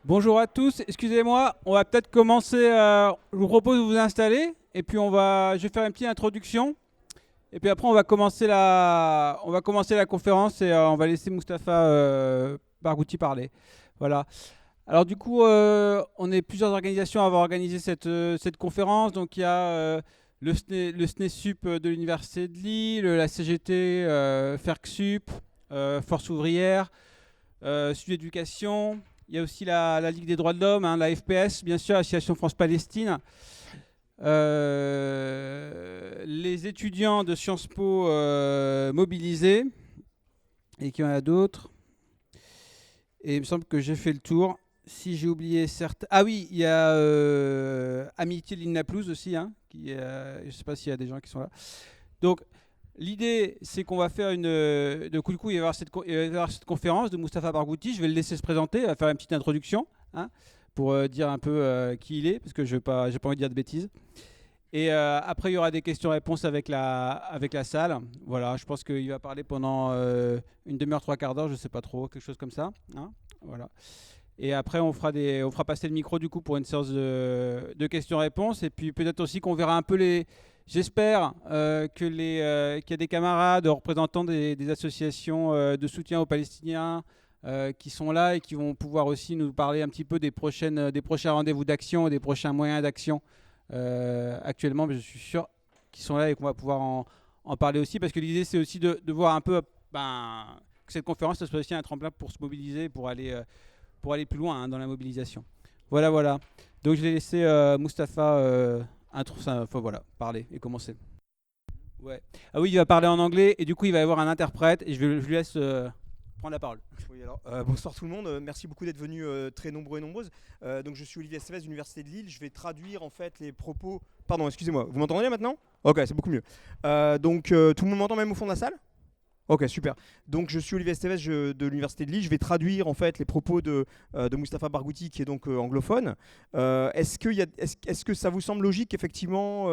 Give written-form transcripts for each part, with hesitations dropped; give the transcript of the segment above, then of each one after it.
Bonjour à tous, excusez-moi, on va peut-être commencer. Je vous propose de vous installer et puis je vais faire une petite introduction et puis après on va commencer la conférence et on va laisser Mustafa Barghouti parler. Voilà. Alors du coup, on est plusieurs organisations à avoir organisé cette conférence. Donc il y a le SNESUP de l'Université de Lille, la CGT, FERCSUP, Force ouvrière, Sud Éducation. Il y a aussi la Ligue des droits de l'homme, hein, la FPS, bien sûr, l'Association France-Palestine. Les étudiants de Sciences Po mobilisés. Et qu'il y en a d'autres. Et il me semble que j'ai fait le tour. Si j'ai oublié certains. Ah oui, il y a Amitié Linnaplouse aussi. Hein, je ne sais pas s'il y a des gens qui sont là. Donc, l'idée, c'est qu'on va faire de coup, il va y avoir cette conférence de Mustafa Barghouti. Je vais le laisser se présenter, il va faire une petite introduction, hein, pour dire un peu qui il est, parce que j'ai pas envie de dire de bêtises. Et après, il y aura des questions-réponses avec la salle. Voilà, je pense qu'il va parler pendant une demi-heure, trois quarts d'heure, je ne sais pas trop, quelque chose comme ça. Hein, voilà. Et après, on fera passer le micro du coup pour une séance de questions-réponses. Et puis peut-être aussi qu'on verra un peu les. J'espère qu'il y a des camarades, représentants des associations de soutien aux Palestiniens qui sont là et qui vont pouvoir aussi nous parler un petit peu des prochains rendez-vous d'action et des prochains moyens d'action actuellement. Mais je suis sûr qu'ils sont là et qu'on va pouvoir en parler aussi. Parce que l'idée, c'est aussi de voir un peu que cette conférence soit aussi un tremplin pour se mobiliser, pour aller plus loin, hein, dans la mobilisation. Voilà, voilà. Donc je vais laisser Mustafa voilà, parler et commencer. Ouais. Ah oui, il va parler en anglais et du coup il va y avoir un interprète et je lui laisse prendre la parole. Oui, alors, bonsoir tout le monde. Merci beaucoup d'être venus très nombreux et nombreuses. Donc je suis Olivier Estevez de l'Université de Lille. Je vais traduire en fait les propos. Pardon, excusez-moi. Vous m'entendez maintenant? Ok, c'est beaucoup mieux. Tout le monde m'entend même au fond de la salle? Ok, super. Donc je suis Olivier Estevez de l'Université de Lille. Je vais traduire en fait les propos de Mustafa Barghouti qui est donc anglophone. Est-ce que ça vous semble logique qu'effectivement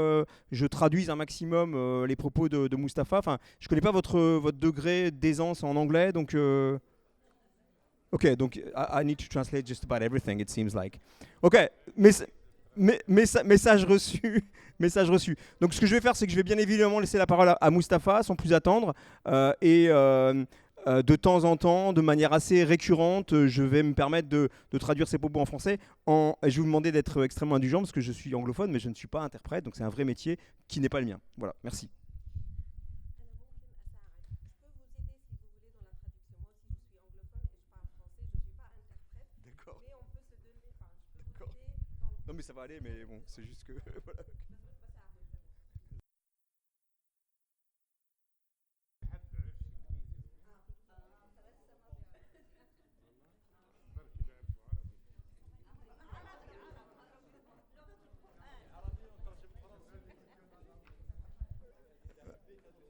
je traduise un maximum les propos de Mustafa? Enfin, je connais pas votre degré d'aisance en anglais, donc donc I need to translate just about everything, it seems like. Ok, message reçu. Message reçu. Donc ce que je vais faire, c'est que je vais bien évidemment laisser la parole à Mustafa sans plus attendre. De temps en temps, de manière assez récurrente, je vais me permettre de traduire ses propos en français. Je vais vous demander d'être extrêmement indulgent parce que je suis anglophone, mais je ne suis pas interprète, donc c'est un vrai métier qui n'est pas le mien. Voilà, merci. D'accord. D'accord. Non mais ça va aller, mais bon, c'est juste que voilà.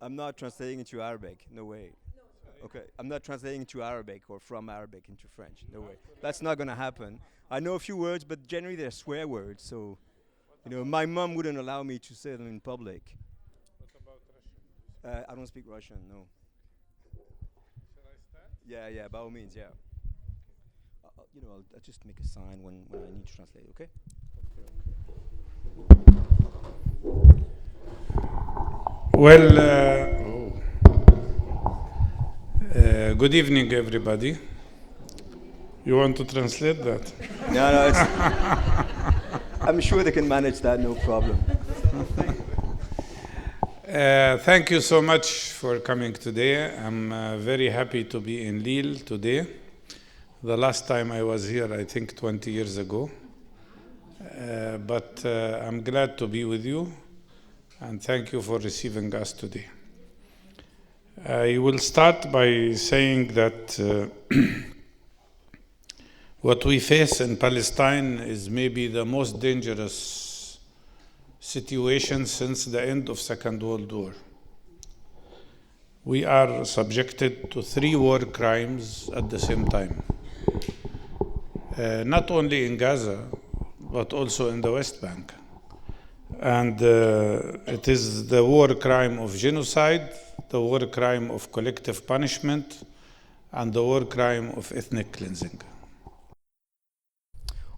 I'm not translating into Arabic. No way. Okay, I'm not translating into Arabic or from Arabic into French. No way. That's not gonna happen. I know a few words, but generally they're swear words. So, my mom wouldn't allow me to say them in public. I don't speak Russian. No. Yeah, yeah. By all means, yeah. I'll just make a sign when I need to translate. Okay. Well, good evening, everybody. You want to translate that? No, it's. I'm sure they can manage that, no problem. Thank you so much for coming today. I'm very happy to be in Lille today. The last time I was here, I think 20 years ago. But I'm glad to be with you, and thank you for receiving us today. I will start by saying that what we face in Palestine is maybe the most dangerous situation since the end of Second World War. We are subjected to 3 war crimes at the same time. Not only in Gaza, but also in the West Bank. And it is the war crime of genocide, the war crime of collective punishment, and the war crime of ethnic cleansing.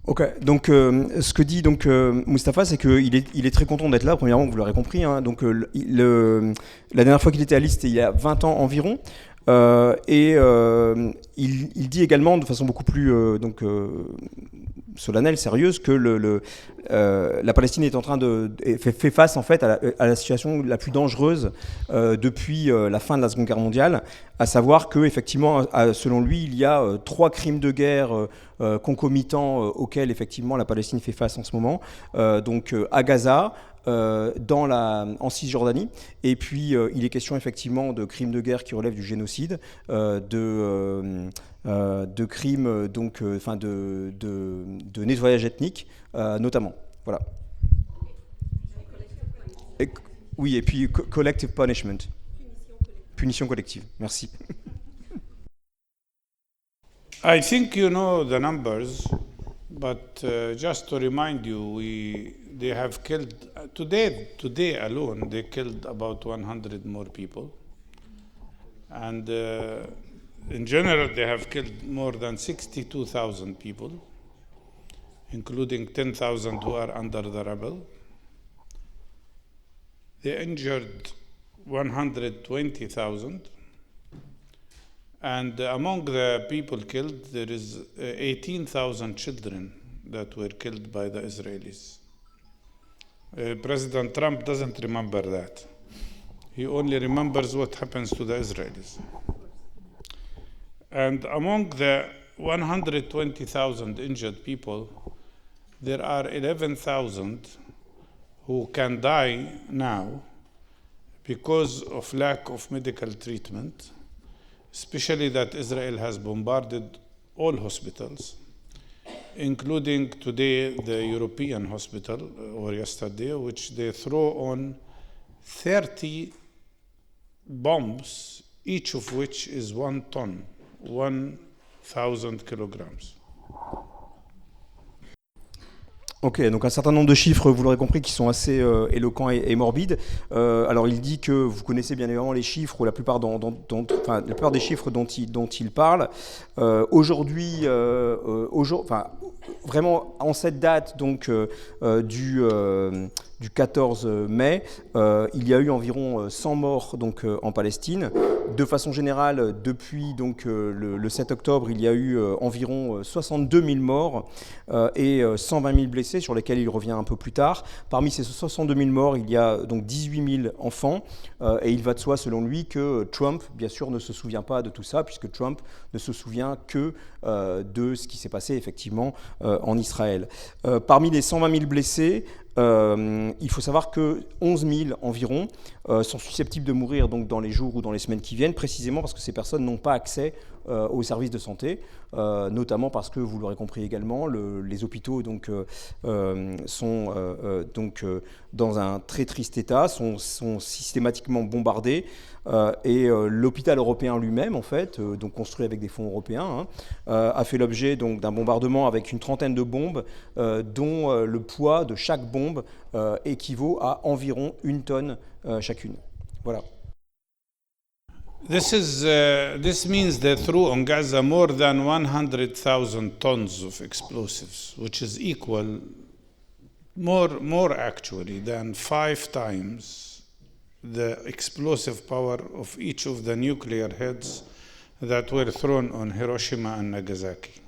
Ok, donc ce que dit donc Mustafa, c'est qu'il est très content d'être là. Premièrement, vous l'aurez compris. Hein, donc la dernière fois qu'il était à Lille, c'était il y a 20 ans environ. Il dit également de façon beaucoup plus solennelle, sérieuse, que la Palestine est en train fait face en fait à la situation la plus dangereuse depuis la fin de la Seconde Guerre mondiale, à savoir que effectivement, selon lui, il y a 3 crimes de guerre concomitants auxquels effectivement la Palestine fait face en ce moment, à Gaza, en Cisjordanie, et puis il est question effectivement de crimes de guerre qui relèvent du génocide, de crimes de nettoyage ethnique notamment. Voilà. Et, oui, et puis collective punishment. Punition collective. Merci. I think you know the numbers, but just to remind you, they have killed today alone. They killed about 100 more people, and in general, they have killed more than 62,000 people, including 10,000 who are under the rubble. They injured 120,000. And among the people killed, there is 18,000 children that were killed by the Israelis. President Trump doesn't remember that. He only remembers what happens to the Israelis. And among the 120,000 injured people, there are 11,000 who can die now because of lack of medical treatment, especially that Israel has bombarded all hospitals, including today the European hospital, or yesterday, which they throw on 30 bombs, each of which is 1 ton, 1,000 kilograms. Ok, donc un certain nombre de chiffres, vous l'aurez compris, qui sont assez éloquents et morbides. Alors il dit que vous connaissez bien évidemment les chiffres, ou la plupart des chiffres dont il parle. Aujourd'hui, vraiment en cette date donc du 14 mai, il y a eu environ 100 morts donc en Palestine. De façon générale, depuis donc le 7 octobre, il y a eu environ 62 000 morts et 120 000 blessés, sur lesquels il revient un peu plus tard. Parmi ces 62 000 morts, il y a donc 18 000 enfants, et il va de soi, selon lui, que Trump, bien sûr, ne se souvient pas de tout ça, puisque Trump ne se souvient que de ce qui s'est passé effectivement en Israël. Parmi les 120 000 blessés, il faut savoir que 11 000 environ sont susceptibles de mourir donc dans les jours ou dans les semaines qui viennent, précisément parce que ces personnes n'ont pas accès aux services de santé, notamment parce que, vous l'aurez compris également, les hôpitaux donc, sont dans un très triste état, sont systématiquement bombardés, et l'hôpital européen lui-même, en fait, donc construit avec des fonds européens, a fait l'objet donc d'un bombardement avec une trentaine de bombes, dont le poids de chaque bombe équivaut à environ 1 tonne chacune. Voilà. This means they threw on Gaza more than 100,000 tons of explosives, which is equal, more actually, than 5 times the explosive power of each of the nuclear heads that were thrown on Hiroshima and Nagasaki.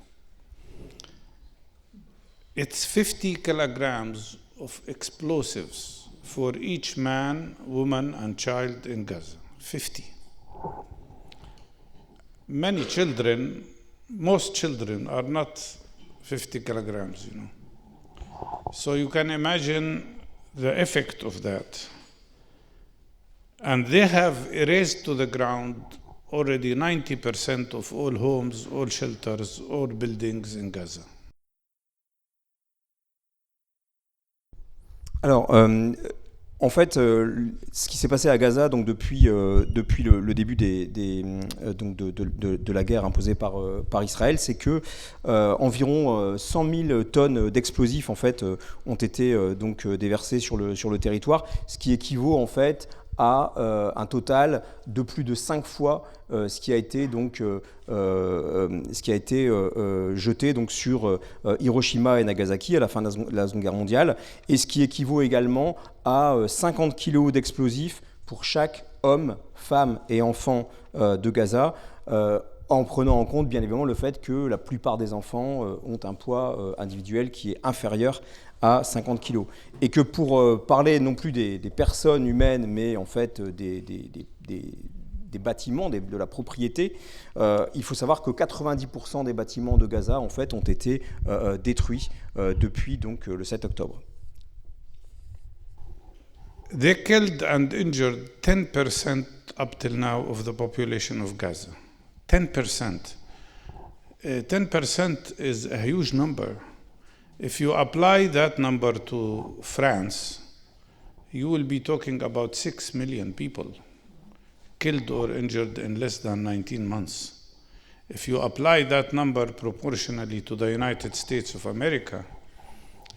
It's 50 kilograms of explosives for each man, woman, and child in Gaza. 50. Most children are not 50 kilograms, you know. So you can imagine the effect of that. And they have erased to the ground already 90% of all homes, all shelters, all buildings in Gaza. Alors, en fait, ce qui s'est passé à Gaza, donc depuis le début de la guerre imposée par Israël, c'est que environ 100 000 tonnes d'explosifs en fait ont été donc déversées sur le territoire, ce qui équivaut en fait à un total de plus de 5 fois ce qui a été donc jeté donc sur Hiroshima et Nagasaki à la fin de la Seconde Guerre mondiale, et ce qui équivaut également à 50 kilos d'explosifs pour chaque homme, femme et enfant de Gaza, en prenant en compte bien évidemment le fait que la plupart des enfants ont un poids individuel qui est inférieur à 50 kilos. Et que pour parler non plus des personnes humaines, mais en fait des bâtiments, de la propriété, il faut savoir que 90% des bâtiments de Gaza en fait, ont été détruits depuis donc, le 7 octobre. They killed and injured 10% up till now of the population of Gaza. 10%. 10% is a huge number. If you apply that number to France, you will be talking about 6 million people killed or injured in less than 19 months. If you apply that number proportionally to the United States of America,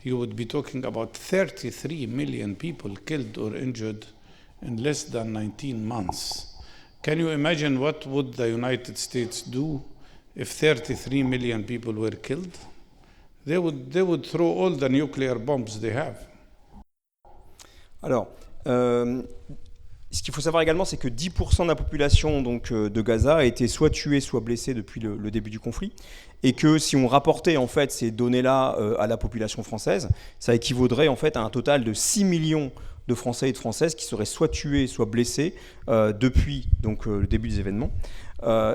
you would be talking about 33 million people killed or injured in less than 19 months. Can you imagine what would the United States do if 33 million people were killed? They would throw all the nuclear bombs they have. Alors, ce qu'il faut savoir également, c'est que 10% de la population donc, de Gaza a été soit tuée, soit blessée depuis le début du conflit, et que si on rapportait en fait ces données-là à la population française, ça équivaudrait en fait à un total de 6 millions de Français et de Françaises qui seraient soit tués, soit blessés depuis donc, le début des événements.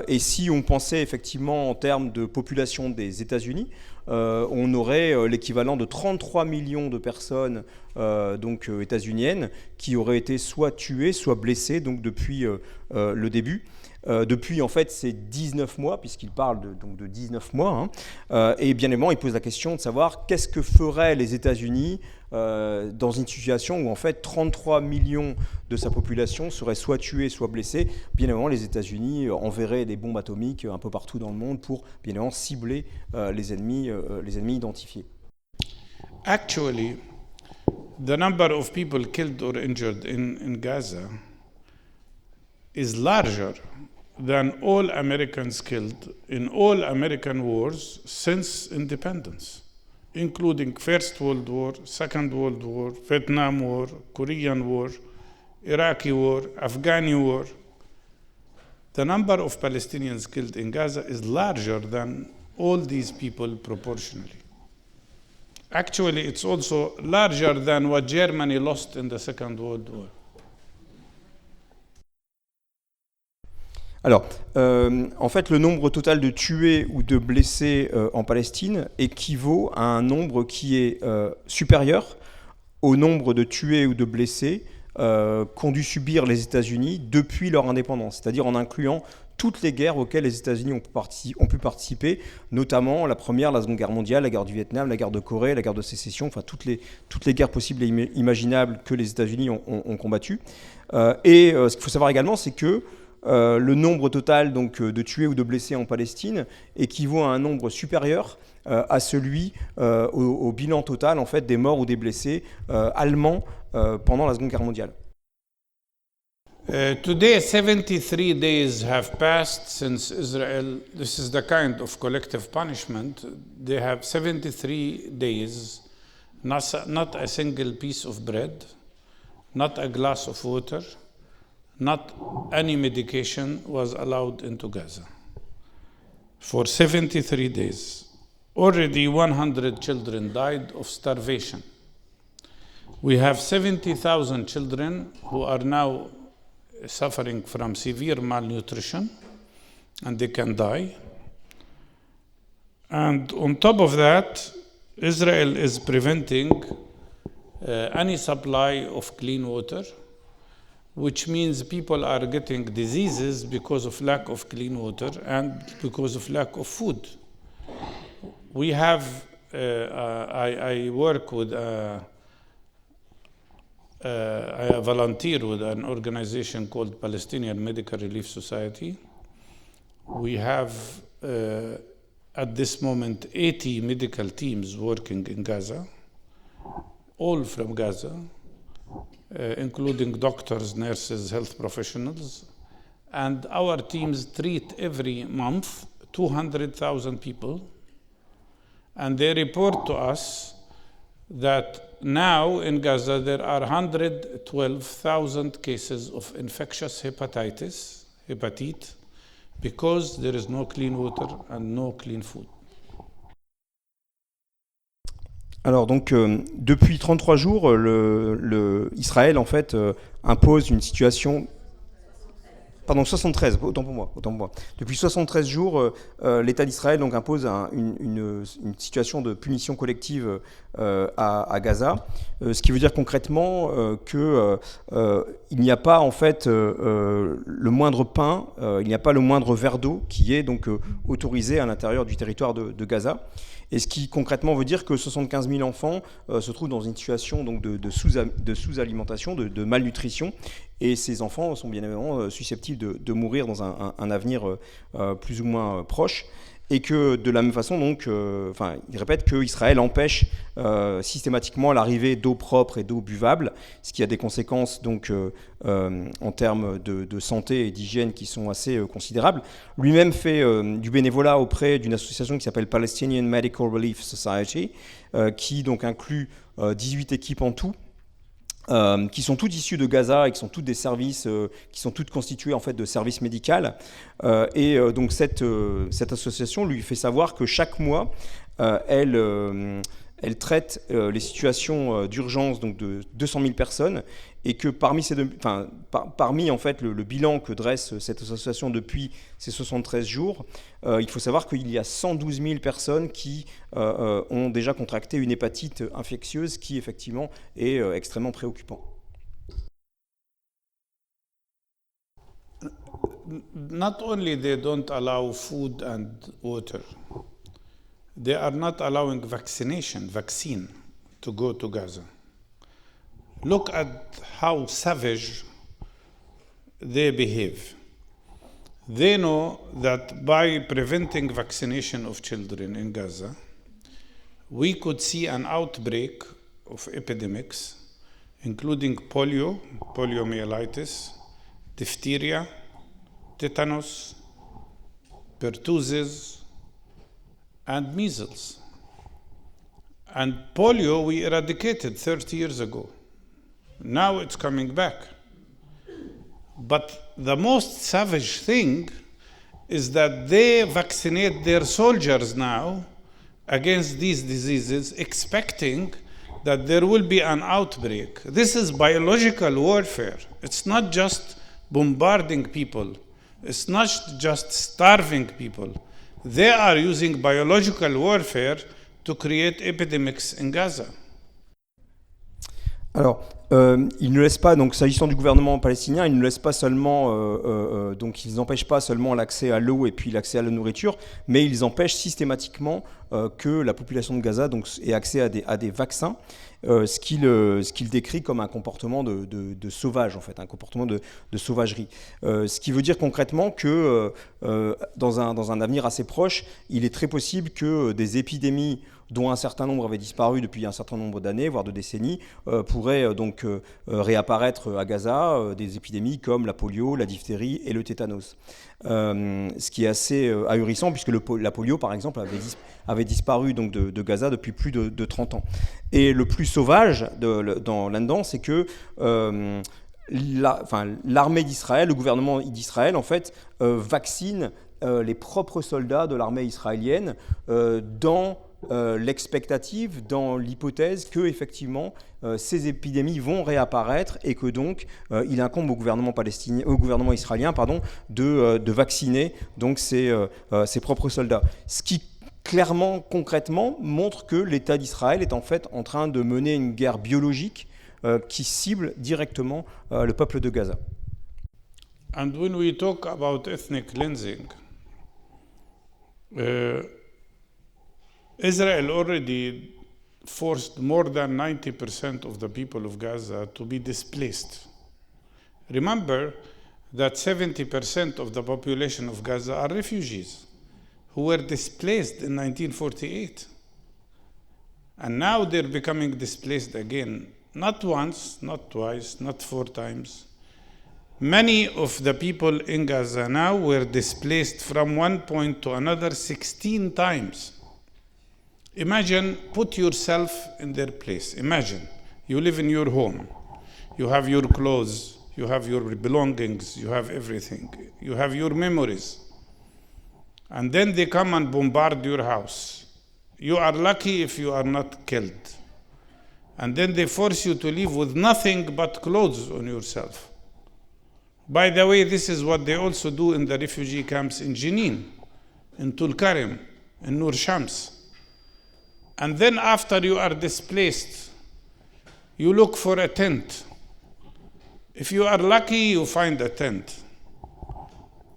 Et si on pensait effectivement en termes de population des États-Unis, on aurait l'équivalent de 33 millions de personnes donc états-uniennes qui auraient été soit tuées, soit blessées donc depuis le début. Depuis en fait ces 19 mois, puisqu'il parle donc de 19 mois, hein, et bien évidemment il pose la question de savoir qu'est-ce que feraient les États-Unis dans une situation où en fait 33 millions de sa population seraient soit tués, soit blessés. Bien évidemment les États-Unis enverraient des bombes atomiques un peu partout dans le monde pour bien évidemment cibler les ennemis identifiés. Actually, the number of people killed or injured in Gaza is larger than all Americans killed in all American wars since independence, including First World War, Second World War, Vietnam War, Korean War, Iraqi War, Afghani War. The number of Palestinians killed in Gaza is larger than all these people proportionally. Actually, it's also larger than what Germany lost in the Second World War. Alors, en fait, le nombre total de tués ou de blessés en Palestine équivaut à un nombre qui est supérieur au nombre de tués ou de blessés qu'ont dû subir les États-Unis depuis leur indépendance, c'est-à-dire en incluant toutes les guerres auxquelles les États-Unis ont pu participer, notamment la première, la Seconde Guerre mondiale, la guerre du Vietnam, la guerre de Corée, la guerre de sécession, enfin toutes les guerres possibles et imaginables que les États-Unis ont combattues. Et ce qu'il faut savoir également, c'est que le nombre total donc, de tués ou de blessés en Palestine équivaut à un nombre supérieur à celui au bilan total en fait, des morts ou des blessés allemands pendant la Seconde Guerre mondiale. Today, 73 days have passed since Israel, this is the kind of collective punishment, they have 73 days, not a single piece of bread, not a glass of water, not any medication was allowed into Gaza. For 73 days. Already 100 children died of starvation. We have 70,000 children who are now suffering from severe malnutrition, and they can die. And on top of that, Israel is preventing any supply of clean water, which means people are getting diseases because of lack of clean water and because of lack of food. We have, I work with, I volunteer with an organization called Palestinian Medical Relief Society. We have, at this moment, 80 medical teams working in Gaza, all from Gaza. including doctors, nurses, health professionals. And our teams treat every month 200,000 people. And they report to us that now in Gaza there are 112,000 cases of infectious hepatitis, because there is no clean water and no clean food. Alors donc depuis 33 jours, Israël en fait impose une situation. Pardon, 73, autant pour moi. Depuis 73 jours, l'État d'Israël donc impose une situation de punition collective à Gaza, ce qui veut dire concrètement qu'il n'y a pas en fait le moindre pain, il n'y a pas le moindre verre d'eau qui est donc autorisé à l'intérieur du territoire de Gaza. Et ce qui concrètement veut dire que 75 000 enfants se trouvent dans une situation donc, de sous-alimentation, de malnutrition. Et ces enfants sont bien évidemment susceptibles de mourir dans un avenir plus ou moins proche. Et que de la même façon, donc, il répète qu'Israël empêche systématiquement l'arrivée d'eau propre et d'eau buvable, ce qui a des conséquences donc, en termes de santé et d'hygiène qui sont assez considérables. Lui-même fait du bénévolat auprès d'une association qui s'appelle Palestinian Medical Relief Society, qui donc inclut 18 équipes en tout, qui sont toutes issues de Gaza et qui sont toutes des services, qui sont toutes constituées en fait de services médicaux. Donc cette association lui fait savoir que chaque mois, elle traite les situations d'urgence donc de 200 000 personnes et que parmi en fait le bilan que dresse cette association depuis ces 73 jours, il faut savoir qu'il y a 112 000 personnes qui ont déjà contracté une hépatite infectieuse qui effectivement est extrêmement préoccupant. Not only they don't allow food and water, they are not allowing vaccine to go to Gaza. Look at how savage they behave. They know that by preventing vaccination of children in Gaza, we could see an outbreak of epidemics, including polio, poliomyelitis, diphtheria, tetanus, pertussis, and measles. And polio we eradicated 30 years ago. Now it's coming back. But the most savage thing is that they vaccinate their soldiers now against these diseases, expecting that there will be an outbreak. This is biological warfare. It's not just bombarding people. It's not just starving people. They are using biological warfare to create epidemics in Gaza. Alors, ils ne laissent pas, donc s'agissant du gouvernement palestinien, ils ne laissent pas seulement, donc ils n'empêchent pas seulement l'accès à l'eau et puis l'accès à la nourriture, mais ils empêchent systématiquement que la population de Gaza donc, ait accès à des vaccins, ce qu'il décrit comme un comportement de sauvage, en fait, un comportement de sauvagerie. Ce qui veut dire concrètement que dans un avenir assez proche, il est très possible que des épidémies dont un certain nombre avaient disparu depuis un certain nombre d'années, voire de décennies, pourraient donc réapparaître à Gaza, des épidémies comme la polio, la diphtérie et le tétanos. Ce qui est assez ahurissant, puisque la polio, par exemple, avait disparu donc de Gaza depuis plus de 30 ans. Et le plus sauvage là-dedans, c'est que l'armée d'Israël, le gouvernement d'Israël, en fait, vaccine les propres soldats de l'armée israélienne dans l'expectative, dans l'hypothèse que effectivement ces épidémies vont réapparaître et que donc il incombe au gouvernement israélien de vacciner donc ses propres soldats. Ce qui clairement, concrètement, montre que l'État d'Israël est en fait en train de mener une guerre biologique qui cible directement le peuple de Gaza. And when we talk about ethnic cleansing, Israel already forced more than 90% of the people of Gaza to be displaced. Remember that 70% of the population of Gaza are refugees who were displaced in 1948. And now they're becoming displaced again not once, not twice, not 4 times. Many of the people in Gaza now were displaced from one point to another 16 times. Imagine, put yourself in their place. Imagine, you live in your home. You have your clothes, you have your belongings, you have everything. You have your memories. And then they come and bombard your house. You are lucky if you are not killed. And then they force you to live with nothing but clothes on yourself. By the way, this is what they also do in the refugee camps in Jenin, in Tulkarim, in Nur Shams. And then after you are displaced, you look for a tent. If you are lucky, you find a tent.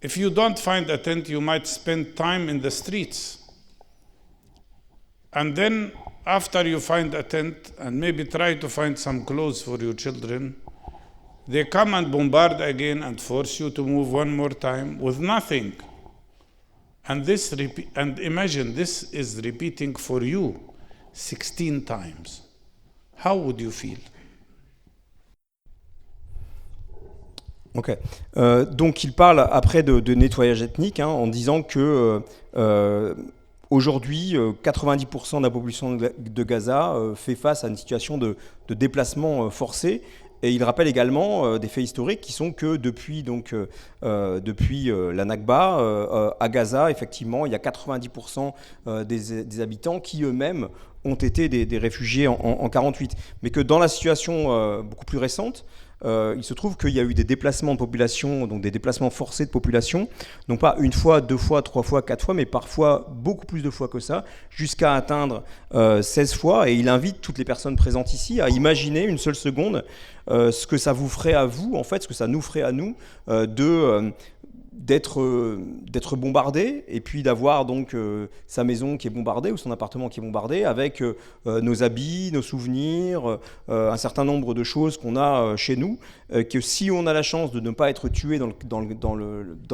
If you don't find a tent, you might spend time in the streets. And then after you find a tent and maybe try to find some clothes for your children, they come and bombard again and force you to move one more time with nothing. And imagine this is repeating for you 16 times. How would you feel? Ok. Donc il parle après de nettoyage ethnique en disant que aujourd'hui 90% de la population de Gaza fait face à une situation de déplacement forcé. Et il rappelle également des faits historiques qui sont que depuis la Nakba, à Gaza, effectivement, il y a 90% des habitants qui eux-mêmes ont été des réfugiés en 48. Mais que dans la situation beaucoup plus récente, il se trouve qu'il y a eu des déplacements de population, donc des déplacements forcés de population, non pas une fois, 2 fois, 3 fois, 4 fois, mais parfois beaucoup plus de fois que ça, jusqu'à atteindre 16 fois. Et il invite toutes les personnes présentes ici à imaginer une seule seconde ce que ça vous ferait à vous, en fait, ce que ça nous ferait à nous, d'être bombardé et puis d'avoir donc sa maison qui est bombardée ou son appartement qui est bombardé avec nos habits, nos souvenirs, un certain nombre de choses qu'on a chez nous, que si on a la chance de ne pas être tué dans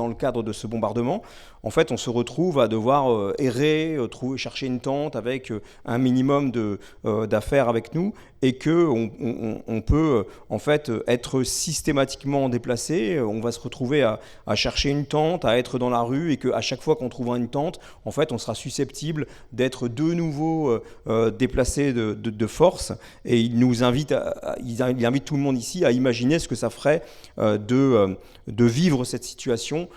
le cadre de ce bombardement, en fait on se retrouve à devoir errer, chercher une tente avec un minimum d'affaires avec nous et qu'on peut en fait être systématiquement déplacé. On va se retrouver à chercher une tente, à être dans la rue et qu'à chaque fois qu'on trouvera une tente, en fait on sera susceptible d'être de nouveau déplacé de force. Et il nous invite, il invite tout le monde ici à imaginer ce que ça ferait de vivre cette situation.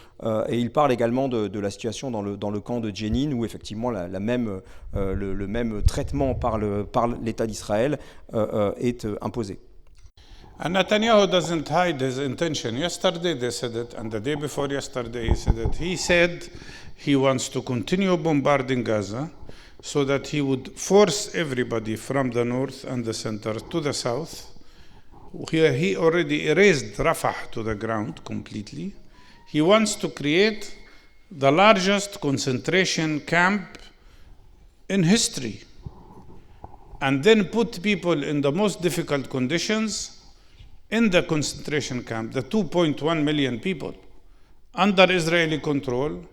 Et il parle également de la situation dans le camp de Jenin où effectivement le même traitement par l'État d'Israël est imposé. And Netanyahu doesn't hide his intention. Yesterday they said it, and the day before yesterday he said it. He said he wants to continue bombarding Gaza so that he would force everybody from the north and the center to the south. He already erased Rafah to the ground completely. He wants to create the largest concentration camp in history and then put people in the most difficult conditions in the concentration camp, the 2.1 million people under Israeli control,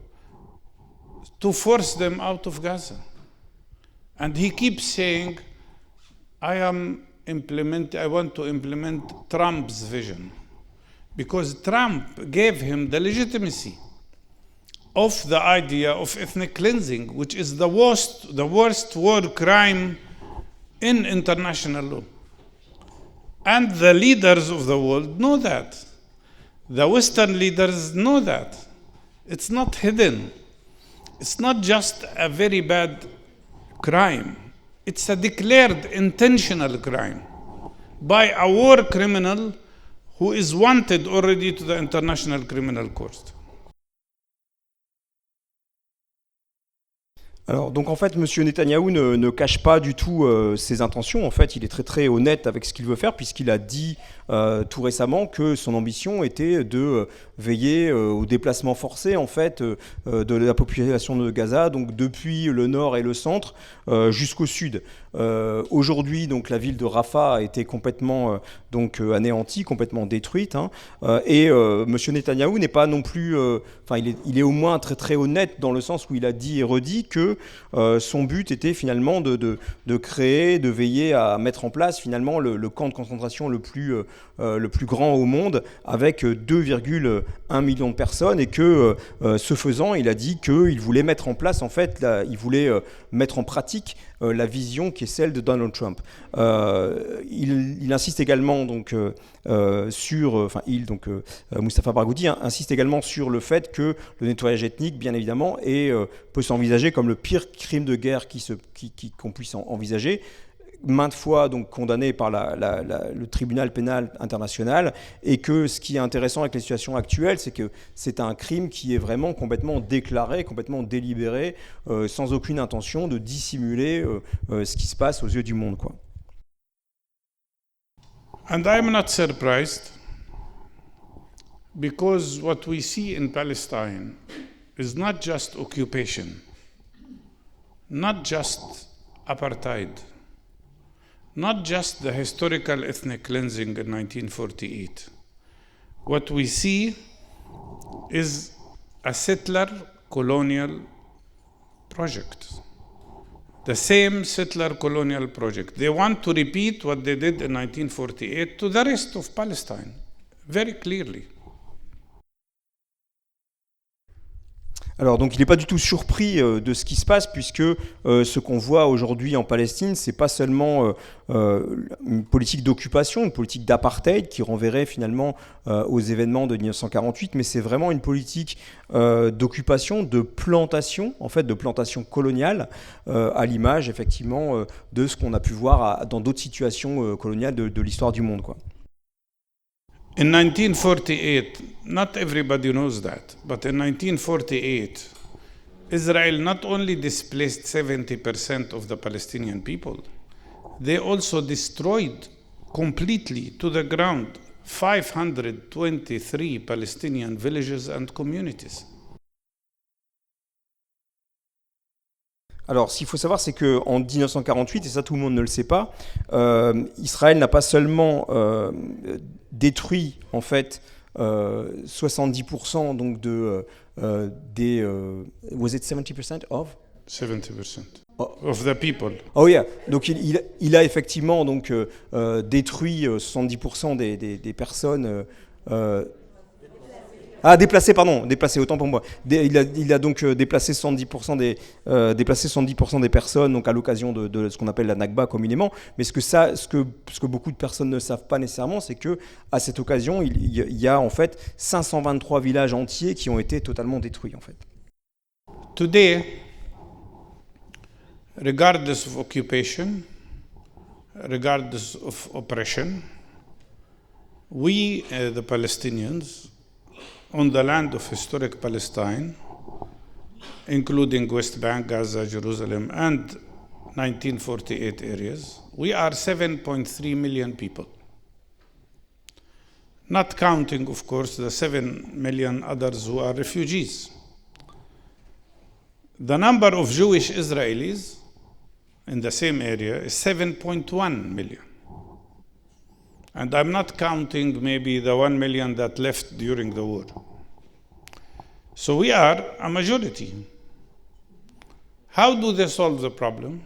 to force them out of Gaza. And he keeps saying, I want to implement Trump's vision, because Trump gave him the legitimacy of the idea of ethnic cleansing, which is the worst war crime in international law. And the leaders of the world know that. The Western leaders know that. It's not hidden. It's not just a very bad crime. It's a declared intentional crime by a war criminal who is wanted already to the International Criminal Court. Alors, donc en fait, M. Netanyahou ne cache pas du tout ses intentions. En fait, il est très très honnête avec ce qu'il veut faire, puisqu'il a dit tout récemment que son ambition était de veiller au déplacement forcé en fait de la population de Gaza, donc depuis le nord et le centre jusqu'au sud. Aujourd'hui, donc la ville de Rafah a été complètement anéantie, complètement détruite, et M. Netanyahou n'est pas non plus, il est au moins très très honnête dans le sens où il a dit et redit que que son but était finalement de créer, de veiller à mettre en place finalement le camp de concentration le plus grand au monde, avec 2,1 millions de personnes, et que ce faisant, il a dit qu'il voulait mettre en place, en fait, il voulait mettre en pratique la vision qui est celle de Donald Trump. Il insiste également donc Mustafa Barghouti insiste également sur le fait que le nettoyage ethnique, bien évidemment, peut s'envisager comme le pire crime de guerre qu'on puisse envisager, maintes fois donc condamné par le tribunal pénal international, et que ce qui est intéressant avec les situations actuelles, c'est que c'est un crime qui est vraiment complètement déclaré, complètement délibéré, sans aucune intention de dissimuler ce qui se passe aux yeux du monde, quoi. And I'm not surprised, because what we see in Palestine is not just occupation, not just apartheid, not just the historical ethnic cleansing in 1948. What we see is a settler colonial project. The same settler colonial project. They want to repeat what they did in 1948 to the rest of Palestine, very clearly. Alors donc il n'est pas du tout surpris de ce qui se passe, puisque ce qu'on voit aujourd'hui en Palestine, c'est pas seulement une politique d'occupation, une politique d'apartheid qui renverrait finalement aux événements de 1948, mais c'est vraiment une politique d'occupation, de plantation, en fait de plantation coloniale, à l'image effectivement de ce qu'on a pu voir dans d'autres situations coloniales de l'histoire du monde, quoi. In 1948, not everybody knows that, but in 1948, Israel not only displaced 70% of the Palestinian people, they also destroyed completely to the ground 523 Palestinian villages and communities. Alors, ce qu'il faut savoir, c'est qu'en 1948, et ça tout le monde ne le sait pas, Israël n'a pas seulement détruit en fait 70% donc des was it 70% of 70% of the people. Oh yeah, donc il a effectivement donc détruit 70% des personnes déplacé, autant pour moi. Il a donc déplacé 70% des personnes, donc à l'occasion de ce qu'on appelle la Nakba communément. Mais ce que beaucoup de personnes ne savent pas nécessairement, c'est que à cette occasion, il y a en fait 523 villages entiers qui ont été totalement détruits, en fait. Today, regardless of occupation, regardless of oppression, we, the Palestinians, on the land of historic Palestine, including West Bank, Gaza, Jerusalem, and 1948 areas, we are 7.3 million people. Not counting, of course, the 7 million others who are refugees. The number of Jewish Israelis in the same area is 7.1 million. And I'm not counting maybe the 1 million that left during the war. So we are a majority. How do they solve the problem?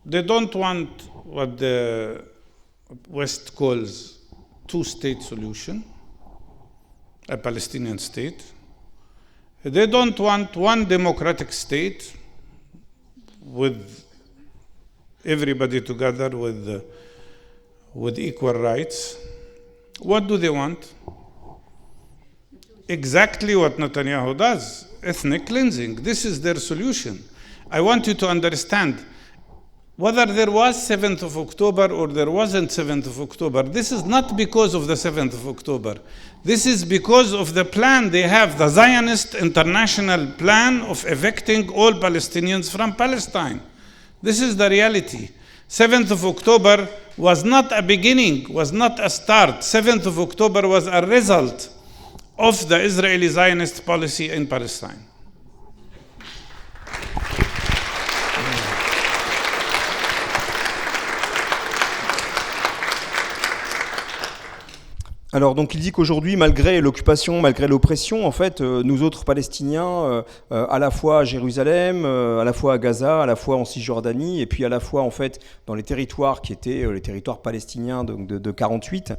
They don't want what the West calls two-state solution, a Palestinian state. They don't want one democratic state with everybody together with equal rights. What do they want? Exactly what Netanyahu does, ethnic cleansing. This is their solution. I want you to understand, whether there was 7th of October or there wasn't 7th of October, this is not because of the 7th of October. This is because of the plan they have, the Zionist international plan of evicting all Palestinians from Palestine. This is the reality. 7th of October was not a beginning, was not a start. 7th of October was a result of the Israeli Zionist policy in Palestine. Alors donc il dit qu'aujourd'hui, malgré l'occupation, malgré l'oppression, en fait, nous autres Palestiniens, à la fois à Jérusalem, à la fois à Gaza, à la fois en Cisjordanie, et puis à la fois en fait dans les territoires qui étaient les territoires palestiniens de 48,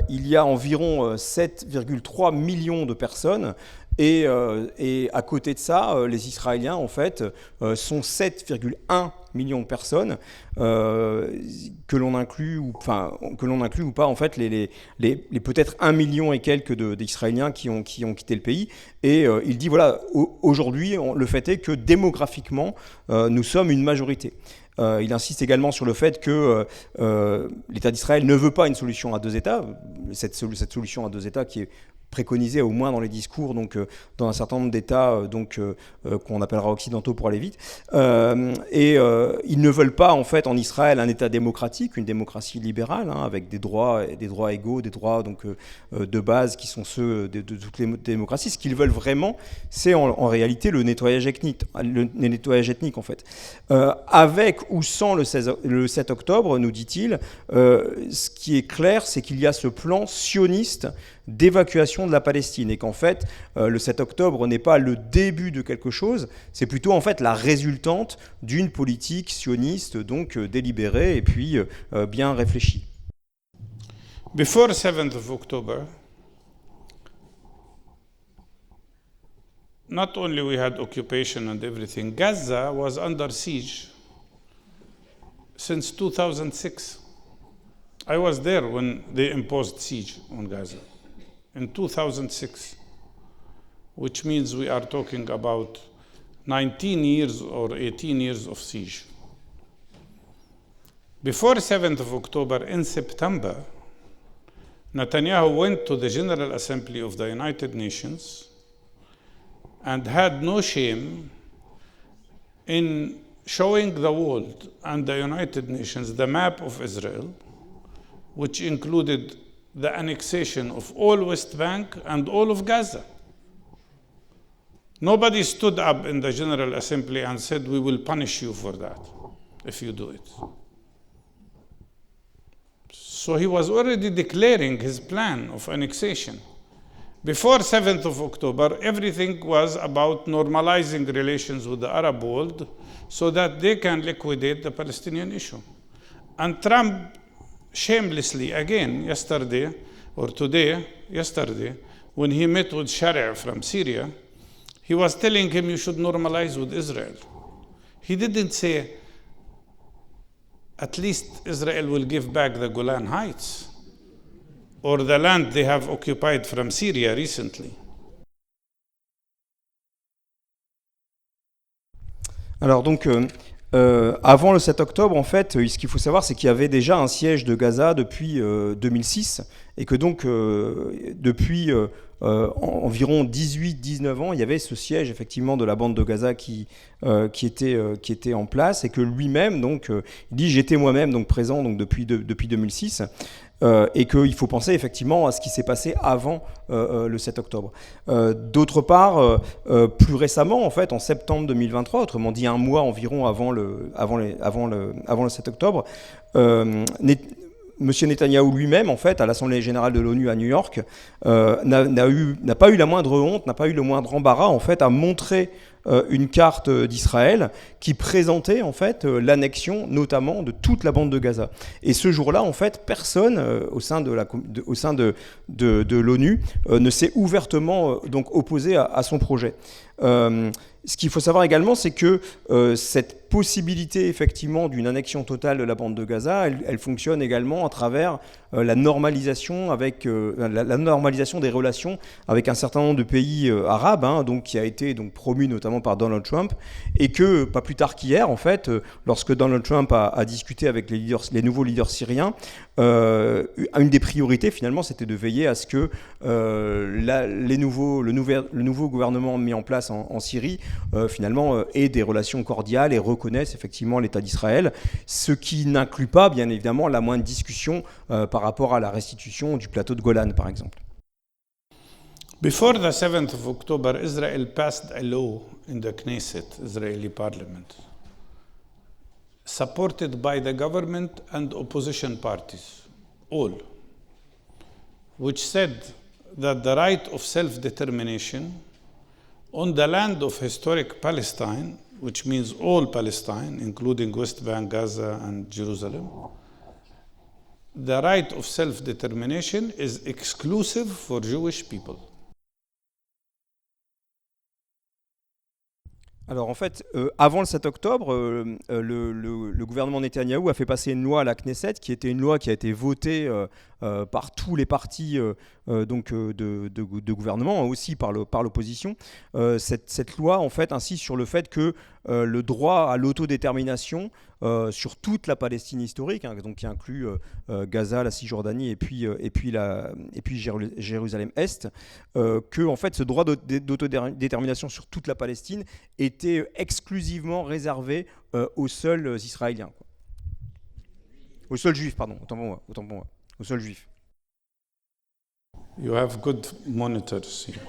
il y a environ 7,3 millions de personnes. Et à côté de ça, les Israéliens, en fait, sont 7,1 millions de personnes, que l'on inclut ou pas, en fait, les peut-être 1 million et quelques d'Israéliens qui ont quitté le pays. Et il dit, voilà, aujourd'hui, le fait est que démographiquement, nous sommes une majorité. Il insiste également sur le fait que l'État d'Israël ne veut pas une solution à deux États, cette solution à deux États qui est préconisé au moins dans les discours, donc dans un certain nombre d'États qu'on appellera occidentaux pour aller vite. Ils ne veulent pas en fait en Israël un État démocratique, une démocratie libérale, hein, avec des droits égaux, des droits donc de base qui sont ceux de toutes les démocraties. Ce qu'ils veulent vraiment, c'est en réalité le nettoyage ethnique, en fait. Avec ou sans le 7 octobre, nous dit-il, ce qui est clair, c'est qu'il y a ce plan sioniste d'évacuation de la Palestine et qu'en fait le 7 octobre n'est pas le début de quelque chose, c'est plutôt en fait la résultante d'une politique sioniste donc délibérée et puis bien réfléchie. Before 7th of October, not only we had occupation and everything, Gaza was under siege since 2006. I was there when they imposed siege on Gaza. In 2006, which means we are talking about 19 years or 18 years of siege. Before 7th of October, in September, Netanyahu went to the General Assembly of the United Nations and had no shame in showing the world and the United Nations the map of Israel, which included the annexation of all West Bank and all of Gaza. Nobody stood up in the General Assembly and said, we will punish you for that if you do it. So he was already declaring his plan of annexation. Before 7th of October, everything was about normalizing relations with the Arab world so that they can liquidate the Palestinian issue. And Trump shamelessly, again, yesterday, when he met with Shari'a from Syria, he was telling him you should normalize with Israel. He didn't say, at least Israel will give back the Golan Heights or the land they have occupied from Syria recently. Alors donc, avant le 7 octobre, en fait, ce qu'il faut savoir, c'est qu'il y avait déjà un siège de Gaza depuis 2006, et que donc, depuis environ 18-19 ans, il y avait ce siège, effectivement, de la bande de Gaza qui était en place, et que lui-même, donc, il dit « J'étais moi-même donc, présent donc, depuis 2006 », et qu'il faut penser effectivement à ce qui s'est passé avant le 7 octobre. D'autre part, plus récemment, en fait, en septembre 2023, autrement dit un mois environ avant le 7 octobre, Monsieur Netanyahou lui-même, en fait, à l'Assemblée générale de l'ONU à New York, n'a pas eu la moindre honte, n'a pas eu le moindre embarras, en fait, à montrer une carte d'Israël qui présentait en fait l'annexion notamment de toute la bande de Gaza. Et ce jour-là, en fait, personne au sein de l'ONU ne s'est ouvertement donc opposé à son projet. Ce qu'il faut savoir également, c'est que cette possibilité effectivement d'une annexion totale de la bande de Gaza, elle fonctionne également à travers la normalisation la normalisation des relations avec un certain nombre de pays arabes, hein, donc qui a été donc promu notamment par Donald Trump, et que pas plus tard qu'hier, en fait, lorsque Donald Trump a discuté avec les nouveaux leaders syriens, une des priorités finalement, c'était de veiller à ce que le nouveau gouvernement mis en place en Syrie finalement ait des relations cordiales et reconnaisse effectivement l'État d'Israël, ce qui n'inclut pas bien évidemment la moindre discussion par rapport à la restitution du plateau de Golan par exemple. Before the 7th of October, Israel passed a law in the Knesset, Israeli parliament, supported by the government and opposition parties, all, which said that the right of self-determination on the land of historic Palestine, which means all Palestine, including West Bank, Gaza, and Jerusalem, the right of self-determination is exclusive for Jewish people. Alors en fait, avant le 7 octobre, le gouvernement Netanyahou a fait passer une loi à la Knesset qui était une loi qui a été votée par tous les partis de gouvernement, aussi par l'opposition. Cette loi en fait insiste sur le fait que le droit à l'autodétermination sur toute la Palestine historique, hein, donc qui inclut Gaza, la Cisjordanie et puis Jérusalem-Est, que en fait ce droit d'autodétermination sur toute la Palestine était exclusivement réservé aux seuls Israéliens, quoi. Aux seuls Juifs, pardon, autant pour moi, aux seuls Juifs. You have good monitors here.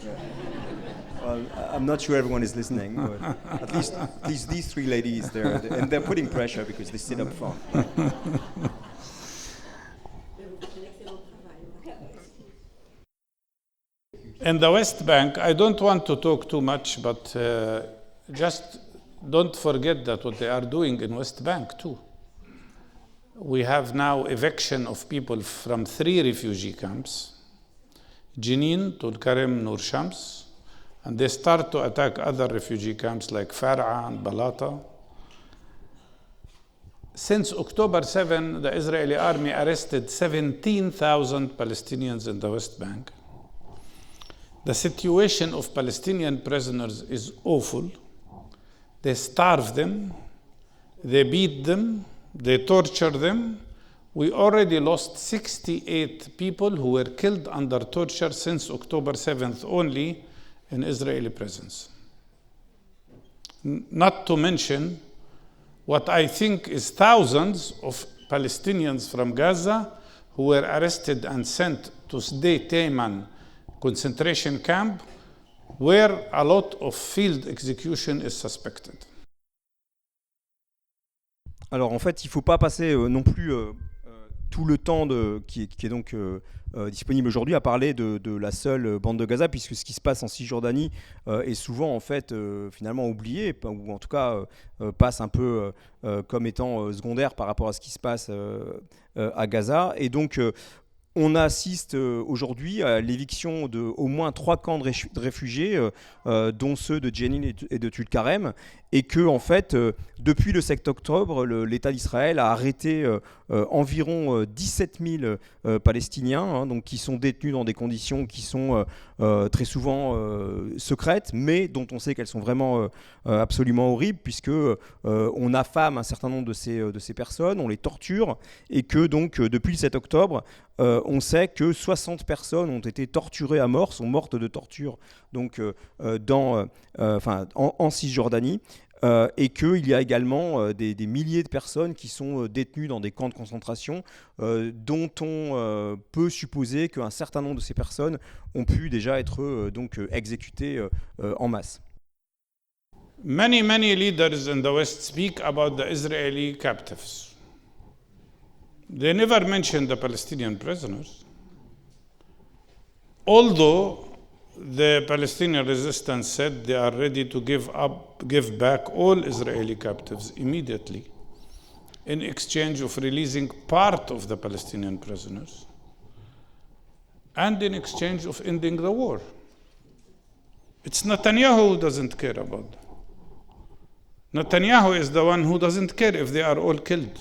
I'm not sure everyone is listening, but at least these three ladies, and they're putting pressure because they sit up front. In the West Bank, I don't want to talk too much, but just don't forget that what they are doing in West Bank too. We have now eviction of people from 3 refugee camps, Jenin, Tulkarem, Nur Shams, and they start to attack other refugee camps like Far'a and Balata. Since October 7, the Israeli army arrested 17,000 Palestinians in the West Bank. The situation of Palestinian prisoners is awful. They starve them, they beat them, they torture them. We already lost 68 people who were killed under torture since October 7th only in Israeli prisons. Not to mention what I think is thousands of Palestinians from Gaza who were arrested and sent to Sde Tayman concentration camp, where a lot of field execution is suspected. Alors en fait, il ne faut pas passer non plus tout le temps qui est donc disponible aujourd'hui à parler de la seule bande de Gaza, puisque ce qui se passe en Cisjordanie est souvent en fait finalement oublié, ou en tout cas passe un peu comme étant secondaire par rapport à ce qui se passe à Gaza. Et donc on assiste aujourd'hui à l'éviction de au moins 3 camps de réfugiés, dont ceux de Jenin et de Tulkarem, et que en fait, depuis le 7 octobre, l'État d'Israël a arrêté environ 17 000 Palestiniens, hein, donc qui sont détenus dans des conditions qui sont très souvent secrètes, mais dont on sait qu'elles sont vraiment absolument horribles, puisque on affame un certain nombre de ces personnes, on les torture, et que donc depuis le 7 octobre, on sait que 60 personnes ont été torturées à mort, sont mortes de torture donc, en Cisjordanie, et qu'il y a également des milliers de personnes qui sont détenues dans des camps de concentration, dont on peut supposer qu'un certain nombre de ces personnes ont pu déjà être exécutées en masse. Many leaders in the West speak about the Israeli captives. They never mention the Palestinian prisoners. Although the Palestinian resistance said they are ready to give back all Israeli captives immediately in exchange of releasing part of the Palestinian prisoners and in exchange of ending the war. It's Netanyahu who doesn't care about that. Netanyahu is the one who doesn't care if they are all killed.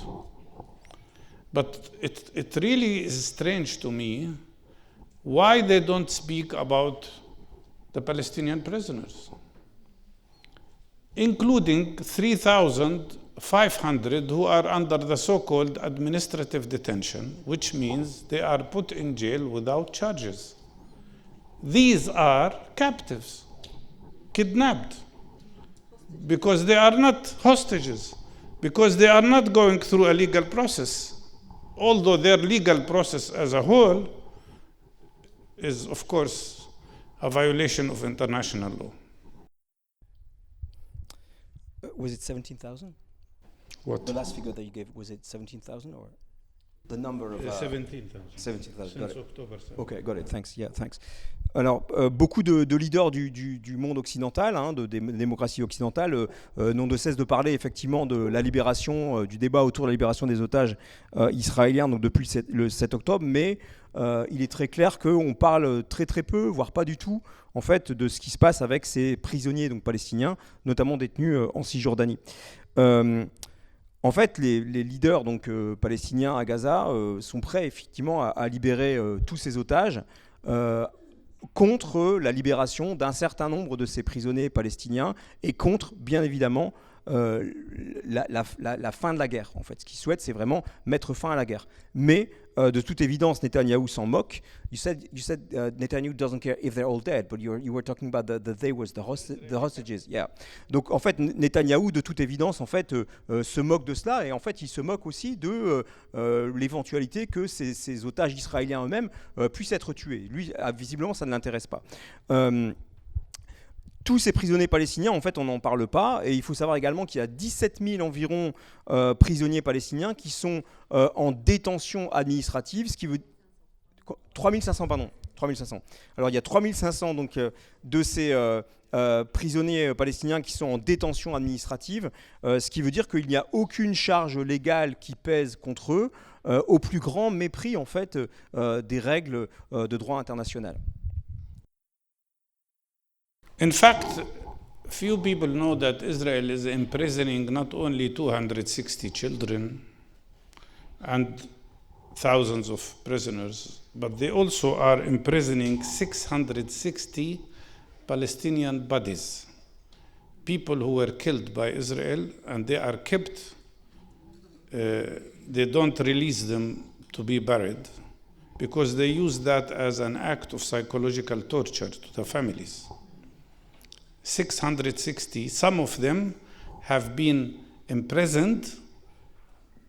But it really is strange to me why they don't speak about the Palestinian prisoners, including 3,500 who are under the so-called administrative detention, which means they are put in jail without charges. These are captives, kidnapped, because they are not hostages, because they are not going through a legal process, although their legal process as a whole is, of course, a violation of international law. Was it 17,000? What? The last figure that you gave, was it 17,000 or? The number of 17,000. 17,000. Got Since it. October 7. Okay, got it. Thanks. Yeah, thanks. Alors, beaucoup de leaders du monde occidental, des démocraties occidentales, n'ont de cesse de parler effectivement de la libération, du débat autour de la libération des otages israéliens, donc depuis le 7 octobre, mais il est très clair qu'on parle très très peu, voire pas du tout, en fait, de ce qui se passe avec ces prisonniers donc palestiniens, notamment détenus en Cisjordanie. En fait, les leaders donc, palestiniens à Gaza sont prêts effectivement à libérer tous ces otages contre la libération d'un certain nombre de ces prisonniers palestiniens et contre, bien évidemment, la fin de la guerre. En fait, ce qu'ils souhaitent, c'est vraiment mettre fin à la guerre. Mais de toute évidence, Netanyahou s'en moque. You said Netanyahu doesn't care if they're all dead, but you were talking about the they was the hostages. Yeah. Donc en fait, Netanyahou, de toute évidence, en fait, se moque de cela et en fait, il se moque aussi de l'éventualité que ces otages israéliens eux-mêmes puissent être tués. Lui, visiblement, ça ne l'intéresse pas. Tous ces prisonniers palestiniens, en fait, on n'en parle pas. Et il faut savoir également qu'il y a 17 000 environ prisonniers palestiniens qui sont en détention administrative, ce qui veut 3500, pardon. 3500. Alors, il y a 3500 donc, de ces prisonniers palestiniens qui sont en détention administrative, ce qui veut dire qu'il n'y a aucune charge légale qui pèse contre eux, au plus grand mépris, en fait, des règles de droit international. In fact, few people know that Israel is imprisoning not only 260 children and thousands of prisoners, but they also are imprisoning 660 Palestinian bodies, people who were killed by Israel, and they are kept, they don't release them to be buried because they use that as an act of psychological torture to the families. 660, some of them have been imprisoned,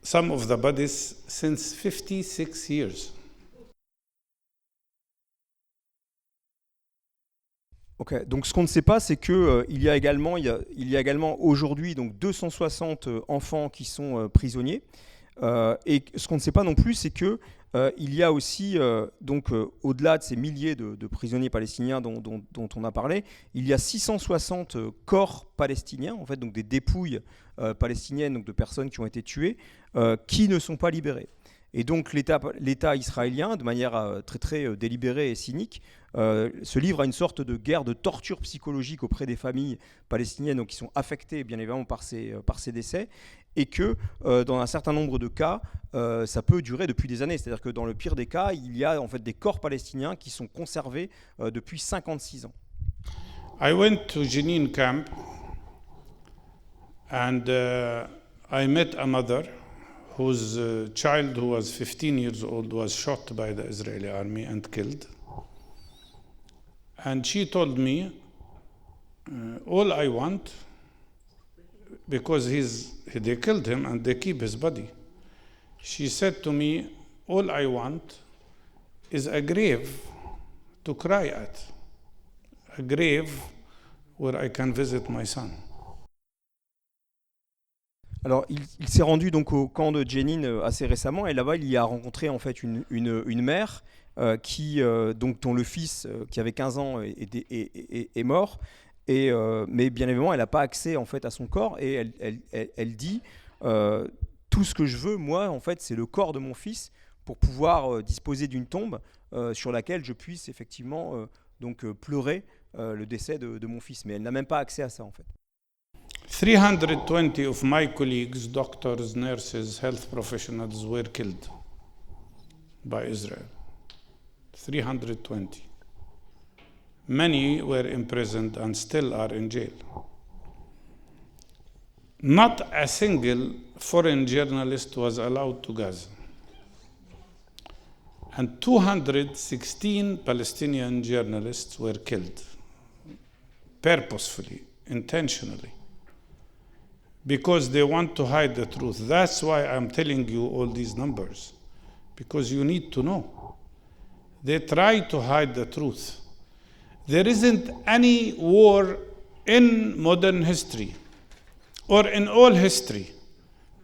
some of the bodies, since 56 years. Ok, donc ce qu'on ne sait pas, c'est que il y a également aujourd'hui donc 260 enfants qui sont prisonniers. Et ce qu'on ne sait pas non plus, c'est que il y a aussi, au-delà de ces milliers de prisonniers palestiniens dont on a parlé, il y a 660 corps palestiniens, en fait, donc des dépouilles palestiniennes, donc de personnes qui ont été tuées, qui ne sont pas libérées. Et donc l'État israélien, de manière très très délibérée et cynique, se livre à une sorte de guerre de torture psychologique auprès des familles palestiniennes donc, qui sont affectées bien évidemment par ces décès, et que dans un certain nombre de cas, ça peut durer depuis des années. C'est-à-dire que dans le pire des cas, il y a en fait des corps palestiniens qui sont conservés depuis 56 ans. I went to Jenin camp and I met a mother whose child, who was 15 years old, was shot by the Israeli army and killed. And she told me, all I want, because they killed him and they keep his body. She said to me, all I want is a grave to cry at, a grave where I can visit my son. Alors, il s'est rendu donc au camp de Jenin assez récemment, et là-bas, il y a rencontré en fait une mère dont le fils, qui avait 15 ans, est mort. Mais bien évidemment, elle n'a pas accès en fait à son corps, et elle dit tout ce que je veux, moi, en fait, c'est le corps de mon fils pour pouvoir disposer d'une tombe sur laquelle je puisse effectivement pleurer le décès de mon fils. Mais elle n'a même pas accès à ça en fait. 320 of my colleagues, doctors, nurses, health professionals, were killed by Israel. 320. Many were imprisoned and still are in jail. Not a single foreign journalist was allowed to Gaza. And 216 Palestinian journalists were killed, purposefully, intentionally, because they want to hide the truth. That's why I'm telling you all these numbers, because you need to know. They try to hide the truth. There isn't any war in modern history or in all history,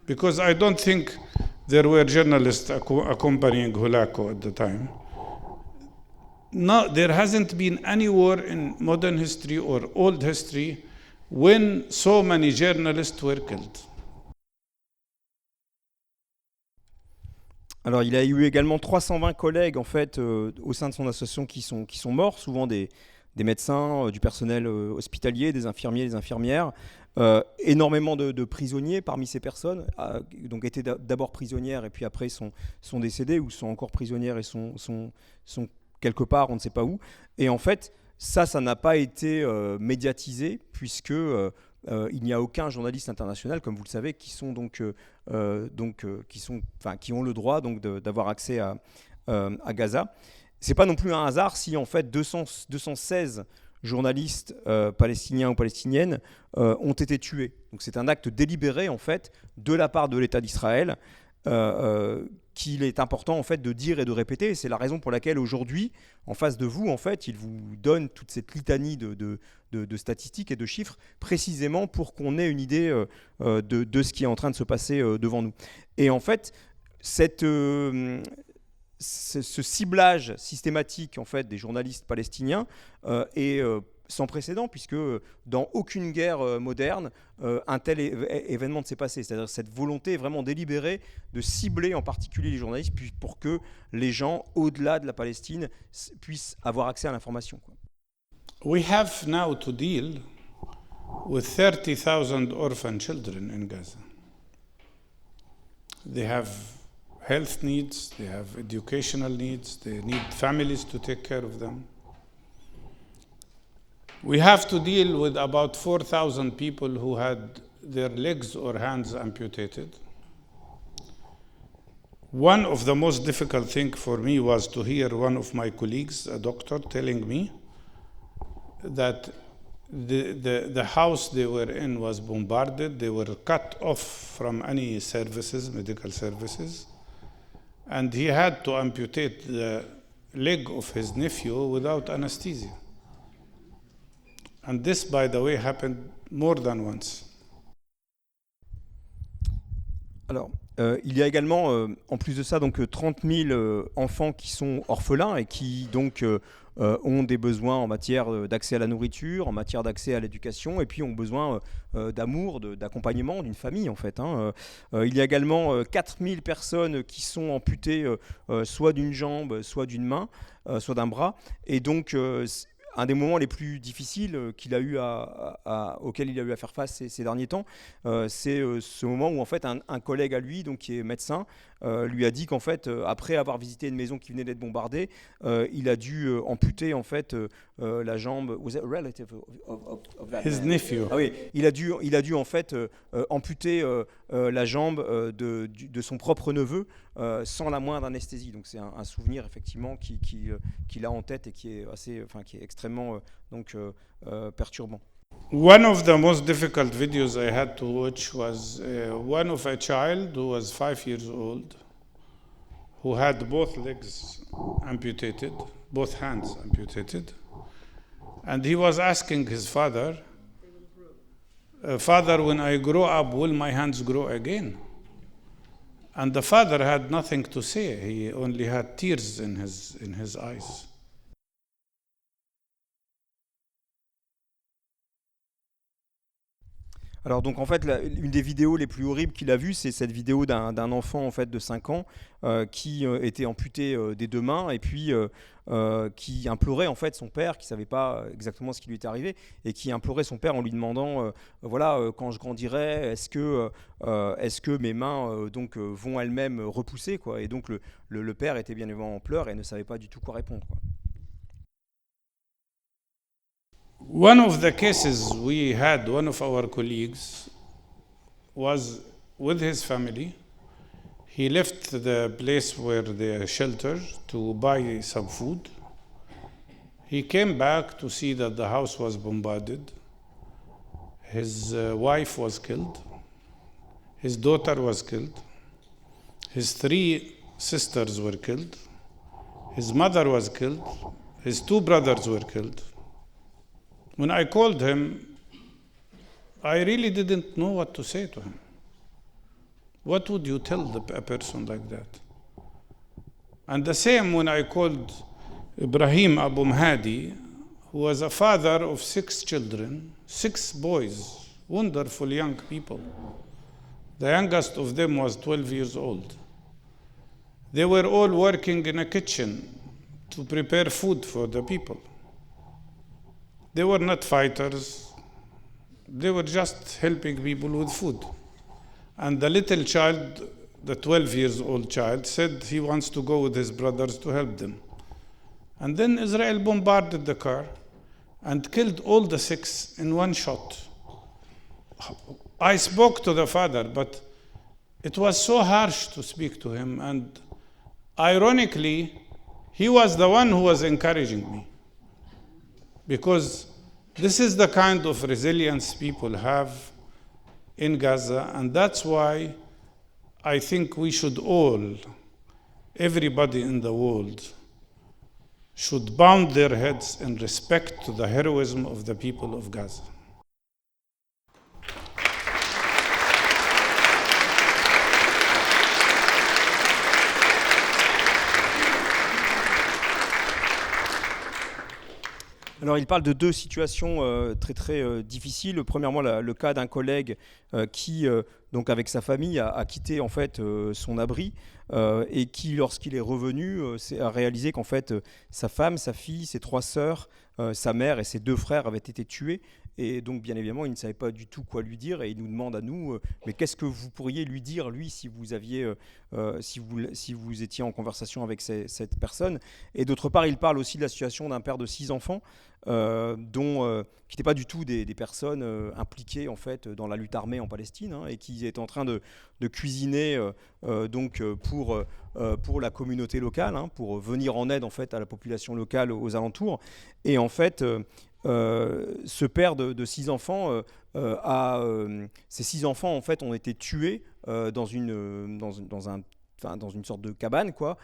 because I don't think There were journalists accompanying Hulako at the time. No, there hasn't been any war in modern history or old history when so many journalists were killed. Alors, il a eu également 320 collègues en fait au sein de son association qui sont morts, souvent des médecins, du personnel hospitalier, des infirmiers, des infirmières, énormément de prisonniers parmi ces personnes, donc étaient d'abord prisonnières et puis après sont décédées ou sont encore prisonnières et sont quelque part, on ne sait pas où. Et en fait, ça n'a pas été médiatisé puisque il n'y a aucun journaliste international, comme vous le savez, qui ont le droit donc d'avoir accès à Gaza. C'est pas non plus un hasard si en fait 216 journalistes palestiniens ou palestiniennes ont été tués. Donc c'est un acte délibéré en fait de la part de l'État d'Israël qu'il est important en fait de dire et de répéter. Et c'est la raison pour laquelle aujourd'hui, en face de vous, en fait, il vous donne toute cette litanie de statistiques et de chiffres précisément pour qu'on ait une idée de ce qui est en train de se passer devant nous. Et en fait, ce ciblage systématique en fait des journalistes palestiniens est sans précédent puisque dans aucune guerre moderne un tel événement ne s'est passé. C'est-à-dire cette volonté vraiment délibérée de cibler en particulier les journalistes pour que les gens au-delà de la Palestine puissent avoir accès à l'information. We have now to deal with 30,000 orphan children in Gaza. They have health needs, they have educational needs, they need families to take care of them. We have to deal with about 4,000 people who had their legs or hands amputated. One of the most difficult things for me was to hear one of my colleagues, a doctor, telling me that the house they were in was bombarded. They were cut off from any services, medical services. And he had to amputate the leg of his nephew without anesthesia. And this, by the way, happened more than once. Alors, il y a également, en plus de ça, donc 30 000 enfants qui sont orphelins et qui donc ont des besoins en matière d'accès à la nourriture, en matière d'accès à l'éducation, et puis ont besoin d'amour, d'accompagnement, d'une famille en fait. Il y a également 4 000 personnes qui sont amputées soit d'une jambe, soit d'une main, soit d'un bras, et donc un des moments les plus difficiles qu'il a eu auquel il a eu à faire face ces derniers temps, c'est ce moment où en fait un collègue à lui, donc qui est médecin, lui a dit qu'en fait après avoir visité une maison qui venait d'être bombardée, il a dû amputer en fait la jambe. Was it a relative of that His man? nephew. Ah oui, il a dû en fait amputer la jambe de son propre neveu sans la moindre anesthésie. Donc c'est un souvenir effectivement qu'il a en tête et qui est extrêmement perturbant. One of the most difficult videos I had to watch was one of a child who was 5 years old, who had both legs amputated, both hands amputated. And he was asking his father, Father, when I grow up, will my hands grow again? And the father had nothing to say. He only had tears in his eyes. Alors donc en fait une des vidéos les plus horribles qu'il a vues, c'est cette vidéo d'un enfant en fait de 5 ans qui était amputé des deux mains et puis qui implorait en fait son père, qui savait pas exactement ce qui lui était arrivé et qui implorait son père en lui demandant quand je grandirai, est-ce que mes mains vont elles-mêmes repousser quoi. Et donc le père était bien évidemment en pleurs et ne savait pas du tout quoi répondre quoi. One of the cases we had, one of our colleagues was with his family. He left the place where they sheltered to buy some food. He came back to see that the house was bombarded. His wife was killed. His daughter was killed. His 3 sisters were killed. His mother was killed. His 2 brothers were killed. When I called him, I really didn't know what to say to him. What would you tell a person like that? And the same when I called Ibrahim Abu Mahdi, who was a father of 6 children, 6 boys, wonderful young people. The youngest of them was 12 years old. They were all working in a kitchen to prepare food for the people. They were not fighters. They were just helping people with food. And the little child, the 12 years old child, said he wants to go with his brothers to help them. And then Israel bombarded the car and killed all the 6 in one shot. I spoke to the father, but it was so harsh to speak to him. And ironically, he was the one who was encouraging me. Because this is the kind of resilience people have in Gaza, and that's why I think we should all, everybody in the world, should bound their heads in respect to the heroism of the people of Gaza. Alors, il parle de 2 situations très très difficiles. Premièrement, le cas d'un collègue qui, donc avec sa famille, a quitté en fait son abri et qui, lorsqu'il est revenu, a réalisé qu'en fait sa femme, sa fille, ses 3 sœurs, sa mère et ses 2 frères avaient été tués. Et donc, bien évidemment, il ne savait pas du tout quoi lui dire. Et il nous demande à nous, mais qu'est-ce que vous pourriez lui dire, lui, si vous aviez, si vous étiez en conversation avec cette personne. Et d'autre part, il parle aussi de la situation d'un père de 6 enfants, qui n'étaient pas du tout des personnes impliquées en fait dans la lutte armée en Palestine, et qui est en train de cuisiner pour la communauté locale, pour venir en aide en fait à la population locale aux alentours. Et en fait, ce père de 6 enfants, ces 6 enfants en fait ont été tués dans une sorte de cabane, quoi.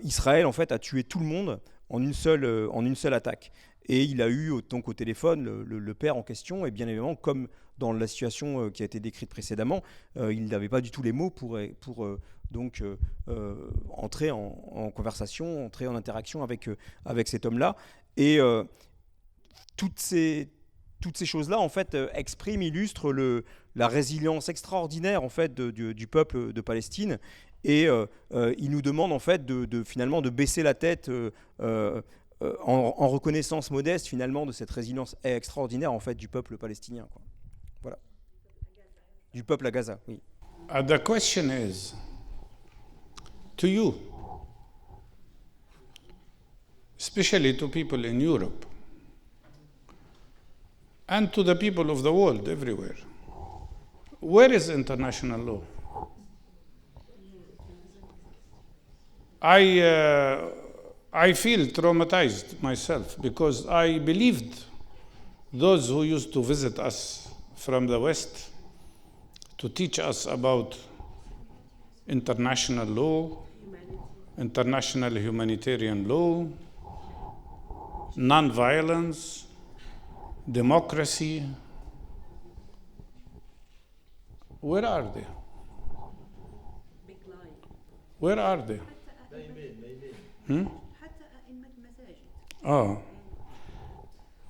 Israël en fait a tué tout le monde en une seule attaque. Et il a eu donc au téléphone le père en question, et bien évidemment, comme dans la situation qui a été décrite précédemment, il n'avait pas du tout les mots pour entrer en conversation, entrer en interaction avec cet homme-là. Et toutes ces choses-là, en fait, illustrent la résilience extraordinaire en fait du peuple de Palestine. Et il nous demande en fait finalement de baisser la tête en reconnaissance modeste finalement de cette résilience extraordinaire en fait du peuple palestinien, quoi. Voilà. Du peuple à Gaza, oui. The question is, to you, especially to people in Europe, and to the people of the world everywhere, where is international law? I feel traumatized myself because I believed those who used to visit us from the West to teach us about international law, international humanitarian law, non-violence, democracy. Where are they? Where are they? Oh.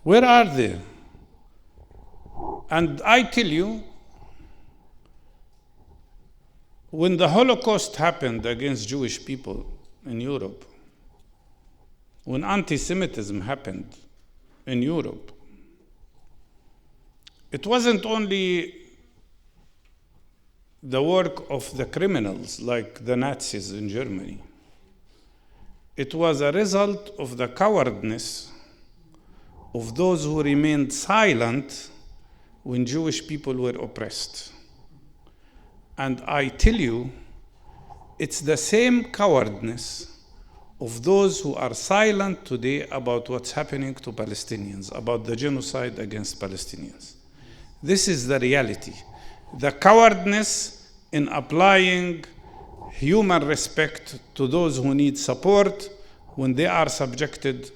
Where are they? And I tell you, when the Holocaust happened against Jewish people in Europe, when anti-Semitism happened in Europe, it wasn't only the work of the criminals like the Nazis in Germany. It was a result of the cowardness of those who remained silent when Jewish people were oppressed. And I tell you, it's the same cowardness of those who are silent today about what's happening to Palestinians, about the genocide against Palestinians. This is the reality. The cowardness in applying human respect to those who need support when they are subjected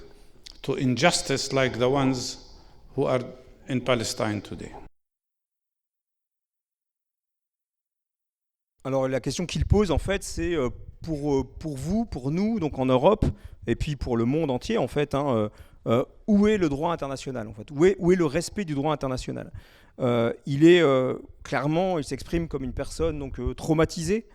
to injustice like the ones who are in Palestine today. Alors la question qu'il pose en fait, c'est pour vous, pour nous, donc en Europe, et puis pour le monde entier en fait, où est le droit international en fait, où est le respect du droit international. Il est clairement, il s'exprime comme une personne donc traumatisée,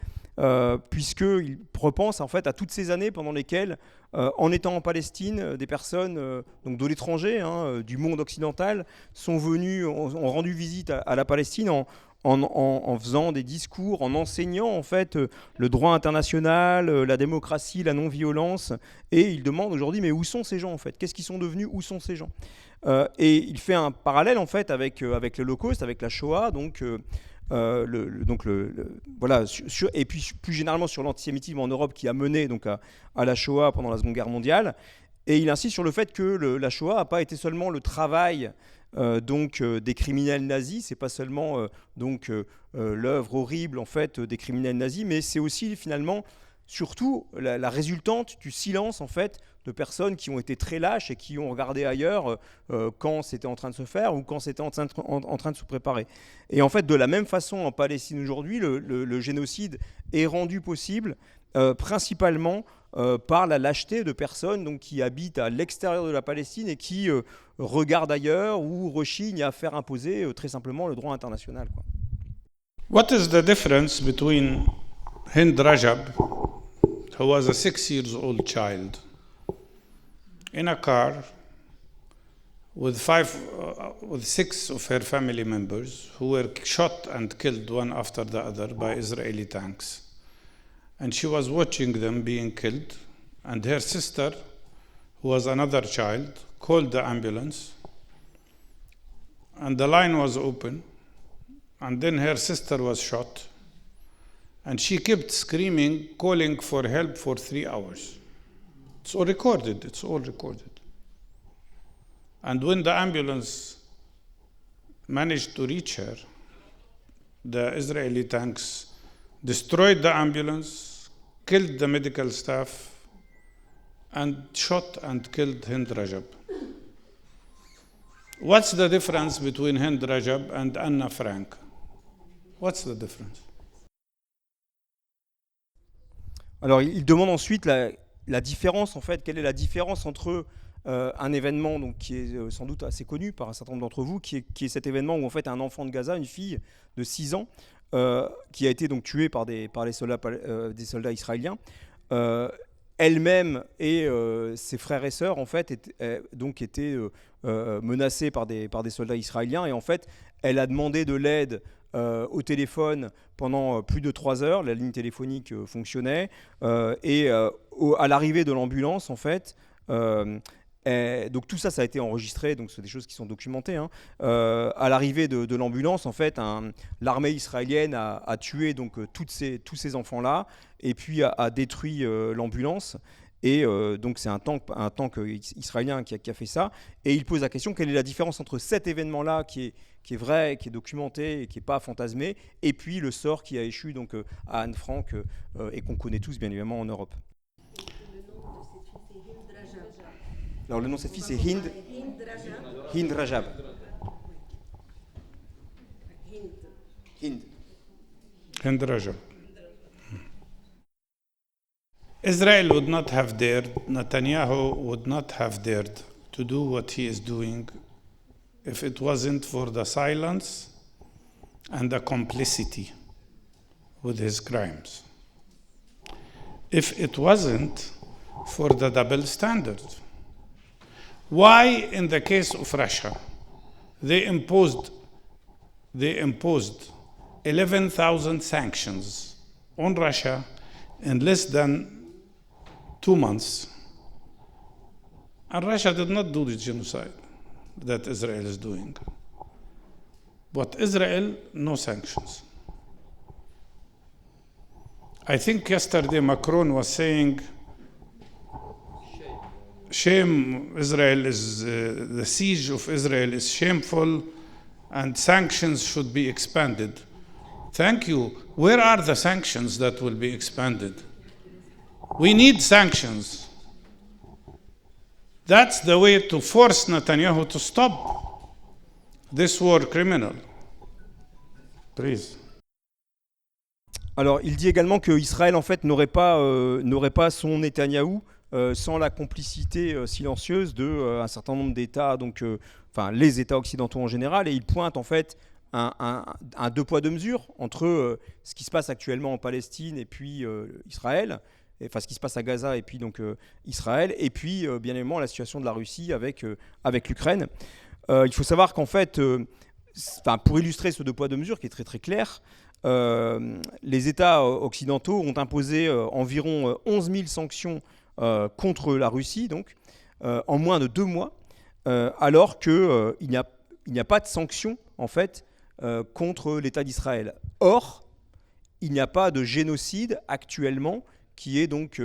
puisqu'il repense en fait à toutes ces années pendant lesquelles, en étant en Palestine, des personnes donc de l'étranger, du monde occidental, sont venues, ont rendu visite à la Palestine en faisant des discours, en enseignant en fait le droit international, la démocratie, la non-violence. Et il demande aujourd'hui, mais où sont ces gens en fait? Qu'est-ce qu'ils sont devenus? Où sont ces gens? Et il fait un parallèle en fait avec l'Holocauste, avec la Shoah, voilà, et puis plus généralement sur l'antisémitisme en Europe qui a mené donc à la Shoah pendant la Seconde Guerre mondiale. Et il insiste sur le fait que la Shoah n'a pas été seulement le travail des criminels nazis, c'est pas seulement l'œuvre horrible en fait des criminels nazis, mais c'est aussi finalement surtout la résultante du silence en fait de personnes qui ont été très lâches et qui ont regardé ailleurs quand c'était en train de se faire ou quand c'était en train de se préparer. Et en fait, de la même façon en Palestine aujourd'hui, le génocide est rendu possible principalement par la lâcheté de personnes donc, qui habitent à l'extérieur de la Palestine et qui regardent ailleurs ou rechignent à faire imposer très simplement le droit international, quoi. What is the difference between Hind Rajab, who was a 6 years old child, in a car with 6 of her family members who were shot and killed one after the other by Israeli tanks? And she was watching them being killed, and her sister, who was another child, called the ambulance, and the line was open, and then her sister was shot, and she kept screaming, calling for help for 3 hours. It's all recorded. And when the ambulance managed to reach her, the Israeli tanks destroyed the ambulance, killed the medical staff, and shot and killed Hind Rajab. What's the difference between Hind Rajab and Anna Frank? What's the difference? Alors il demande ensuite la différence en fait, quelle est la différence entre un événement donc, qui est sans doute assez connu par un certain nombre d'entre vous, qui est cet événement où en fait un enfant de Gaza, une fille de 6 ans, qui a été donc tuée par des soldats israéliens, elle-même et ses frères et sœurs en fait étaient menacés par des soldats israéliens, et en fait elle a demandé de l'aide au téléphone pendant plus de 3 heures. La ligne téléphonique fonctionnait, et à l'arrivée de l'ambulance en fait donc tout ça a été enregistré, donc c'est des choses qui sont documentées, à l'arrivée de l'ambulance en fait l'armée israélienne a tué donc tous ces enfants là, et puis a détruit l'ambulance. Et donc c'est un tank israélien qui a fait ça. Et il pose la question, quelle est la différence entre cet événement-là qui est vrai, qui est documenté et qui n'est pas fantasmé, et puis le sort qui a échu donc, à Anne Frank et qu'on connaît tous bien évidemment en Europe. Alors le nom de cette fille c'est Hind Rajab. Hind Rajab. Israel would not have dared, Netanyahu would not have dared to do what he is doing if it wasn't for the silence and the complicity with his crimes. If it wasn't for the double standard. Why, in the case of Russia, they imposed 11,000 sanctions on Russia in less than 2 months, and Russia did not do the genocide that Israel is doing. But Israel, no sanctions. I think yesterday Macron was saying, shame, Israel is, the siege of Israel is shameful and sanctions should be expanded. Thank you. Where are the sanctions that will be expanded? We need sanctions. That's the way to force Netanyahu to stop this war criminal. Please. Alors, il dit également qu'Israël, en fait, n'aurait pas son Netanyahou sans la complicité silencieuse de un certain nombre d'États, donc, enfin, les États occidentaux en général, et il pointe, en fait, un deux poids deux mesures entre ce qui se passe actuellement en Palestine et puis Israël, enfin ce qui se passe à Gaza et puis donc Israël, et puis bien évidemment la situation de la Russie avec l'Ukraine. Il faut savoir qu'en fait, pour illustrer ce deux poids deux mesures qui est très très clair, les États occidentaux ont imposé environ 11 000 sanctions contre la Russie, donc en moins de 2 mois, alors qu'il n'y a pas de sanctions en fait contre l'État d'Israël. Or, il n'y a pas de génocide actuellement qui est donc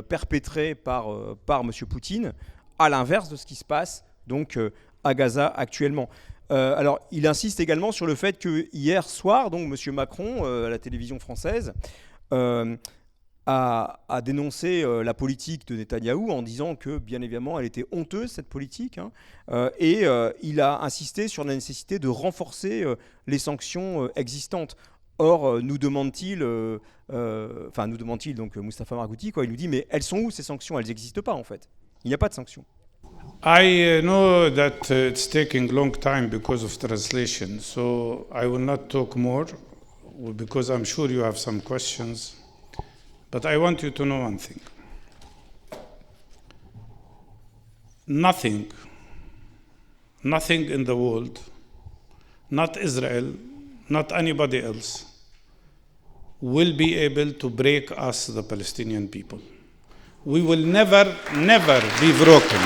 perpétré par M. Poutine, à l'inverse de ce qui se passe donc à Gaza actuellement. Alors, il insiste également sur le fait que hier soir, donc M. Macron, à la télévision française, a dénoncé la politique de Netanyahou en disant que, bien évidemment, elle était honteuse, cette politique, hein, et il a insisté sur la nécessité de renforcer les sanctions existantes. Or, nous demande-t-il, donc Mustafa Barghouti, il nous dit, mais elles sont où ces sanctions? Elles n'existent pas, en fait. Il n'y a pas de sanctions. I know that it's taking long time because of translation, so I will not talk more because I'm sure you have some questions. But I want you to know one thing. Nothing in the world, not Israel, not anybody else, will be able to break us, the Palestinian people. We will never be broken.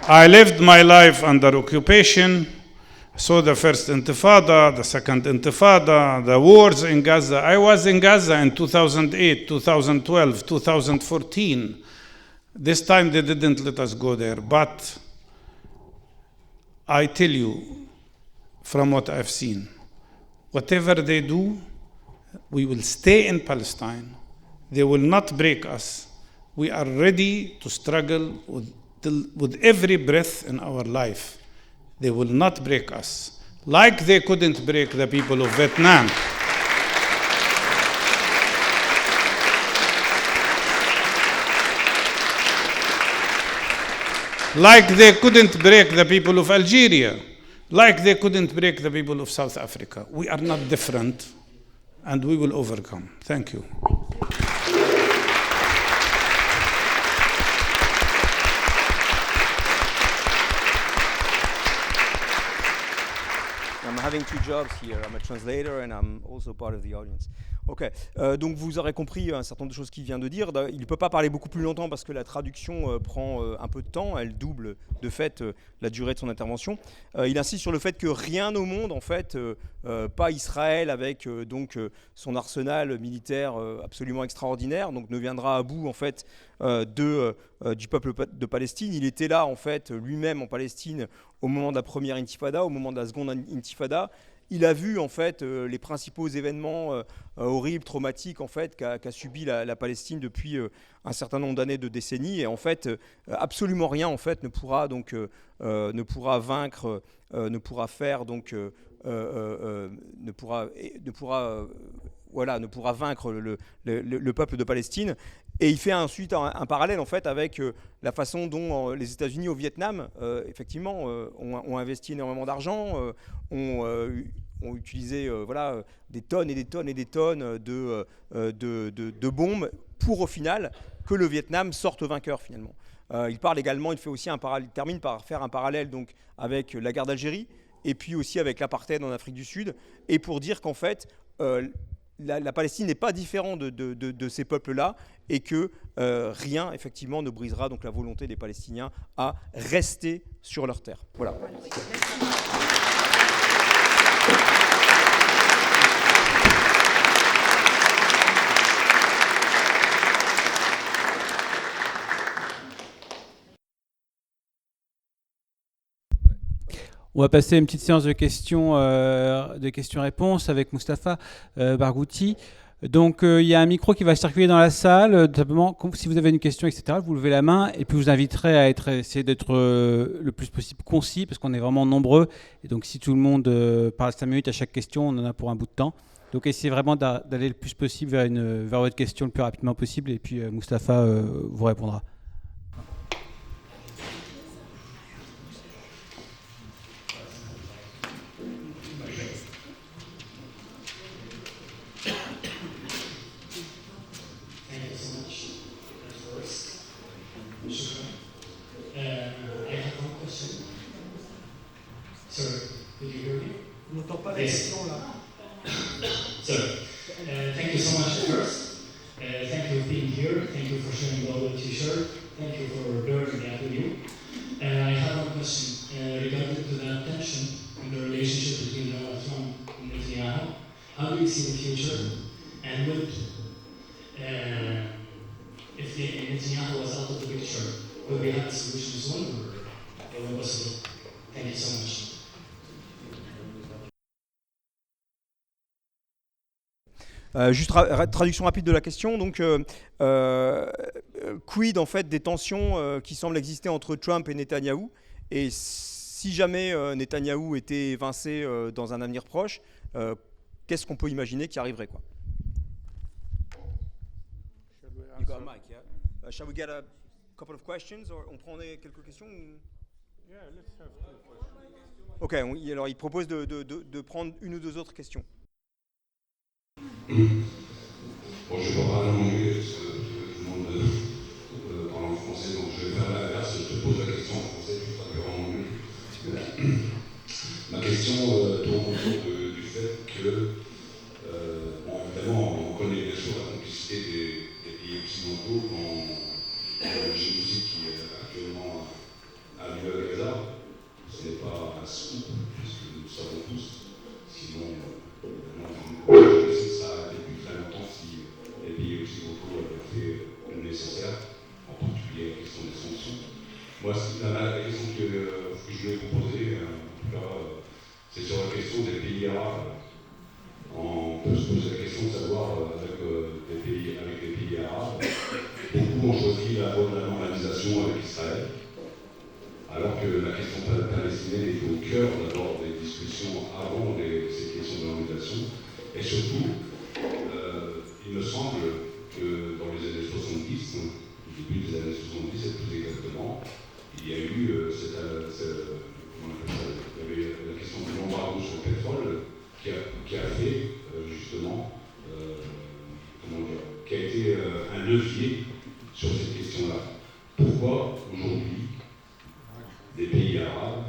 I lived my life under occupation, saw the first Intifada, the second Intifada, the wars in Gaza. I was in Gaza in 2008, 2012, 2014. This time they didn't let us go there, but I tell you, from what I've seen, whatever they do, we will stay in Palestine. They will not break us. We are ready to struggle with every breath in our life. They will not break us, like they couldn't break the people of Vietnam. Like they couldn't break the people of Algeria, like they couldn't break the people of South Africa. We are not different, and we will overcome. Thank you. I'm having two jobs here. I'm a translator and I'm also part of the audience. Ok, donc vous aurez compris un certain nombre de choses qu'il vient de dire. Il ne peut pas parler beaucoup plus longtemps parce que la traduction prend un peu de temps. Elle double de fait la durée de son intervention. Il insiste sur le fait que rien au monde, en fait, pas Israël avec son arsenal militaire absolument extraordinaire, donc ne viendra à bout en fait du peuple de Palestine. Il était là en fait lui-même en Palestine au moment de la première intifada, au moment de la seconde intifada. Il a vu en fait les principaux événements horribles, traumatiques en fait qu'a subi la Palestine depuis un certain nombre d'années, de décennies, et en fait absolument rien en fait ne pourra vaincre, ne pourra faire donc ne pourra vaincre le peuple de Palestine. Et il fait ensuite un parallèle en fait avec la façon dont les États-Unis au Vietnam effectivement ont investi énormément d'argent, ont utilisé des tonnes et des tonnes et des tonnes de bombes pour au final que le Vietnam sorte vainqueur finalement. Il parle également, il termine par faire un parallèle donc avec la guerre d'Algérie et puis aussi avec l'apartheid en Afrique du Sud, et pour dire qu'en fait la Palestine n'est pas différente de ces peuples-là, et que rien effectivement ne brisera donc la volonté des Palestiniens à rester sur leur terre. Voilà. On va passer à une petite séance de questions-réponses avec Mustafa Barghouti. Donc il y a un micro qui va circuler dans la salle. Simplement, si vous avez une question, etc., vous levez la main et puis vous inviterez à essayer d'être le plus possible concis parce qu'on est vraiment nombreux. Et donc si tout le monde parle 5 minutes à chaque question, on en a pour un bout de temps. Donc essayez vraiment d'aller le plus possible vers votre question le plus rapidement possible et puis Mustafa vous répondra. On n'entend pas la question là. So, thank you so much first. Thank you for being here. Thank you for sharing the whole t-shirt. Thank you for learning that with you. I have one question regarding to the tension in the relationship between Donald Trump and Netanyahu. How do you see the future? And would, if Netanyahu was out of the picture, would we have a solution soon or impossible? Thank you so much. Juste traduction rapide de la question. Donc, quid en fait des tensions qui semblent exister entre Trump et Netanyahou, et si jamais Netanyahou était évincé dans un avenir proche, qu'est-ce qu'on peut imaginer qui arriverait, quoi? You got a mic, yeah? Shall we get a couple of questions, or on prend quelques questions ou... Yeah, let's have two questions. Ok, alors il propose de prendre une ou deux autres questions. Bon, je ne vais pas parler en anglais parce que tout le monde parle en français, donc je vais faire l'inverse. Je te pose la question en français, tu traduiras en anglais. Ma question tourne autour du fait que, bon, évidemment, on connaît bien sûr la complicité des pays occidentaux dans le génocide qui actuellement a lieu à Gaza. Ce n'est pas un scoop, puisque nous le savons tous. Sinon, ça a depuis très longtemps si les pays occidentaux avaient fait le nécessaire, en particulier la question des sanctions. Moi, la question que je voulais vous poser, en tout cas, c'est sur la question des pays arabes. On peut se poser la question de savoir, avec des pays arabes, beaucoup ont choisi la voie de la normalisation avec Israël, alors que la question palestinienne était au cœur d'abord des discussions avant ces questions de normalisation. Et surtout, il me semble que dans les années 70, au début des années 70 et plus exactement, il y a eu il y avait la question de l'embargo sur le pétrole qui a fait justement, qui a été un levier sur cette question-là. Pourquoi aujourd'hui des pays arabes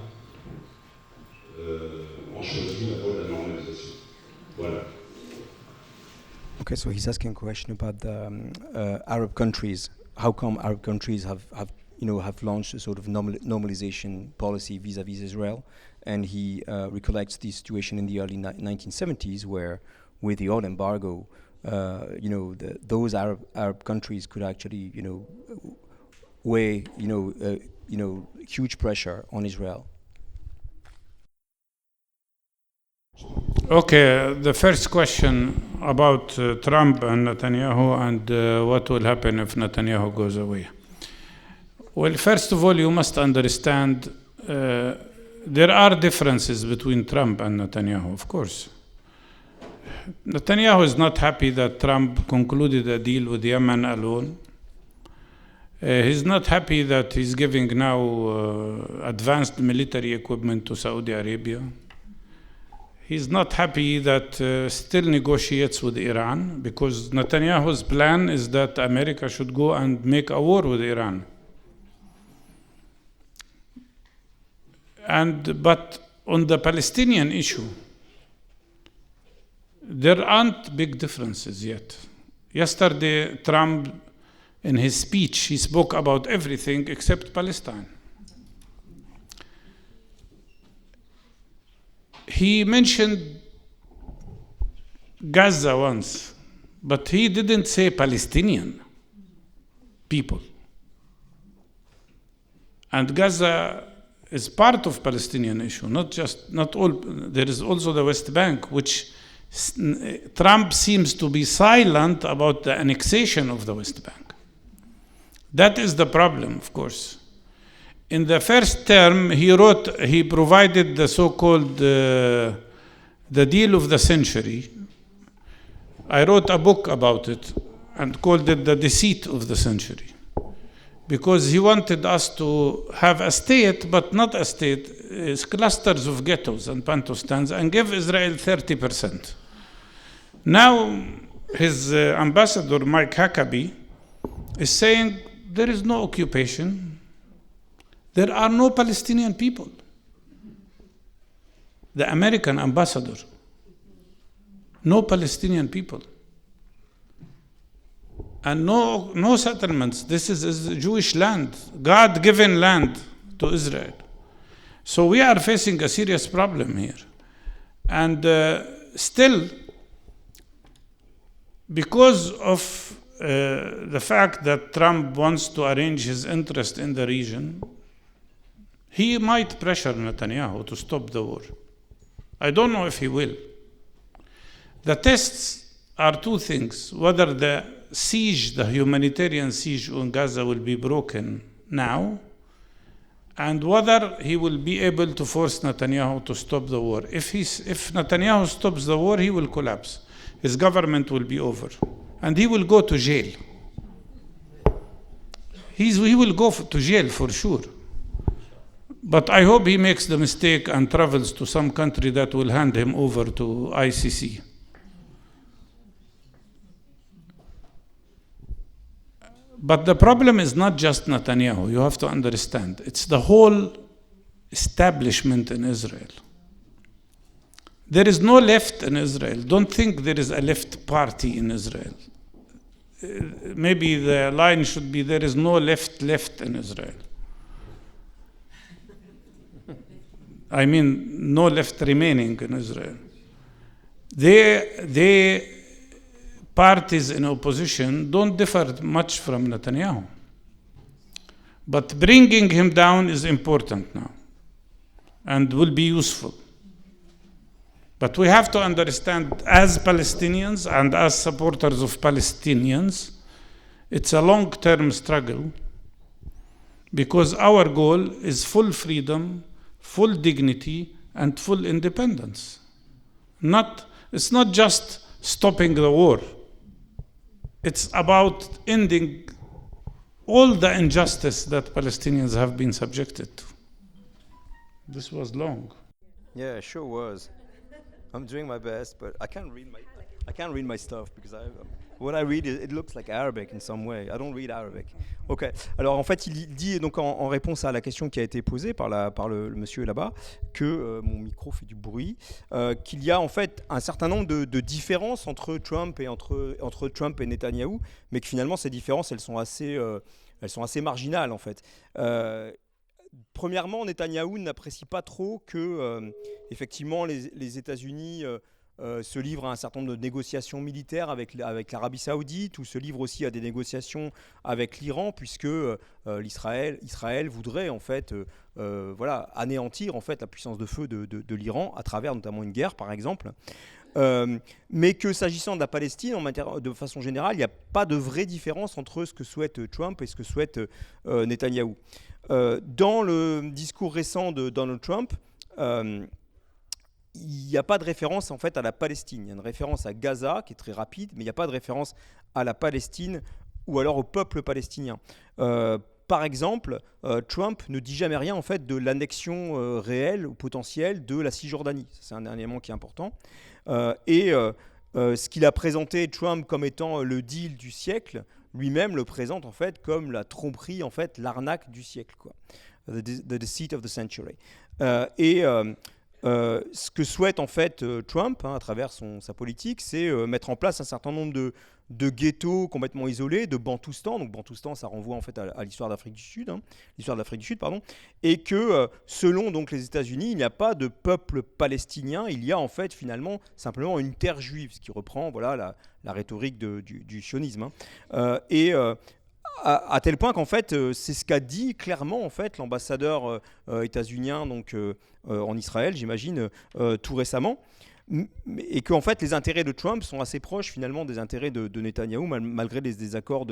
ont choisi la voie de la normalisation? Voilà. Okay, so he's asking a question about the Arab countries. How come Arab countries have launched a sort of normalization policy vis-à-vis Israel? And he recollects the situation in the early 1970s, where with the oil embargo, those Arab countries could actually, weigh, huge pressure on Israel. Okay, the first question about Trump and Netanyahu and what will happen if Netanyahu goes away. Well, first of all, you must understand there are differences between Trump and Netanyahu, of course. Netanyahu is not happy that Trump concluded a deal with Yemen alone. He's not happy that he's giving now advanced military equipment to Saudi Arabia. He's not happy that still negotiates with Iran, because Netanyahu's plan is that America should go and make a war with Iran. But on the Palestinian issue, there aren't big differences yet. Yesterday, Trump, in his speech, he spoke about everything except Palestine. He mentioned Gaza once, but he didn't say Palestinian people. And Gaza is part of Palestinian issue, not all. There is also the West Bank, which Trump seems to be silent about the annexation of the West Bank. That is the problem, of course. In the first term, he provided the so-called the deal of the century. I wrote a book about it and called it the deceit of the century, because he wanted us to have a state, but not a state, clusters of ghettos and Bantustans, and give Israel 30%. Now, his ambassador, Mike Huckabee, is saying there is no occupation. There are no Palestinian people. The American ambassador, no Palestinian people. And no settlements. This is Jewish land, God-given land to Israel. So we are facing a serious problem here. And still, because of the fact that Trump wants to arrange his interest in the region, he might pressure Netanyahu to stop the war. I don't know if he will. The tests are two things: whether the humanitarian siege on Gaza will be broken now, and whether he will be able to force Netanyahu to stop the war. If Netanyahu stops the war, he will collapse. His government will be over, and he will go to jail. He will go to jail for sure. But I hope he makes the mistake and travels to some country that will hand him over to ICC. But the problem is not just Netanyahu, you have to understand. It's the whole establishment in Israel. There is no left in Israel. Don't think there is a left party in Israel. Maybe the line should be there is no left in Israel. I mean, no left remaining in Israel. They parties in opposition don't differ much from Netanyahu. But bringing him down is important now and will be useful. But we have to understand, as Palestinians and as supporters of Palestinians, it's a long-term struggle, because our goal is full freedom, full dignity, and full independence. It's not just stopping the war. It's about ending all the injustice that Palestinians have been subjected to. This was long. Yeah, it sure was. I'm doing my best, but I can't read my stuff because what I read, it looks like Arabic in some way. I don't read Arabic. Ok. Alors en fait, il dit donc en réponse à la question qui a été posée par le monsieur là-bas, que mon micro fait du bruit, qu'il y a en fait un certain nombre de différences entre Trump et Netanyahou, mais que finalement ces différences elles sont assez marginales en fait. Premièrement, Netanyahou n'apprécie pas trop que effectivement les États-Unis se livrent à un certain nombre de négociations militaires avec l'Arabie Saoudite, ou se livrent aussi à des négociations avec l'Iran, puisque Israël voudrait en fait anéantir en fait la puissance de feu de l'Iran à travers notamment une guerre par exemple. Mais que s'agissant de la Palestine, de façon générale, il n'y a pas de vraie différence entre ce que souhaite Trump et ce que souhaite Netanyahou. Dans le discours récent de Donald Trump, il n'y a pas de référence en fait à la Palestine. Il y a une référence à Gaza qui est très rapide, mais il n'y a pas de référence à la Palestine ou alors au peuple palestinien. Par exemple, Trump ne dit jamais rien en fait de l'annexion réelle ou potentielle de la Cisjordanie. C'est un élément qui est important. Ce qu'il a présenté Trump comme étant le deal du siècle, lui-même le présente en fait comme la tromperie, en fait l'arnaque du siècle, quoi. The deceit of the century. Ce que souhaite en fait Trump à travers sa politique, c'est mettre en place un certain nombre de ghettos complètement isolés, de Bantoustan. Donc Bantoustan, ça renvoie en fait à l'histoire d'Afrique du Sud, et que selon donc les États-Unis, il n'y a pas de peuple palestinien, il y a en fait finalement simplement une terre juive, ce qui reprend la rhétorique du sionisme. À tel point qu'en fait, c'est ce qu'a dit clairement en fait l'ambassadeur états-unien donc en Israël, j'imagine, tout récemment. Et qu'en fait les intérêts de Trump sont assez proches finalement des intérêts de Netanyahou, malgré les désaccords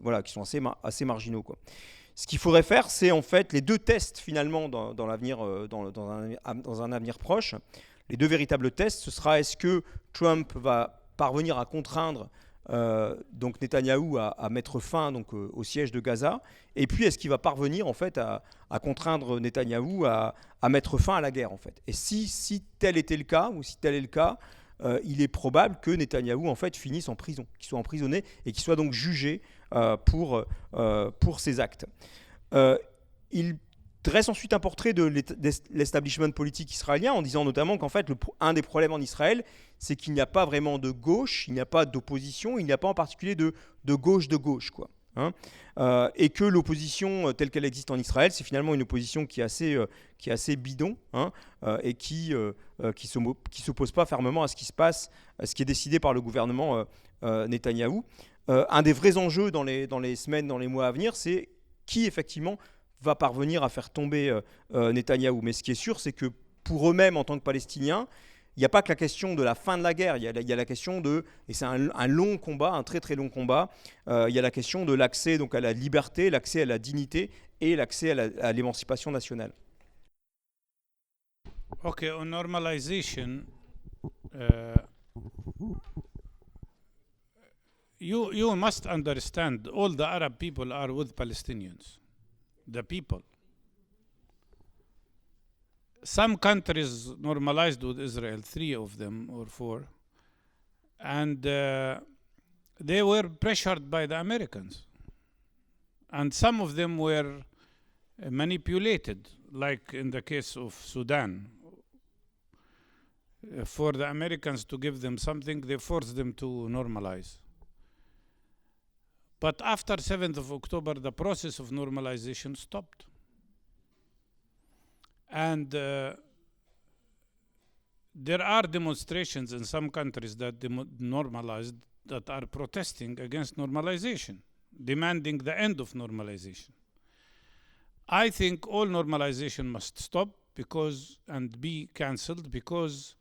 voilà, qui sont assez marginaux, quoi. Ce qu'il faudrait faire, c'est en fait les deux tests finalement dans l'avenir, dans un avenir proche. Les deux véritables tests, ce sera est-ce que Trump va parvenir à contraindre donc Netanyahou à mettre fin donc, au siège de Gaza, et puis est-ce qu'il va parvenir en fait à contraindre Netanyahou à mettre fin à la guerre, en fait. Et si tel était le cas, ou si tel est le cas, il est probable que Netanyahou en fait finisse en prison, qu'il soit emprisonné et qu'il soit donc jugé pour ses actes. Il dresse ensuite un portrait de l'establishment politique israélien en disant notamment qu'en fait un des problèmes en Israël, c'est qu'il n'y a pas vraiment de gauche, il n'y a pas d'opposition, il n'y a pas en particulier de gauche, quoi. Hein, et que l'opposition telle qu'elle existe en Israël, c'est finalement une opposition qui est assez bidon, hein, et qui s'oppose pas fermement à ce qui se passe, à ce qui est décidé par le gouvernement Netanyahou. Un des vrais enjeux dans les semaines, dans les mois à venir, c'est qui effectivement va parvenir à faire tomber Netanyahou. Mais ce qui est sûr, c'est que pour eux-mêmes, en tant que Palestiniens, il n'y a pas que la question de la fin de la guerre, il y a la question de, et c'est un long combat, un très très long combat, il y a la question de l'accès donc, à la liberté, l'accès à la dignité et l'accès à l'émancipation nationale. Okay, on normalization, you must understand all the Arab people are with Palestinians. The people. Some countries normalized with Israel, 3 of them or 4, and they were pressured by the Americans. And some of them were manipulated, like in the case of Sudan. For the Americans to give them something, they forced them to normalize. But after 7th of October, the process of normalization stopped. And there are demonstrations in some countries that normalized that are protesting against normalization, demanding the end of normalization. I think all normalization must stop and be cancelled because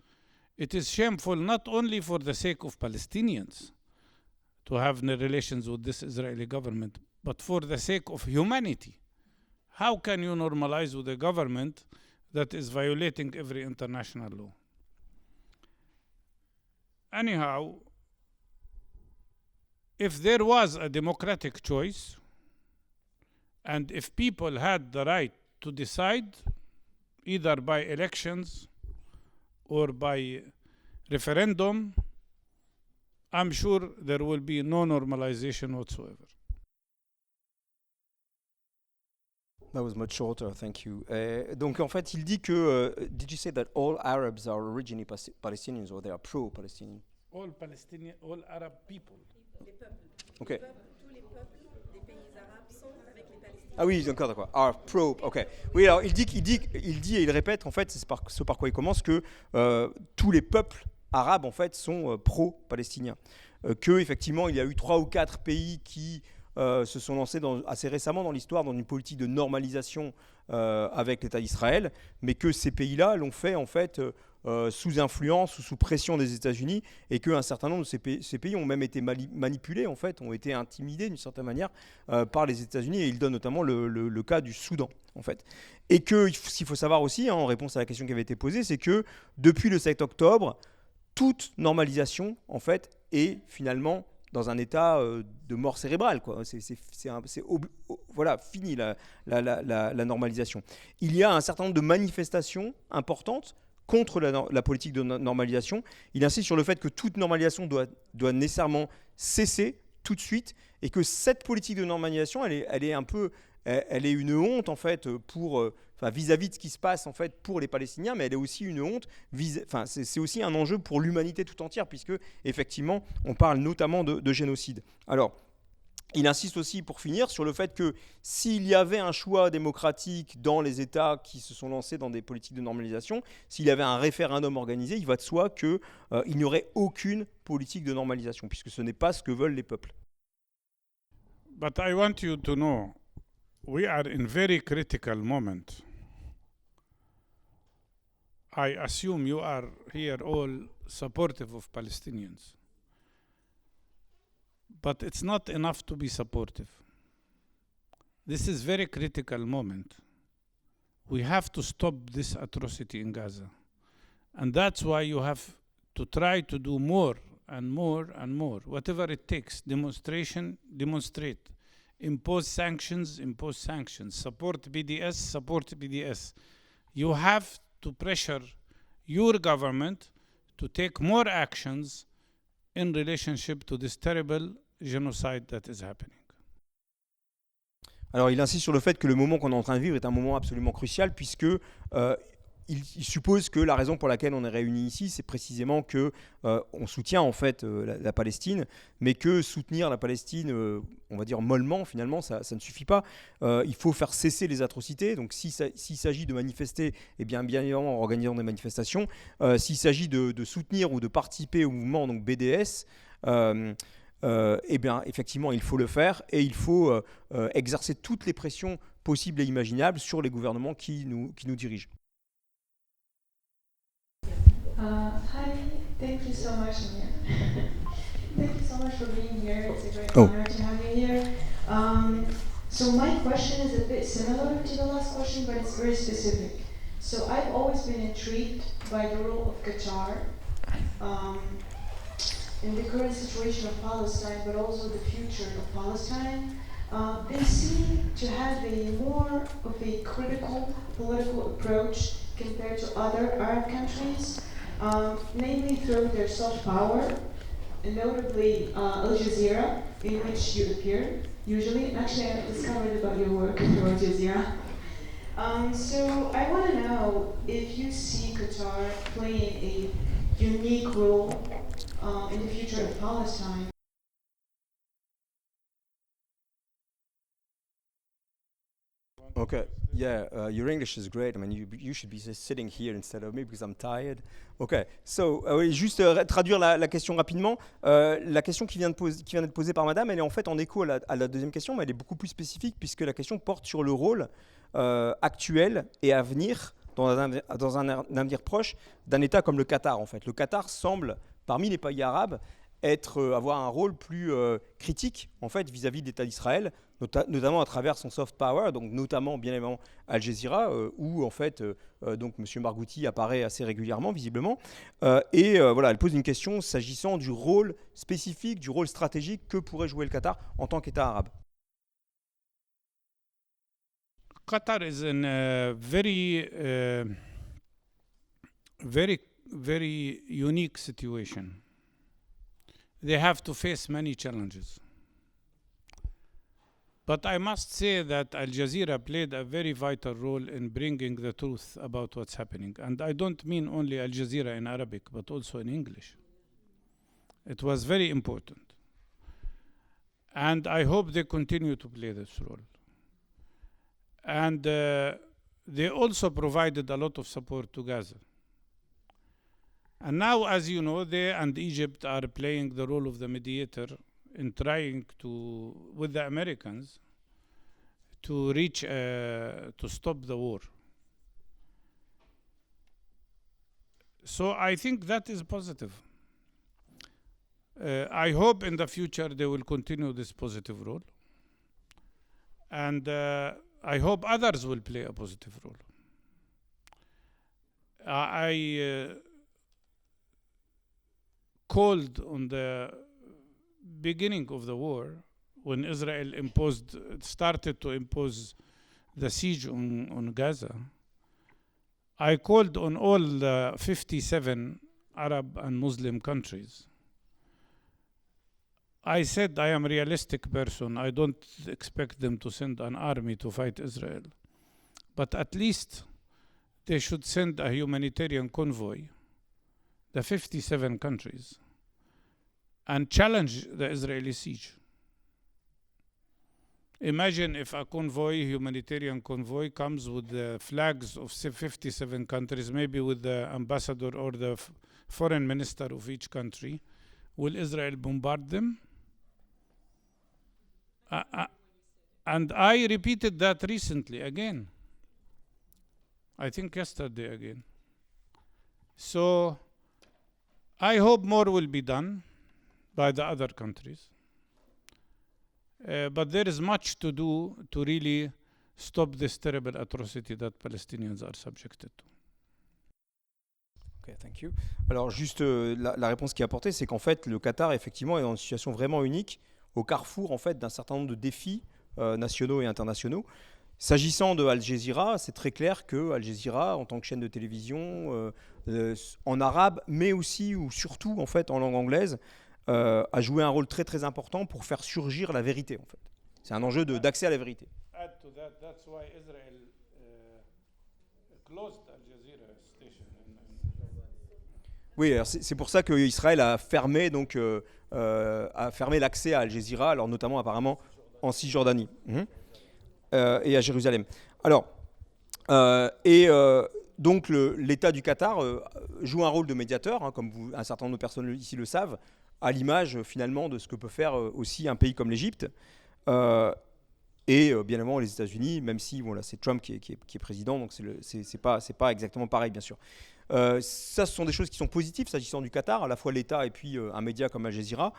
it is shameful not only for the sake of Palestinians to have relations with this Israeli government, but for the sake of humanity. How can you normalize with a government that is violating every international law? Anyhow, if there was a democratic choice, and if people had the right to decide, either by elections or by referendum, I'm sure there will be no normalization whatsoever. That was much shorter, thank you. Donc en fait, il dit que did you say that all Arabs are originally Palestinians or they are pro-Palestinian? All Palestinian, all Arab people. Les peuples. Okay. Tous les peuples des pays arabes sont avec les Palestiniens. Ah oui, d'accord. Are pro, ok. Oui, alors il dit et il répète, en fait, c'est ce par quoi il commence, que tous les peuples arabes, en fait, sont pro-palestiniens. Que, effectivement, il y a eu 3 ou 4 pays qui se sont lancés assez récemment dans l'histoire dans une politique de normalisation avec l'État d'Israël, mais que ces pays-là l'ont fait, en fait, sous influence ou sous pression des États-Unis, et qu'un certain nombre de ces pays ont même été manipulés, en fait, ont été intimidés d'une certaine manière par les États-Unis, et il donne notamment le cas du Soudan, en fait. Et que ce qu'il faut savoir aussi, en réponse à la question qui avait été posée, c'est que depuis le 7 octobre, toute normalisation, en fait, est finalement dans un état de mort cérébrale, quoi. Voilà, fini la normalisation. Il y a un certain nombre de manifestations importantes contre la politique de normalisation. Il insiste sur le fait que toute normalisation doit nécessairement cesser tout de suite, et que cette politique de normalisation, elle est une honte, en fait, vis-à-vis de ce qui se passe, en fait, pour les Palestiniens, mais elle est aussi une honte, c'est aussi un enjeu pour l'humanité tout entière, puisque effectivement on parle notamment de génocide. Alors, il insiste aussi, pour finir, sur le fait que s'il y avait un choix démocratique dans les États qui se sont lancés dans des politiques de normalisation, s'il y avait un référendum organisé, il va de soi qu'il n'y aurait aucune politique de normalisation, puisque ce n'est pas ce que veulent les peuples. But I want you to know, we are in very critical moment. I assume you are here all supportive of Palestinians. But it's not enough to be supportive. This is very critical moment. We have to stop this atrocity in Gaza. And that's why you have to try to do more and more and more. Whatever it takes, demonstrate. Impose sanctions, support BDS. You have to pressure your government to take more actions in relationship to this terrible genocide that is happening. Alors, il insiste sur le fait que le moment qu'on est en train de vivre est un moment absolument crucial, puisque il suppose que la raison pour laquelle on est réunis ici, c'est précisément que on soutient en fait la Palestine, mais que soutenir la Palestine, on va dire mollement, finalement, ça ne suffit pas. Il faut faire cesser les atrocités. Donc, s'il s'agit de manifester, eh bien évidemment, en organisant des manifestations. S'il s'agit de soutenir ou de participer au mouvement donc BDS, eh bien, effectivement, il faut le faire et il faut exercer toutes les pressions possibles et imaginables sur les gouvernements qui nous dirigent. Hi, thank you so much, Amir. Thank you so much for being here. It's a great honor to have you here. So my question is a bit similar to the last question, but it's very specific. So I've always been intrigued by the role of Qatar in the current situation of Palestine, but also the future of Palestine. They seem to have a more of a critical political approach compared to other Arab countries, namely through their soft power, and notably Al Jazeera, in which you appear usually. Actually, I discovered about your work through Al Jazeera. So I want to know if you see Qatar playing a unique role in the future of Palestine. Okay, yeah, your English is great. I mean, you should be sitting here instead of me because I'm tired. Okay, so oui, juste traduire la question rapidement. La question qui vient d'être posée par Madame, elle est en fait en écho à la deuxième question, mais elle est beaucoup plus spécifique puisque la question porte sur le rôle actuel et à venir dans un avenir proche d'un État comme le Qatar. En fait, le Qatar semble, parmi les pays arabes, avoir un rôle plus critique en fait vis-à-vis de l'État d'Israël, notamment à travers son soft power, donc notamment bien évidemment Al Jazeera, où en fait donc M. Barghouti apparaît assez régulièrement visiblement, et voilà, elle pose une question s'agissant du rôle spécifique, du rôle stratégique que pourrait jouer le Qatar en tant qu'État arabe. Qatar is in a very unique situation. They have to face many challenges. But I must say that Al Jazeera played a very vital role in bringing the truth about what's happening. And I don't mean only Al Jazeera in Arabic, but also in English. It was very important. And I hope they continue to play this role. And they also provided a lot of support to Gaza. And now, as you know, they and Egypt are playing the role of the mediator in trying to, with the Americans, to stop the war. So I think that is positive. I hope in the future they will continue this positive role. And I hope others will play a positive role. I called on the beginning of the war, when Israel started to impose the siege on Gaza, I called on all the 57 Arab and Muslim countries. I said I am a realistic person. I don't expect them to send an army to fight Israel. But at least they should send a humanitarian convoy, the 57 countries, and challenge the Israeli siege. Imagine if a humanitarian convoy, comes with the flags of 57 countries, maybe with the ambassador or the foreign minister of each country. Will Israel bombard them? And I repeated that recently again. I think yesterday again. So I hope more will be done by the other countries. But there is much to do to really stop this terrible atrocity that Palestinians are subjected to. Ok, thank you. Alors juste la réponse qui est apportée, c'est qu'en fait le Qatar effectivement est dans une situation vraiment unique, au carrefour en fait d'un certain nombre de défis nationaux et internationaux. S'agissant de Al Jazeera, c'est très clair que Al Jazeera, en tant que chaîne de télévision en arabe, mais aussi ou surtout en fait en langue anglaise, a joué un rôle très très important pour faire surgir la vérité en fait. C'est un enjeu d'accès à la vérité. Add to that, that's why Israel closed Al Jazeera station. Oui, c'est pour ça qu'Israël a fermé l'accès à Al Jazeera, alors notamment apparemment en Cisjordanie et à Jérusalem. Alors, donc l'État du Qatar joue un rôle de médiateur, hein, comme un certain nombre de personnes ici le savent, à l'image finalement de ce que peut faire aussi un pays comme l'Égypte. Et bien évidemment les États-Unis, même si bon, là, c'est Trump qui est président, donc c'est pas exactement pareil bien sûr. Ça, ce sont des choses qui sont positives s'agissant du Qatar, à la fois l'État et puis un média comme Al Jazeera.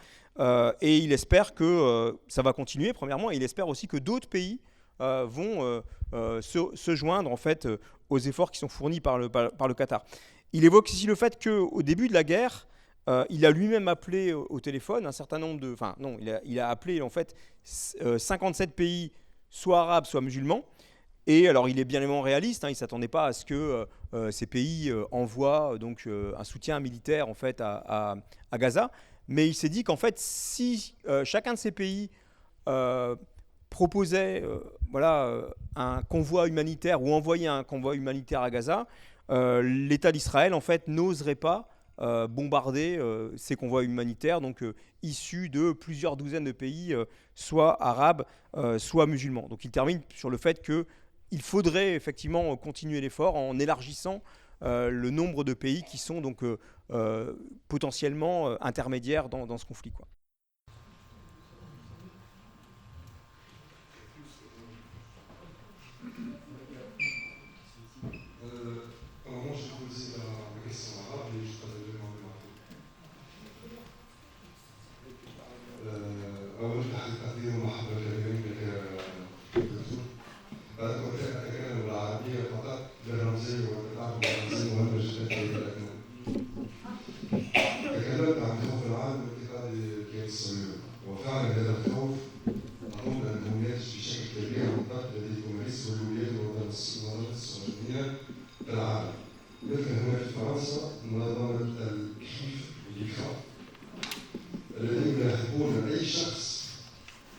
Et il espère que ça va continuer, premièrement, et il espère aussi que d'autres pays vont se joindre en fait aux efforts qui sont fournis par le Qatar. Il évoque ici le fait qu'au début de la guerre, il a lui-même appelé au téléphone un certain nombre de... Enfin non, il a appelé en fait 57 pays, soit arabes, soit musulmans. Et alors il est bien évidemment réaliste, hein, il ne s'attendait pas à ce que ces pays envoient donc, un soutien militaire en fait, à Gaza. Mais il s'est dit qu'en fait, si chacun de ces pays proposait un convoi humanitaire ou envoyait un convoi humanitaire à Gaza, l'État d'Israël en fait n'oserait pas bombarder ces convois humanitaires, donc issus de plusieurs douzaines de pays, soit arabes, soit musulmans. Donc il termine sur le fait qu'il faudrait effectivement continuer l'effort en élargissant le nombre de pays qui sont donc potentiellement intermédiaires dans ce conflit, quoi. Alors moi j'ai posé la question arabe et je pas de demander أول تحديدا مرحبا بك دكتور. أتكلم بالعربية فقط بالرمزية وتتعرف بالرمزية مهمة جدا في الأكمل. تكلمت عن الخوف العام باتخاذ الكيان الصهيوني وفعلا هذا الخوف أظن أنه ناتج بشكل كبير عن الضغط الذي تمارسه الولايات المتحدة الصهيونية في العالم. مثل هنا في فرنسا منظمة الكيف الذين يراقبون أي شخص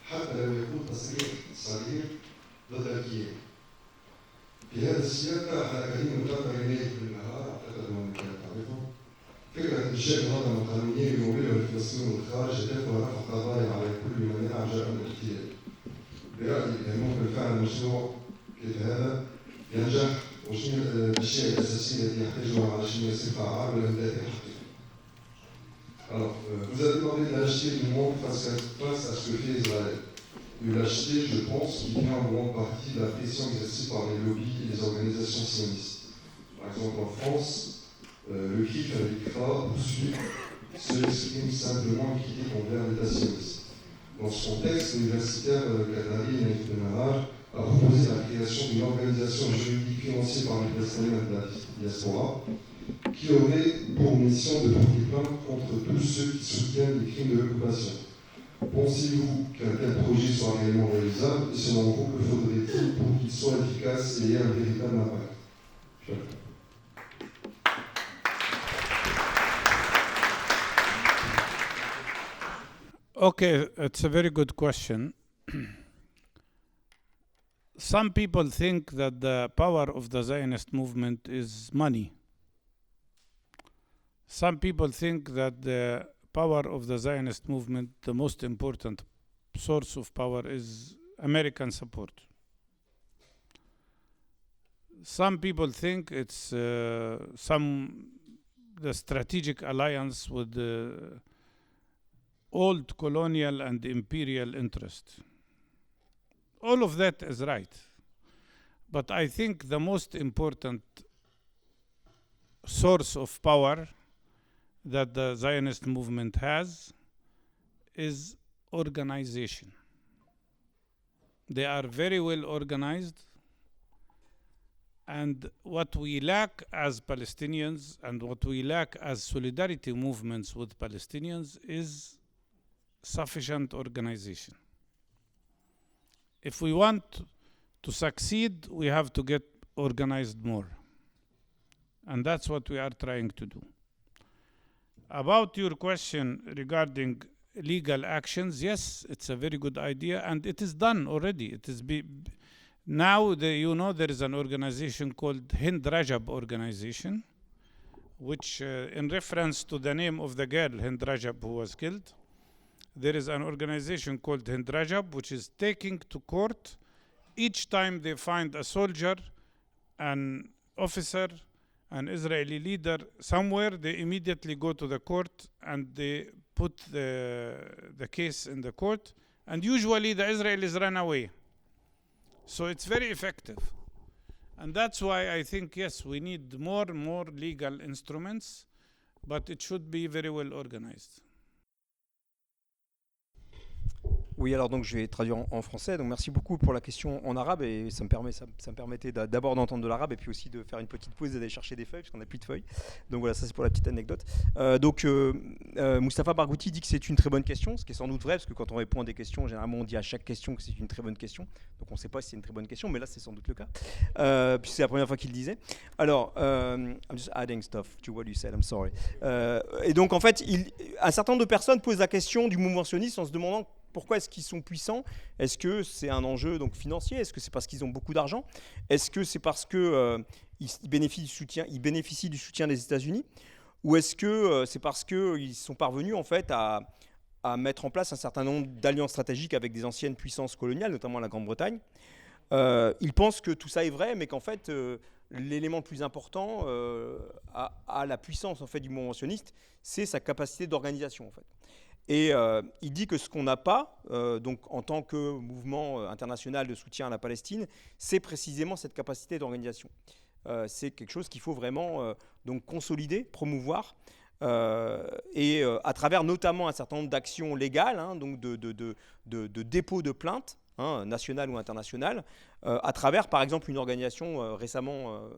حتى لو يكون تصريح صريح ضد الكيان. في هذا السياق طرح الأكاديمي مقدر يناير بالنهار أعتقد أنك تعرفه فكرة إنشاء منظمة قانونية يمولها الفلسطينيين من الخارج هدفها رفع قضايا على كل من ينعم جرائم الاغتيال. برأيي كان ممكن فعل مشروع مثل هذا ينجح وشنو الأشياء الأساسية التي يحتاجها علشان يصير فعال ولا ذات الحقيقة. Alors, vous avez parlé de lâcheté du monde face à ce que fait Israël. Une lâcheté, je pense, qui vient en grande partie de la pression exercée par les lobbies et les organisations sionistes. Par exemple, en France, le CRIF avec phare poursuit ceux expriment simplement une critique envers l'État sioniste. Dans ce contexte, l'universitaire qatari Naïf Benahar a proposé la création d'une organisation juridique financée par les Palestiniens de la diaspora qui aurait pour mission de porter plainte contre tous ceux qui soutiennent les crimes de l'occupation. Pensez-vous qu'un tel projet soit réellement réalisable et selon vous, que faudrait-il pour qu'il soit efficace et ait un véritable impact? Okay, it's a very good question. Some people think that the power of the Zionist movement is money. Some people think that the power of the Zionist movement, the most important source of power, is American support. Some people think it's the strategic alliance with the old colonial and imperial interest. All of that is right. But I think the most important source of power that the Zionist movement has is organization. They are very well organized, and what we lack as Palestinians and what we lack as solidarity movements with Palestinians is sufficient organization. If we want to succeed, we have to get organized more. And that's what we are trying to do. About your question regarding legal actions, yes, it's a very good idea, and it is done already. It is now there is an organization called Hind Rajab organization, which in reference to the name of the girl Hind Rajab who was killed, there is an organization called Hind Rajab which is taking to court each time they find a soldier, an officer, an Israeli leader somewhere. They immediately go to the court and they put the case in the court, and usually the Israelis run away. So it's very effective. And that's why I think, yes, we need more legal instruments, but it should be very well organized. Oui, alors donc je vais traduire en français. Donc merci beaucoup pour la question en arabe, et ça me permettait d'abord d'entendre de l'arabe et puis aussi de faire une petite pause et d'aller chercher des feuilles parce qu'on n'a plus de feuilles. Donc voilà, ça c'est pour la petite anecdote. Mustafa Barghouti dit que c'est une très bonne question, ce qui est sans doute vrai parce que quand on répond à des questions, généralement on dit à chaque question que c'est une très bonne question. Donc on ne sait pas si c'est une très bonne question, mais là c'est sans doute le cas. Puisque c'est la première fois qu'il le disait. Alors, I'm just adding stuff to what you said. I'm sorry. Et donc en fait, un certain nombre de personnes posent la question du mouvement sioniste en se demandant pourquoi est-ce qu'ils sont puissants? Est-ce que c'est un enjeu donc financier? Est-ce que c'est parce qu'ils ont beaucoup d'argent? Est-ce que c'est parce qu'ils bénéficient du soutien des États-Unis? Ou est-ce que c'est parce qu'ils sont parvenus en fait à mettre en place un certain nombre d'alliances stratégiques avec des anciennes puissances coloniales, notamment la Grande-Bretagne? Ils pensent que tout ça est vrai, mais qu'en fait l'élément le plus important à la puissance en fait du mouvement sioniste, c'est sa capacité d'organisation en fait. Et il dit que ce qu'on n'a pas, donc en tant que mouvement international de soutien à la Palestine, c'est précisément cette capacité d'organisation. C'est quelque chose qu'il faut vraiment donc consolider, promouvoir, et à travers notamment un certain nombre d'actions légales, donc de dépôt de plaintes, nationales ou internationales, à travers par exemple une organisation récemment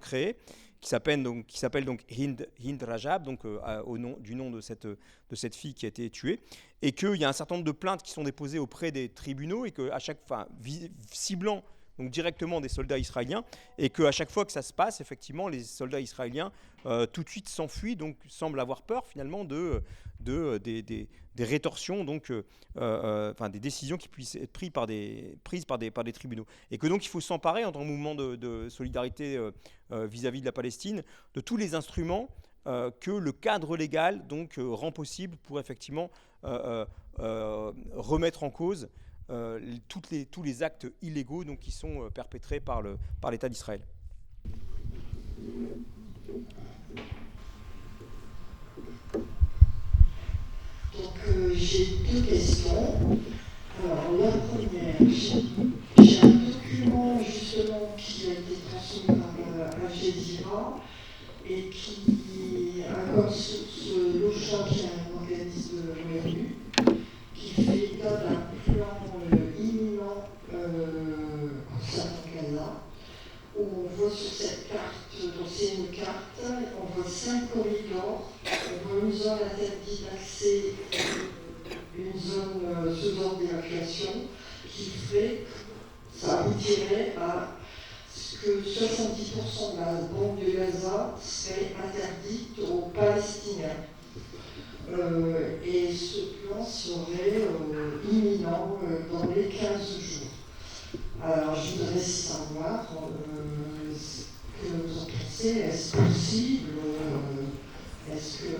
créée, qui s'appelle donc Hind Rajab, donc du nom de cette fille qui a été tuée, et qu'il y a un certain nombre de plaintes qui sont déposées auprès des tribunaux, et qu'à chaque fois, ciblant donc directement des soldats israéliens, et qu'à chaque fois que ça se passe, effectivement, les soldats israéliens tout de suite s'enfuient, donc semblent avoir peur finalement des rétorsions, donc des décisions qui puissent être prises par des tribunaux, et que donc il faut s'emparer en tant que mouvement de solidarité vis-à-vis de la Palestine de tous les instruments que le cadre légal donc rend possible pour effectivement remettre en cause tous les actes illégaux donc, qui sont perpétrés par l'État d'Israël. Donc j'ai deux questions. Alors la première, j'ai un document justement qui a été transmis par Al Jazeera et qui a comme l'OCHA, qui est un organisme de l'ONU, qui fait état d'un plan imminent concernant Gaza, où on voit sur cette carte, donc c'est une carte, on voit 5 corridors, on voit une zone interdite d'accès, une zone sous ordre d'évacuation, qui ferait, ça aboutirait à ce que 70% de la bande de Gaza serait interdite aux Palestiniens. Et ce plan serait imminent dans les 15 jours. Alors je voudrais savoir ce que vous en pensez. Est-ce possible? Est-ce que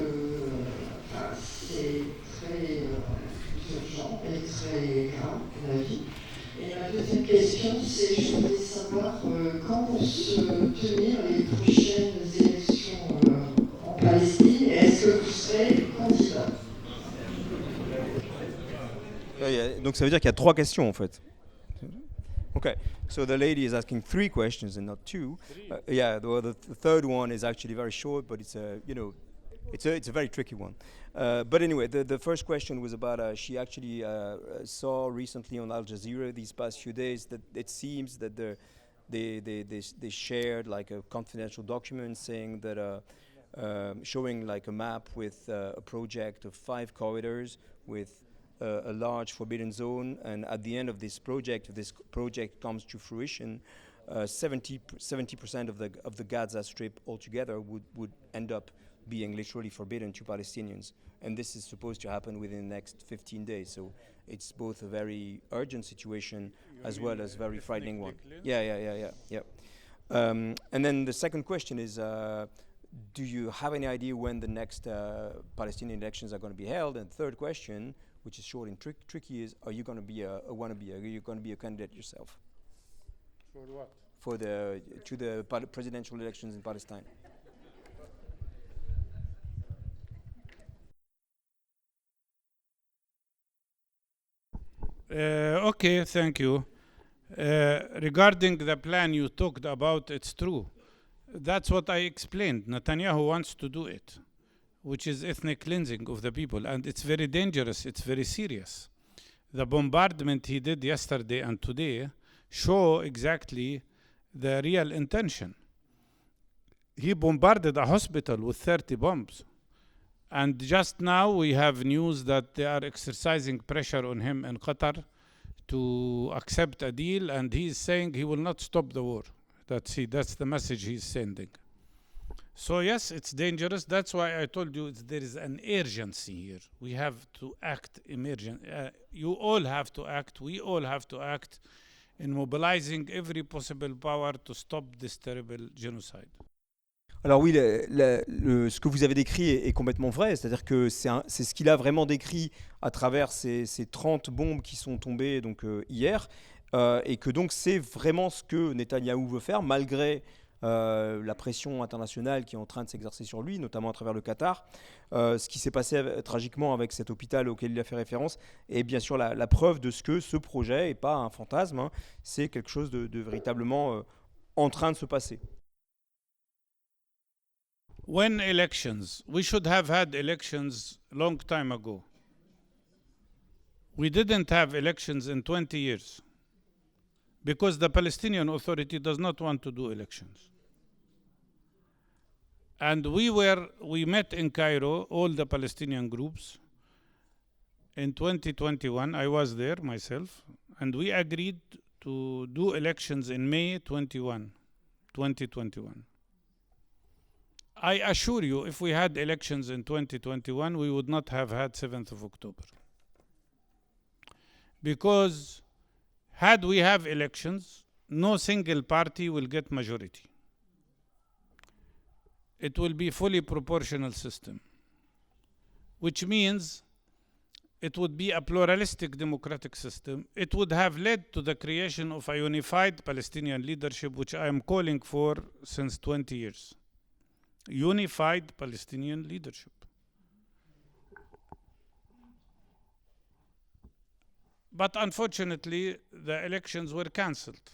c'est très urgent et très grave pour la vie? Et la deuxième question, c'est je voudrais savoir quand vont se tenir les prochaines élections en Palestine, et est-ce que vous serez candidat? Donc ça veut dire qu'il y a 3 questions en fait. Ok. Okay, so the lady is asking 3 questions and not 2. Yeah, the third one is actually very short, but it's a very tricky one. But anyway, the first question was about she actually saw recently on Al Jazeera these past few days that it seems that they shared like a confidential document saying that showing like a map with a project of 5 corridors with a large forbidden zone, and at the end of this project, if this project comes to fruition, 70% of the Gaza Strip altogether would end up being literally forbidden to Palestinians, and this is supposed to happen within the next 15 days. So it's both a very urgent situation as well as very frightening one. Yeah. And then the second question is, do you have any idea when the next Palestinian elections are going to be held? And third question, which is short and tricky, is: are you going to be a wannabe? Are you going to be a candidate yourself? For what? For to the presidential elections in Palestine. Okay, thank you. Regarding the plan you talked about, it's true. That's what I explained. Netanyahu wants to do it, which is ethnic cleansing of the people, and it's very dangerous, it's very serious. The bombardment he did yesterday and today show exactly the real intention. He bombarded a hospital with 30 bombs. And just now we have news that they are exercising pressure on him in Qatar to accept a deal, and he's saying he will not stop the war. That's the message he's sending. So yes, it's dangerous. That's why I told you there is an urgency here. We have to act emergent. You all have to act. We all have to act in mobilizing every possible power to stop this terrible genocide. Alors oui, ce que vous avez décrit est complètement vrai, c'est-à-dire que c'est ce qu'il a vraiment décrit à travers ces 30 bombes qui sont tombées donc, hier, et que donc c'est vraiment ce que Netanyahou veut faire, malgré la pression internationale qui est en train de s'exercer sur lui, notamment à travers le Qatar. Ce qui s'est passé tragiquement avec cet hôpital auquel il a fait référence est bien sûr la preuve de ce que ce projet n'est pas un fantasme, hein, c'est quelque chose de véritablement en train de se passer. When elections? We should have had elections long time ago. We didn't have elections in 20 years because the Palestinian Authority does not want to do elections. And we met in Cairo, all the Palestinian groups, in 2021. I was there myself, and we agreed to do elections in May 2021. I assure you, if we had elections in 2021, we would not have had 7th of October. Because had we have elections, no single party will get majority. It will be fully proportional system, which means it would be a pluralistic democratic system. It would have led to the creation of a unified Palestinian leadership, which I am calling for since 20 years. Unified Palestinian leadership. But unfortunately, the elections were cancelled.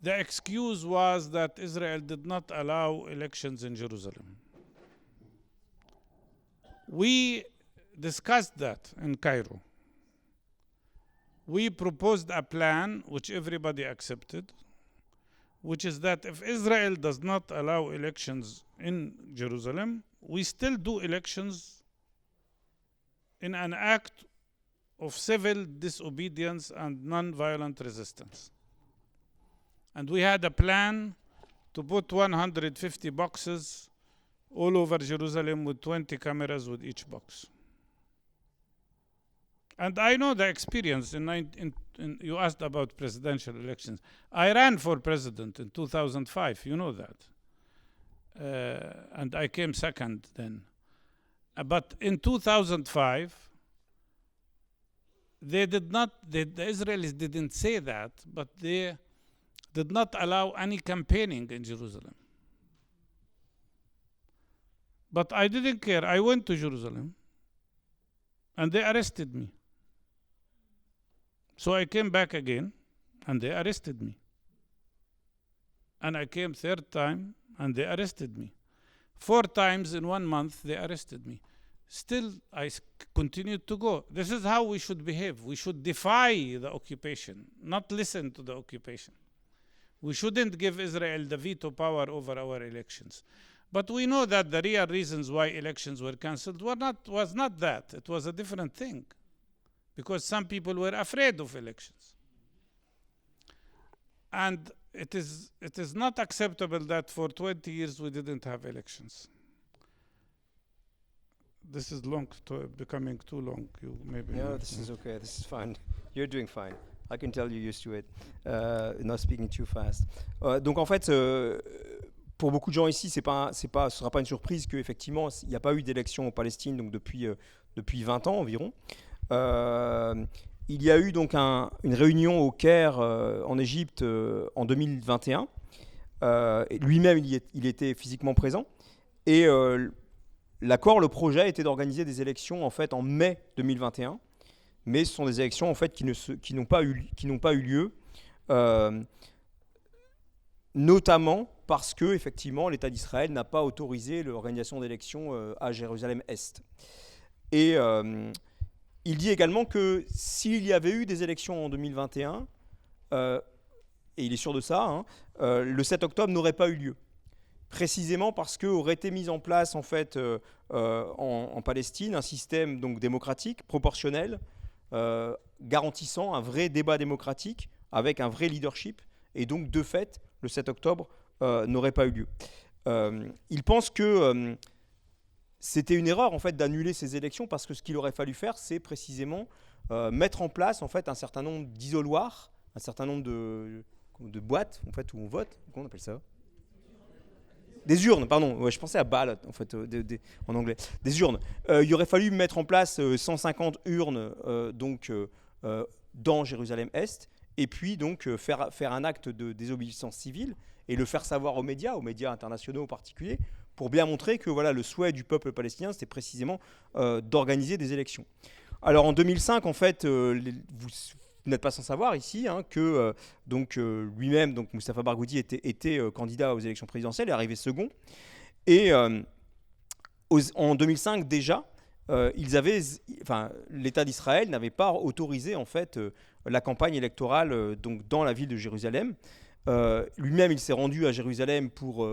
The excuse was that Israel did not allow elections in Jerusalem. We discussed that in Cairo. We proposed a plan which everybody accepted, which is that if Israel does not allow elections in Jerusalem, we still do elections in an act of civil disobedience and non-violent resistance. And we had a plan to put 150 boxes all over Jerusalem with 20 cameras with each box. And I know the experience. You asked about presidential elections. I ran for president in 2005. You know that. And I came second then. But in 2005, the Israelis didn't say that, but they did not allow any campaigning in Jerusalem. But I didn't care. I went to Jerusalem, and they arrested me. So I came back again, and they arrested me. And I came third time, and they arrested me. 4 times in 1 month, they arrested me. Still, I continued to go. This is how we should behave. We should defy the occupation, not listen to the occupation. We shouldn't give Israel the veto power over our elections. But we know that the real reasons why elections were cancelled was not that. It was a different thing. Because some people were afraid of elections. And it is not acceptable that for 20 years we didn't have elections. This is becoming too long. No, this is okay. This is fine. You're doing fine. I can tell you're used to it. Not speaking too fast. Donc en fait, pour beaucoup de gens ici, ce sera pas une surprise qu'effectivement, il n'y a pas eu d'élection en Palestine donc depuis 20 ans environ. Il y a eu donc une réunion au Caire en Égypte en 2021. Lui-même, il était physiquement présent. Et le projet était d'organiser des élections en fait en mai 2021. Mais ce sont des élections en fait qui n'ont pas eu lieu, notamment parce que effectivement l'État d'Israël n'a pas autorisé l'organisation d'élections à Jérusalem-Est. Et il dit également que s'il y avait eu des élections en 2021, et il est sûr de ça, le 7 octobre n'aurait pas eu lieu. Précisément parce qu'aurait été mis en place en fait en Palestine un système donc démocratique, proportionnel, garantissant un vrai débat démocratique avec un vrai leadership, et donc de fait le 7 octobre n'aurait pas eu lieu. Il pense que c'était une erreur en fait d'annuler ces élections, parce que ce qu'il aurait fallu faire, c'est précisément mettre en place en fait un certain nombre d'isoloirs, un certain nombre de boîtes en fait où on vote. Comment on appelle ça ? Des urnes, pardon. Ouais, je pensais à ballot en fait en anglais. Des urnes. Il aurait fallu mettre en place 150 urnes dans Jérusalem-Est, et puis donc faire un acte de désobéissance civile et le faire savoir aux médias internationaux en particulier, pour bien montrer que voilà, le souhait du peuple palestinien, c'était précisément d'organiser des élections. Alors en 2005, en fait, vous n'êtes pas sans savoir ici que lui-même, donc Mustafa Barghouti, était candidat aux élections présidentielles et arrivé second. Et en 2005 déjà, l'État d'Israël n'avait pas autorisé en fait la campagne électorale donc dans la ville de Jérusalem. Lui-même, il s'est rendu à Jérusalem pour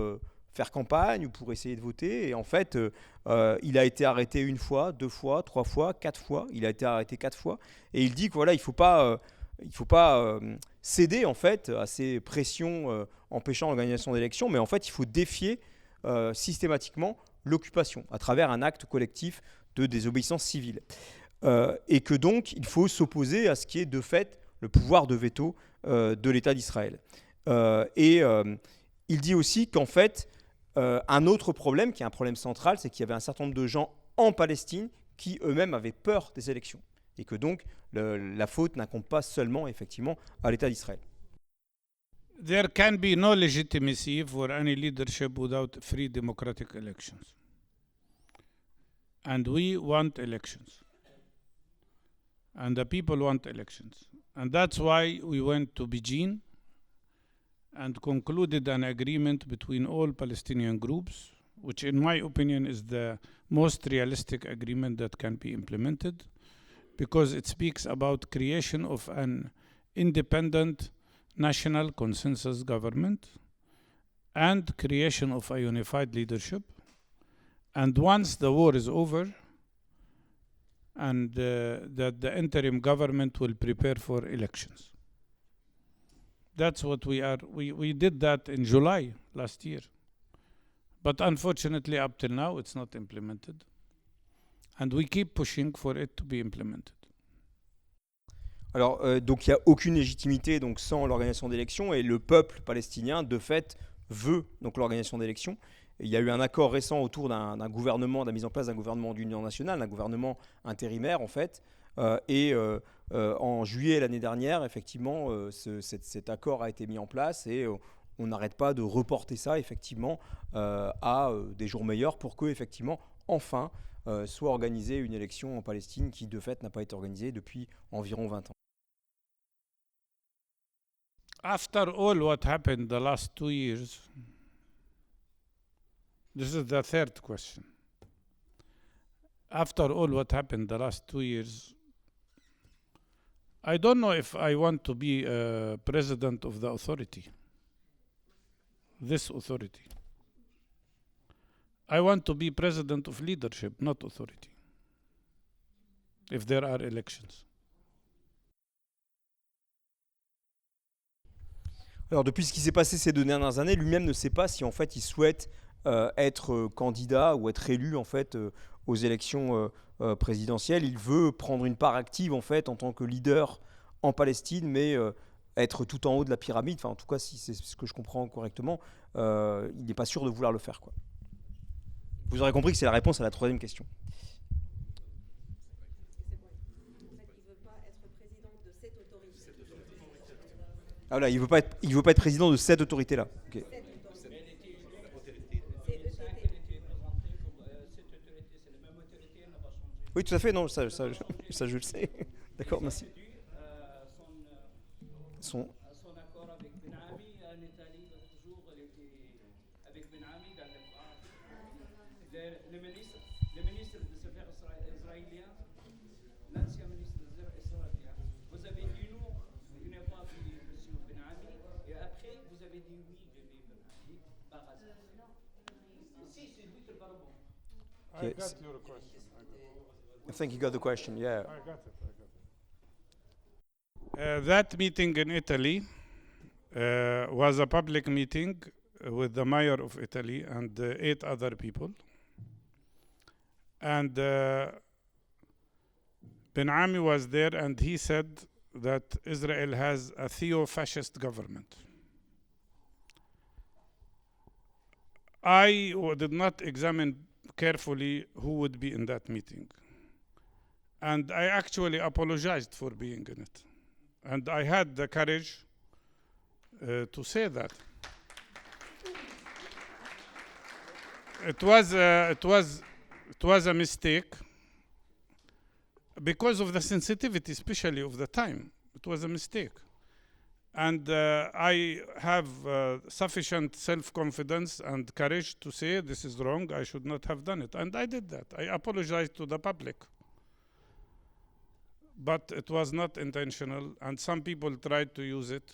faire campagne ou pour essayer de voter, et en fait il a été arrêté 1 fois, 2 fois, 3 fois, 4 fois. Il a été arrêté 4 fois, et il dit que voilà, il faut pas céder en fait à ces pressions empêchant l'organisation d'élections, mais en fait il faut défier systématiquement l'occupation à travers un acte collectif de désobéissance civile, et que donc il faut s'opposer à ce qui est de fait le pouvoir de veto de l'État d'Israël. Il dit aussi qu'en fait un autre problème, qui est un problème central, c'est qu'il y avait un certain nombre de gens en Palestine qui eux-mêmes avaient peur des élections, et que donc la faute n'incombe pas seulement effectivement à l'État d'Israël. There can be no legitimacy for any leadership without free democratic elections. And we want elections. And the people want elections. And that's why we went to Beijing and concluded an agreement between all Palestinian groups, which in my opinion is the most realistic agreement that can be implemented, because it speaks about creation of an independent national consensus government and creation of a unified leadership. And once the war is over, and that the interim government will prepare for elections. That's what we did that in July last year. But unfortunately, up till now, it's not implemented. And we keep pushing for it to be implemented. Alors, donc il n'y a aucune légitimité donc, sans l'organisation d'élections, et le peuple palestinien, de fait, veut donc l'organisation d'élections. Il y a eu un accord récent autour d'un gouvernement, de la mise en place d'un gouvernement d'union nationale, d'un gouvernement intérimaire en fait. En juillet l'année dernière, effectivement, cet accord a été mis en place, et on n'arrête pas de reporter ça effectivement à des jours meilleurs, pour que effectivement enfin soit organisée une élection en Palestine qui de fait n'a pas été organisée depuis environ 20 ans. After all what happened the last 2 years, this is the third question. After all what happened the last 2 years, I don't know if I want to be president of the authority, this authority. I want to be president of leadership, not authority, if there are elections. Alors depuis ce qui s'est passé ces 2 dernières années, lui-même ne sait pas si en fait il souhaite être candidat ou être élu en fait aux élections présidentielles. Il veut prendre une part active en fait en tant que leader en Palestine, mais être tout en haut de la pyramide. Enfin, en tout cas, si c'est ce que je comprends correctement, il n'est pas sûr de vouloir le faire, quoi. Vous aurez compris que c'est la réponse à la 3e question. Ah là, il veut pas être président de cette autorité-là. Okay. Oui, tout à fait, non, ça je le sais. D'accord, merci. Son accord avec Ben Ami en Italie, toujours, il était avec Ben Ami dans le ministre des Affaires israélien, l'ancien ministre des Affaires israélien. Vous avez dit non, vous n'avez pas vu M. Ben Ami, et après vous avez dit oui, j'ai vu Ben Ami, par hasard. Si, c'est lui qui le parle. I got your question. I think you got the question, yeah. I got it. That meeting in Italy was a public meeting with the mayor of Italy and 8 other people. And Ben Ami was there, and he said that Israel has a theo-fascist government. I did not examine carefully who would be in that meeting. And I actually apologized for being in it. And I had the courage to say that. It was a mistake because of the sensitivity, especially of the time. It was a mistake. And I have sufficient self-confidence and courage to say this is wrong, I should not have done it. And I did that. I apologized to the public. But it was not intentional, and some people tried to use it.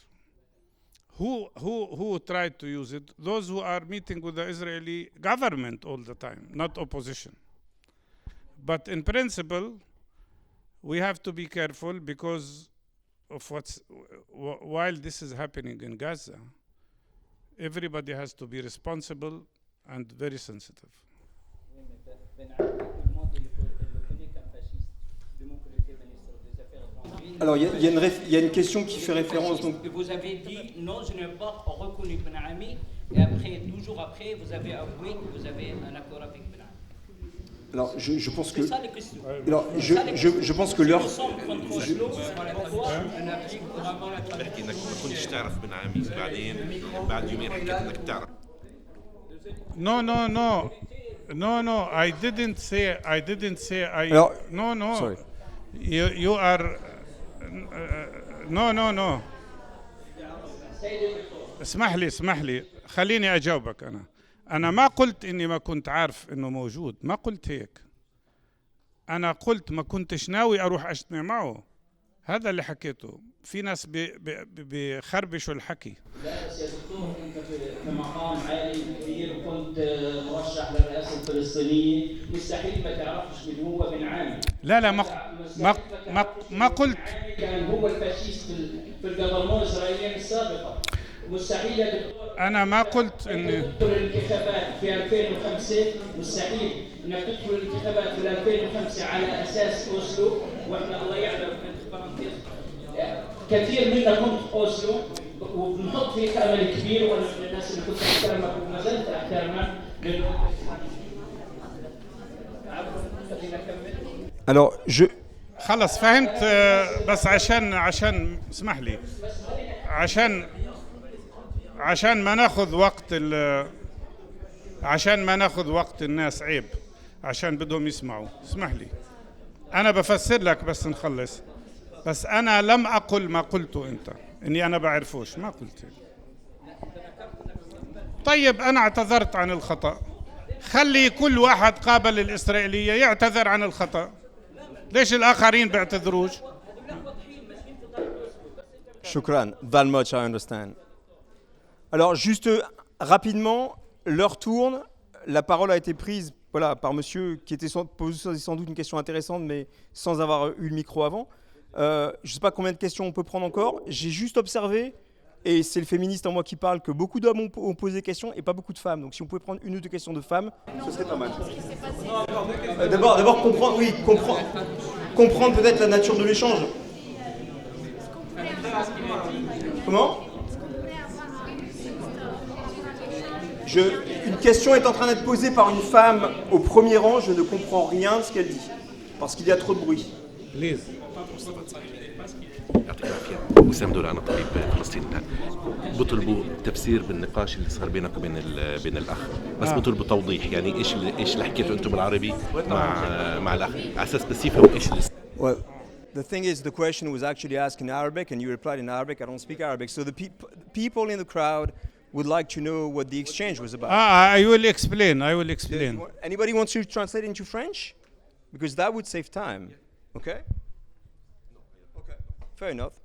Who tried to use it? Those who are meeting with the Israeli government all the time, not opposition. But in principle, we have to be careful because of while this is happening in Gaza, everybody has to be responsible and very sensitive. Alors, il y a une question qui fait référence. Donc... Vous avez dit non, je n'ai pas reconnu Ben Ami, et après, 12 jours après, vous avez avoué que vous avez un accord avec Ben Ami. Alors, je pense que. C'est ça la question. Alors, je pense que l'heure. No, I didn't say. Alors, no. Sorry. You are. No. اسمح لي خليني أجاوبك أنا ما قلت إني ما كنت عارف إنه موجود، ما قلت هيك. أنا قلت ما كنتش ناوي أروح أجتمع معه، هذا اللي حكيته. في ناس بيخربشوا الحكي. لا بس يا دكتور أنت في مقام عالي كبير وكنت مرشح للرئاسة الفلسطينية، مستحيل ما تعرفش من هو بن عامر. لا ما قلت. كان هو الفاشيست في الجبرمون الإسرائيلية السابقة. مستحيل يا دكتور. أنا ما قلت إني. تدخل الانتخابات في 2005 مستحيل إنك تدخل الانتخابات في 2005 على أساس أوسلو، وإحنا الله يعلم كثير منا كنت أوسلو وبنحط فيك أمل كبير، وأنا من الناس اللي كنت أحترمك وما زلت أحترمك. Alors, خلص فهمت، بس عشان اسمح لي، عشان ما ناخذ وقت الناس، عيب، عشان بدهم يسمعوا. اسمح لي أنا بفسر لك بس نخلص. بس أنا لم أقل ما قلته أنت. اني انا بعرفوش، ما قلت هيك. طيب انا اعتذرت عن الخطأ، خلي كل واحد قابل الإسرائيلية يعتذر عن الخطأ، ليش الآخرين بيعتذروش؟ Shukran, that much I understand. Alors juste rapidement, l'heure tourne, la parole a été prise voilà, par monsieur qui était posé sans doute une question intéressante mais sans avoir eu le micro avant. Je ne sais pas combien de questions on peut prendre encore, j'ai juste observé, et c'est le féministe en moi qui parle, que beaucoup d'hommes ont posé des questions et pas beaucoup de femmes. Donc si on pouvait prendre une ou deux questions de femmes, ce serait pas mal. D'abord comprendre peut-être la nature de l'échange. Comment ? Une question est en train d'être posée par une femme au premier rang, je ne comprends rien de ce qu'elle dit, parce qu'il y a trop de bruit. يعطيك العافية. وسام دول، أنا طبيب فلسطيني الآن. بطلبوا تفسير بالنقاش اللي صار بينك وبين الأخ، بس بطلبوا توضيح يعني إيش اللي حكيته أنتم بالعربي مع الأخ، على أساس بس يفهموا إيش اللي. Well, the thing is, the question was actually asked in Arabic, and you replied in Arabic. I don't speak Arabic, so the people in the crowd would like to know what the exchange was about. I will explain. Anybody wants to translate into French? Because that would save time. Okay? Okay. Fair enough.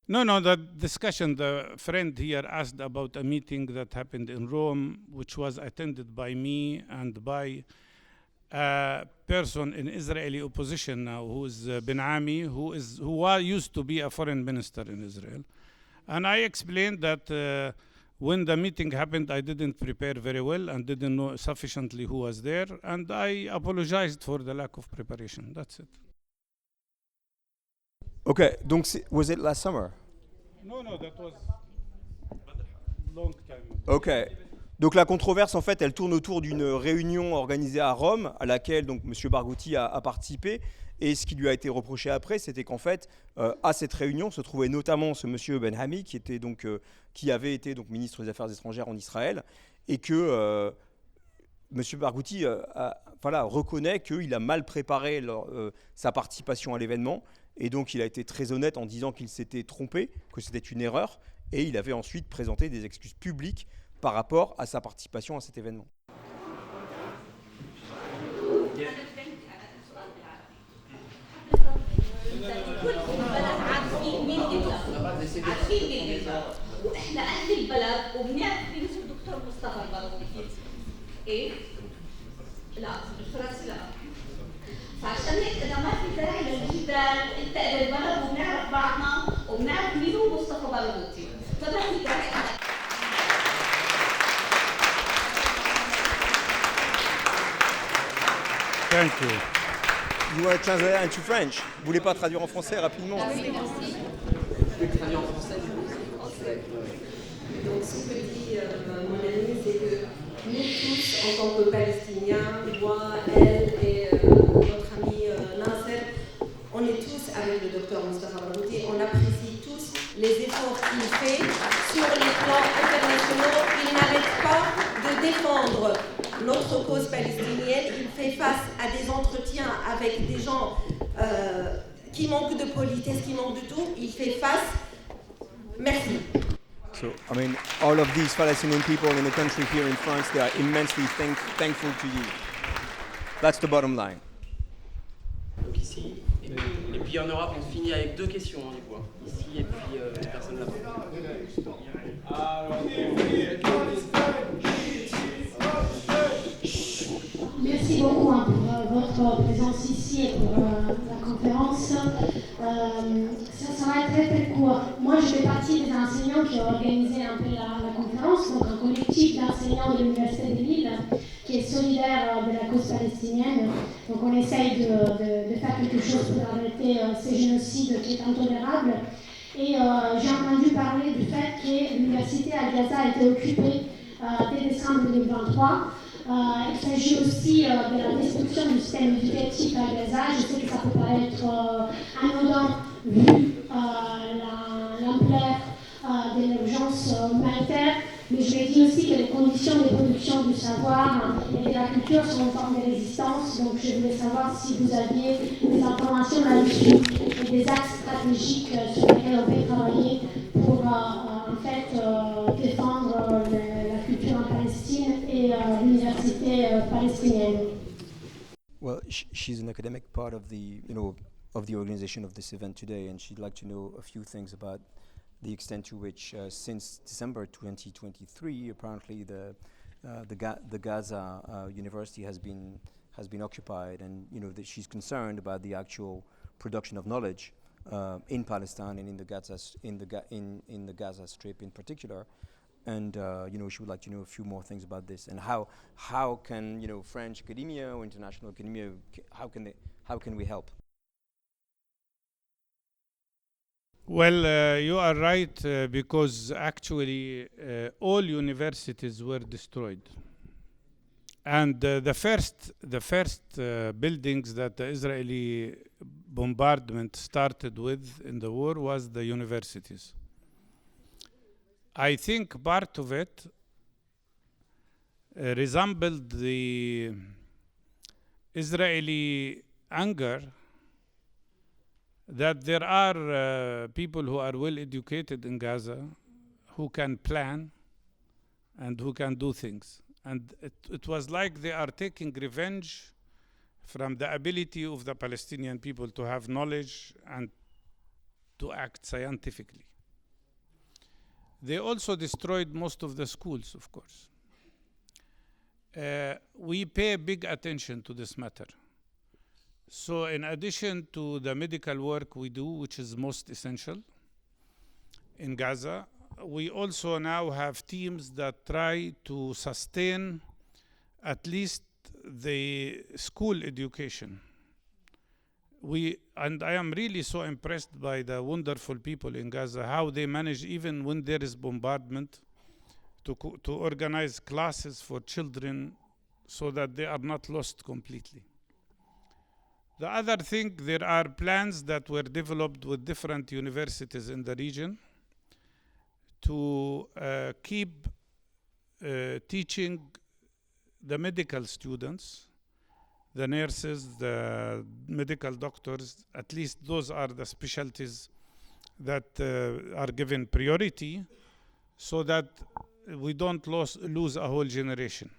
No, the discussion, the friend here asked about a meeting that happened in Rome, which was attended by me and by a person in Israeli opposition now, who is Ben Ami, who used to be a foreign minister in Israel. And I explained that when the meeting happened, I didn't prepare very well and didn't know sufficiently who was there, and I apologized for the lack of preparation. That's it. Okay, donc was it last summer? No, that was long time ago. Okay. Donc la controverse, en fait, elle tourne autour d'une réunion organisée à Rome, à laquelle donc M. Barghouti a participé. Et ce qui lui a été reproché après, c'était qu'en fait, à cette réunion se trouvait notamment ce M. Ben Ami, qui avait été donc ministre des Affaires étrangères en Israël, et que M. Barghouti reconnaît qu'il a mal préparé sa participation à l'événement. Et donc il a été très honnête en disant qu'il s'était trompé, que c'était une erreur, et il avait ensuite présenté des excuses publiques par rapport à sa participation à cet événement. واحنا اهل البلد وبنعرف مين هو الدكتور مصطفى البرغوثي. ايه؟ لا بالفرنسي لا. فعشان هيك اذا ما في داعي للجدال، انت اهل البلد وبنعرف بعضنا وبنعرف مين هو مصطفى برغوثي، فما في داعي. Thank you. You want to translate into French? Vous voulez pas traduire en français rapidement? Je vais traduire en français. Donc ce que dit mon ami, c'est que nous tous, en tant que Palestiniens, moi, elle et notre ami Nasser, on est tous avec le docteur Mustafa Barghouti, on apprécie tous les efforts qu'il fait sur les plans internationaux. Il n'arrête pas de défendre notre cause palestinienne. Il fait face à des entretiens avec des gens qui manquent de politesse, qui manquent de tout. Il fait face. Merci. So, I mean, all of these Palestinian people in the country here in France, they are immensely thankful to you. That's the bottom line. Donc ici, et puis en Europe, on finit avec deux questions, hein, du coup. Ici, et puis les personnes là-bas. Merci beaucoup pour votre présence ici et pour la conférence. Ça va être très très court. Moi, je fais partie des enseignants qui ont organisé un peu la conférence, donc un collectif d'enseignants de l'Université de Lille qui est solidaire de la cause palestinienne. Donc on essaye de faire quelque chose pour arrêter ces génocides qui est intolérable. Et j'ai entendu parler du fait que l'université à Gaza a été occupée dès décembre 2023. Il s'agit aussi de la destruction du système éducatif à Gaza. Je sais que ça peut paraître anodin vu l'ampleur de l'urgence humanitaire, mais je l'ai dit aussi que les conditions de production du savoir et de la culture sont une forme de résistance. Donc je voulais savoir si vous aviez des informations là-dessus et des axes stratégiques sur lesquels on peut travailler pour en fait défendre la culture en Palestine et l'université palestinienne. Well, she's an academic part of the, of the organization of this event today, and she'd like to know a few things about the extent to which, since December 2023, apparently the Gaza University has been occupied, and that she's concerned about the actual production of knowledge in Palestine and in the Gaza Strip in particular. And she would like to know a few more things about this, and how can French academia or international academia, how can we help? Well, you are right, because actually all universities were destroyed, and the first buildings that the Israeli bombardment started with in the war was the universities. I think part of it resembled the Israeli anger that there are people who are well educated in Gaza who can plan and who can do things. And it was like they are taking revenge from the ability of the Palestinian people to have knowledge and to act scientifically. They also destroyed most of the schools, of course. We pay big attention to this matter. So in addition to the medical work we do, which is most essential in Gaza, we also now have teams that try to sustain at least the school education. And I am really so impressed by the wonderful people in Gaza, how they manage, even when there is bombardment, to organize classes for children so that they are not lost completely. The other thing, there are plans that were developed with different universities in the region to keep teaching the medical students, the nurses, the medical doctors. At least those are the specialties that are given priority, so that we don't lose a whole generation.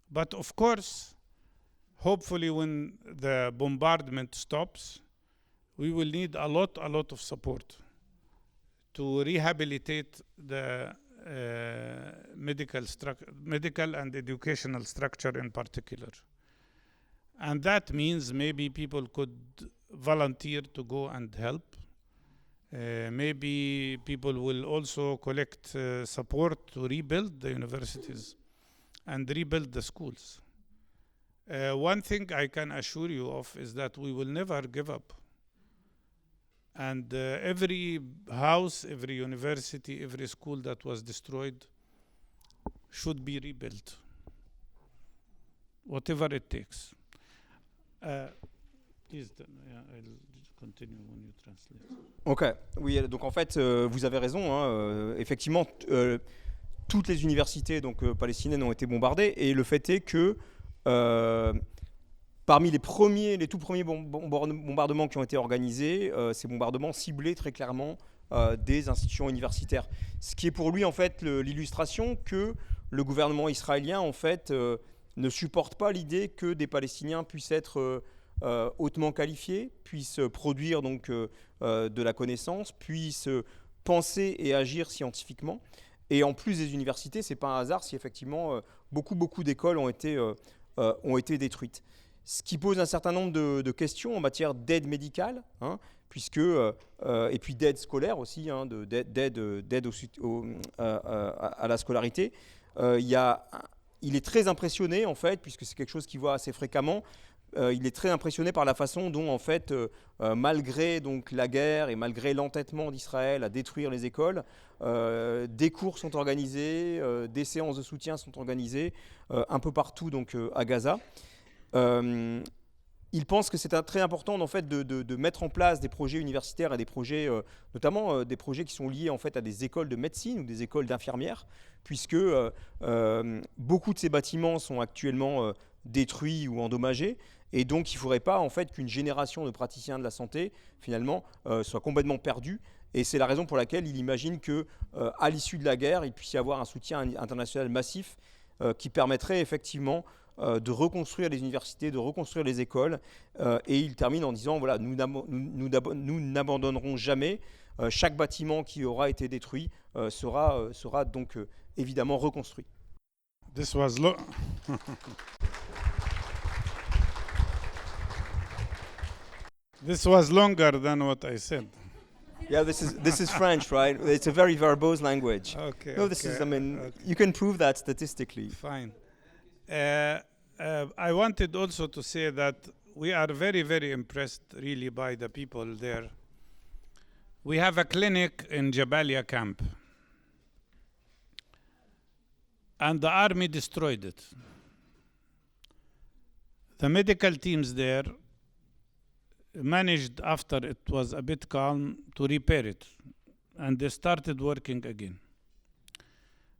But of course, hopefully when the bombardment stops, we will need a lot of support to rehabilitate the medical and educational structure in particular. And that means maybe people could volunteer to go and help. Maybe people will also collect support to rebuild the universities and rebuild the schools. One thing I can assure you of is that we will never give up. And every house, every university, every school that was destroyed should be rebuilt, whatever it takes. Please, I'll continue when you translate. Ok, oui, donc en fait, vous avez raison, hein, effectivement, toutes les universités palestiniennes ont été bombardées, et le fait est que parmi les tout premiers bombardements qui ont été organisés, ces bombardements ciblaient très clairement des institutions universitaires. Ce qui est pour lui en fait l'illustration que le gouvernement israélien en fait ne supporte pas l'idée que des Palestiniens puissent être hautement qualifiés, puissent produire de la connaissance, puissent penser et agir scientifiquement. Et en plus des universités, c'est pas un hasard si effectivement beaucoup d'écoles ont été détruites. Ce qui pose un certain nombre de questions en matière d'aide médicale, hein, et puis d'aide scolaire aussi, hein, d'aide à la scolarité. Il est très impressionné en fait, puisque c'est quelque chose qu'il voit assez fréquemment. Il est très impressionné par la façon dont en fait, malgré la guerre et malgré l'entêtement d'Israël à détruire les écoles, des cours sont organisés, des séances de soutien sont organisées un peu partout à Gaza. Il pense que c'est très important en fait, de mettre en place des projets universitaires et des projets, notamment des projets qui sont liés en fait, à des écoles de médecine ou des écoles d'infirmières, puisque beaucoup de ces bâtiments sont actuellement détruits ou endommagés. Et donc, il ne faudrait pas en fait, qu'une génération de praticiens de la santé, finalement, soit complètement perdue Et c'est la raison pour laquelle il imagine que, à l'issue de la guerre, il puisse y avoir un soutien international massif qui permettrait effectivement de reconstruire les universités, de reconstruire les écoles. Et il termine en disant, voilà, nous n'abandonnerons jamais. Chaque bâtiment qui aura été détruit sera donc évidemment reconstruit. This was This was longer than what I said. Yeah, this is French, right? It's a very verbose language. Okay. No, this is. I mean, you can prove that statistically. Fine. I wanted also to say that we are very, very impressed, really, by the people there. We have a clinic in Jabalia camp, and the army destroyed it. The medical teams there managed, after it was a bit calm, to repair it, and they started working again.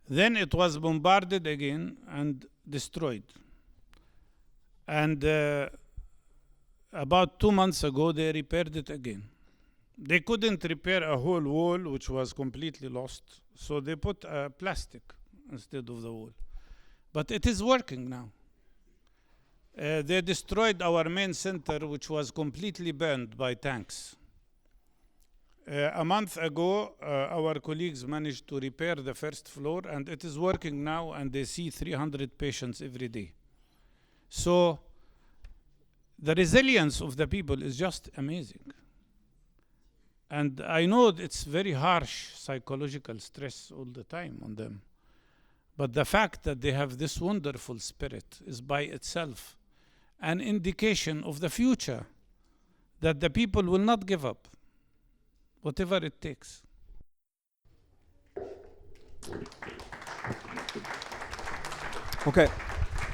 Then it was bombarded again and destroyed. And about 2 months ago, they repaired it again. They couldn't repair a whole wall, which was completely lost, so they put plastic instead of the wall. But it is working now. They destroyed our main center, which was completely burned by tanks. A month ago, our colleagues managed to repair the first floor, and it is working now, and they see 300 patients every day. So the resilience of the people is just amazing. And I know it's very harsh psychological stress all the time on them. But the fact that they have this wonderful spirit is by itself an indication of the future, that the people will not give up, whatever it takes. Ok.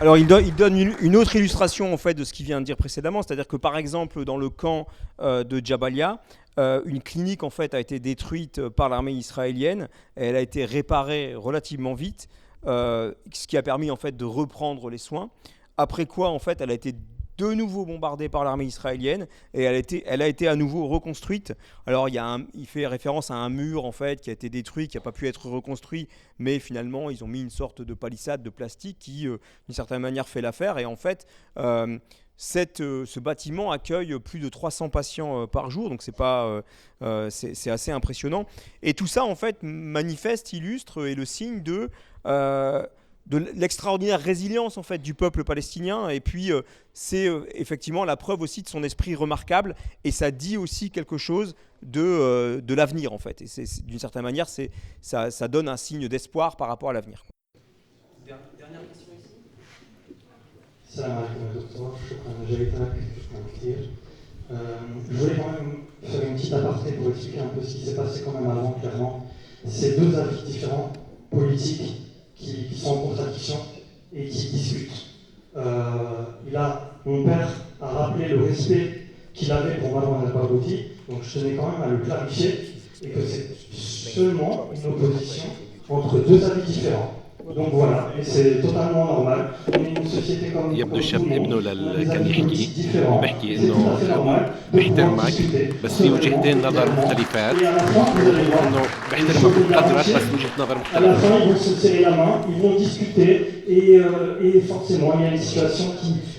Alors il donne une autre illustration en fait de ce qu'il vient de dire précédemment, c'est-à-dire que par exemple dans le camp de Jabalia, une clinique en fait a été détruite par l'armée israélienne, et elle a été réparée relativement vite, ce qui a permis en fait de reprendre les soins. Après quoi, en fait, elle a été de nouveau bombardée par l'armée israélienne et elle a été à nouveau reconstruite. Alors, il fait référence à un mur, en fait, qui a été détruit, qui n'a pas pu être reconstruit, mais finalement, ils ont mis une sorte de palissade de plastique qui, d'une certaine manière, fait l'affaire. Et en fait, ce bâtiment accueille plus de 300 patients par jour, donc c'est assez impressionnant. Et tout ça, en fait, manifeste, illustre, est le signe de l'extraordinaire résilience en fait du peuple palestinien, et puis c'est effectivement la preuve aussi de son esprit remarquable, et ça dit aussi quelque chose de l'avenir en fait, et d'une certaine manière ça donne un signe d'espoir par rapport à l'avenir. Dernière question ici. Salam alaikum docteur, shukran jazakallah kthir. Je voulais quand même faire une petite aparté pour expliquer un peu ce qui s'est passé quand même avant, clairement. C'est deux avis différents, politiques, qui sont en contradiction et qui discutent. Mon père a rappelé le respect qu'il avait pour Maman Barghouti, donc je tenais quand même à le clarifier, et que c'est seulement une opposition entre deux avis différents. Donc voilà, et c'est totalement normal. On est une société comme يبدو الشاب ابنه كان يحكي وبيحكي انه بيحترمك بس في وجهتين نظر مختلفات انه بيحترمك وبقدرك بس وجهة نظر À la fin, ils مختلفة. vont se serrer la main, ils vont discuter, et forcément, il y a une situation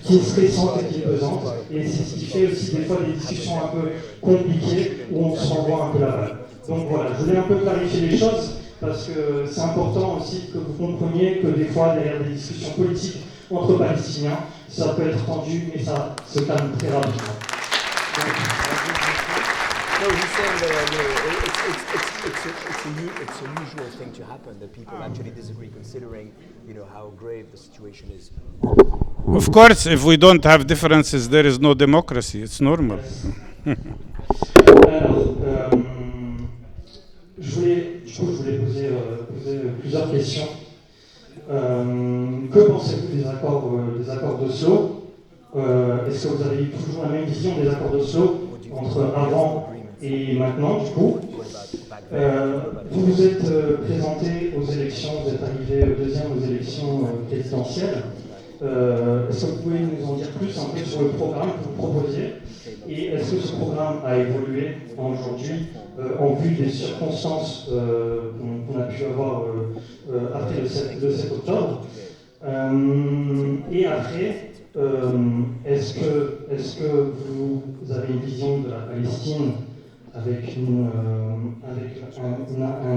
qui est stressante et qui est pesante. Et c'est ce qui fait aussi des fois des discussions un peu compliquées où on se renvoie un peu la balle. Donc voilà, je voulais un peu clarifier les choses, parce que c'est important aussi que vous compreniez que des fois, derrière des discussions politiques entre Palestiniens, ça peut être tendu, mais ça se calme très rapidement. No, he's saying that it's a usual thing to happen, that people actually disagree, considering how grave the situation is. Of course, if we don't have differences, there is no democracy. It's normal. Alors, je voulais poser plusieurs questions. Que pensez-vous des accords d'Oslo? Est-ce que vous avez toujours la même vision des accords d'Oslo entre avant et maintenant, du coup? Vous vous êtes présenté aux élections, vous êtes arrivé deuxième aux élections présidentielles. Est-ce que vous pouvez nous en dire plus un peu sur le programme que vous proposiez? Et est-ce que ce programme a évolué aujourd'hui en vue des circonstances qu'on a pu avoir après le 7 octobre? Et après, est-ce que vous avez une vision de la Palestine avec, un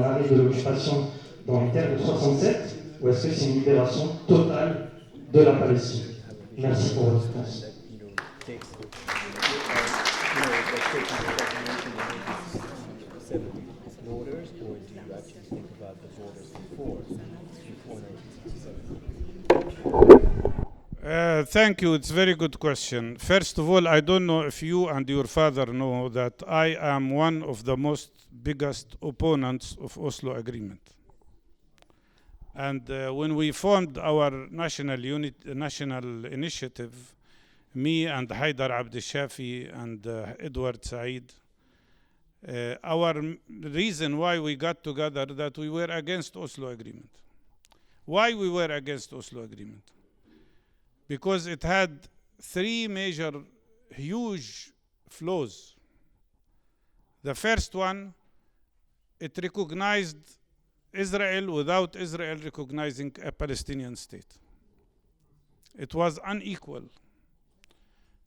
arrêt de l'occupation dans les terres de 67, ou est-ce que c'est une libération totale de la Palestine? Merci pour votre réponse. Thank you. It's a very good question. First of all, I don't know if you and your father know that I am one of the most biggest opponents of Oslo Agreement. And when we formed our national initiative, me and Haidar Abdeshafi and Edward Said, our reason why we got together that we were against Oslo Agreement. Why we were against Oslo Agreement? Because it had three major, huge flaws. The first one, it recognized Israel without Israel recognizing a Palestinian state. It was unequal.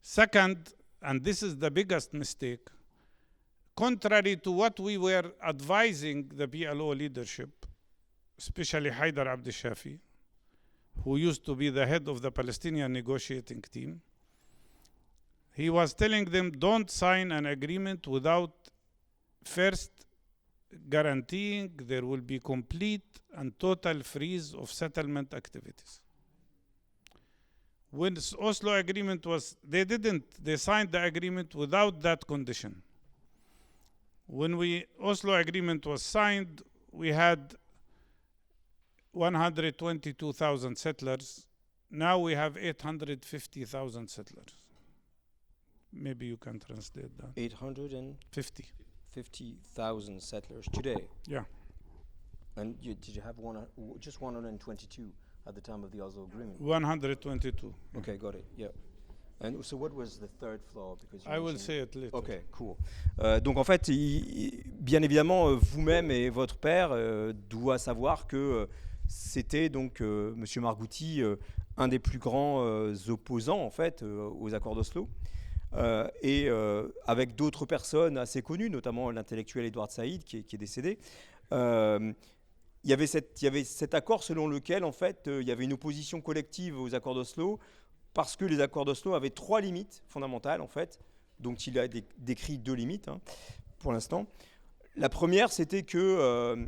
Second, and this is the biggest mistake, contrary to what we were advising the PLO leadership, especially Haidar Abdeshafi, who used to be the head of the Palestinian negotiating team, he was telling them, don't sign an agreement without first guaranteeing there will be complete and total freeze of settlement activities. When the Oslo agreement was, they signed the agreement without that condition. When Oslo agreement was signed, we had 122,000 settlers. Now we have 850,000 settlers. Maybe you can translate that. 850,000 settlers today. Yeah. And did you have just 122 at the time of the Oslo Agreement? 122. Okay, got it. Yeah. And so what was the third flaw? Because I will say it later. Okay, cool. Donc en fait, bien évidemment, vous-même et votre père doivent savoir que c'était donc Monsieur Barghouti, un des plus grands opposants en fait aux accords d'Oslo. Et avec d'autres personnes assez connues, notamment l'intellectuel Edward Said qui est décédé, il y avait cet accord selon lequel en fait il y avait une opposition collective aux accords d'Oslo parce que les accords d'Oslo avaient 3 limites fondamentales en fait, dont il a décrit 2 limites pour l'instant. La première, c'était que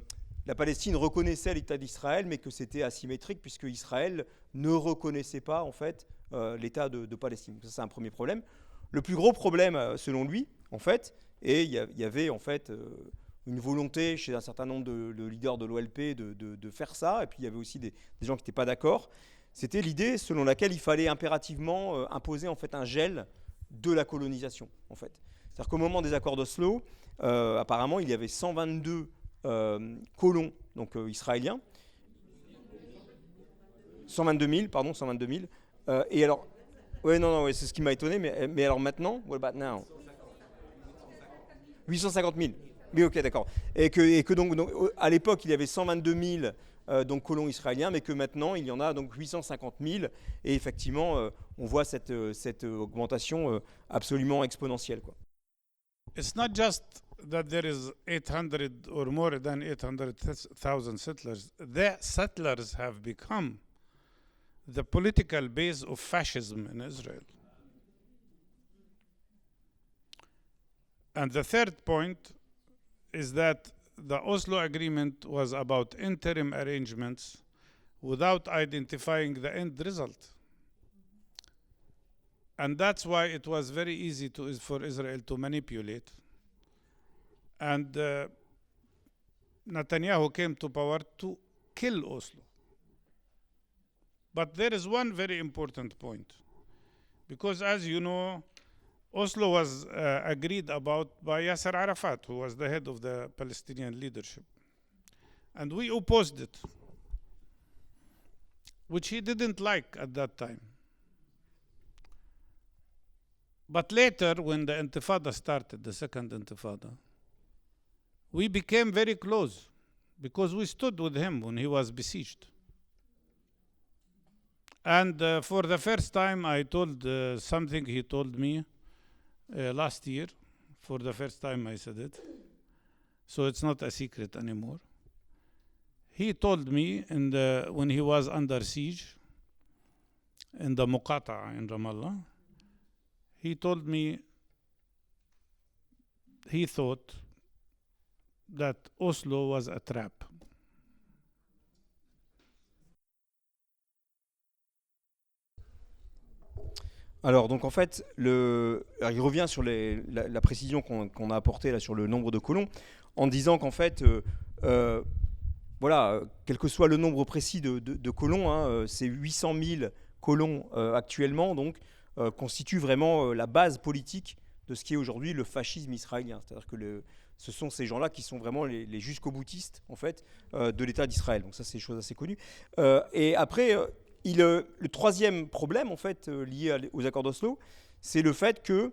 la Palestine reconnaissait l'État d'Israël, mais que c'était asymétrique puisque Israël ne reconnaissait pas en fait l'État de Palestine. Ça, c'est un premier problème. Le plus gros problème, selon lui, en fait, et il y avait en fait une volonté chez un certain nombre de leaders de l'OLP de faire ça, et puis il y avait aussi des gens qui n'étaient pas d'accord. C'était l'idée selon laquelle il fallait impérativement imposer en fait un gel de la colonisation, en fait. C'est-à-dire qu'au moment des accords d'Oslo, apparemment, il y avait 122 colons donc israéliens, 122 000, et alors, ouais, non, c'est ce qui m'a étonné, mais alors maintenant, what about now? 850 000. Oui, ok, d'accord. Et que donc, à l'époque, il y avait 122 000 donc colons israéliens, mais que maintenant, il y en a donc 850 000, et effectivement, on voit cette augmentation absolument exponentielle, quoi. It's not just that there is 800 or more than 800,000 settlers. The settlers have become the political base of fascism in Israel. And the third point is that the Oslo Agreement was about interim arrangements without identifying the end result. And that's why it was very easy for Israel to manipulate. And Netanyahu came to power to kill Oslo. But there is one very important point. Because as you know, Oslo was agreed about by Yasser Arafat, who was the head of the Palestinian leadership. And we opposed it. which he didn't like at that time. But later, when the Intifada started, the second Intifada, we became very close because we stood with him when he was besieged. And for the first time, I told something he told me last year. For the first time, I said it. So it's not a secret anymore. He told me when he was under siege in the Muqata'a in Ramallah, he told me he thought that Oslo was a trap. Alors, donc en fait, alors, il revient sur la précision qu'on a apportée là, sur le nombre de colons, en disant qu'en fait, voilà, quel que soit le nombre précis de colons, hein, ces 800 000 colons actuellement, donc, constituent vraiment la base politique de ce qui est aujourd'hui le fascisme israélien. C'est-à-dire que ce sont ces gens-là qui sont vraiment les jusqu'au-boutistes, en fait, de l'État d'Israël. Donc ça, c'est des choses assez connues. Et après... le troisième problème, en fait, lié aux accords d'Oslo, c'est le fait que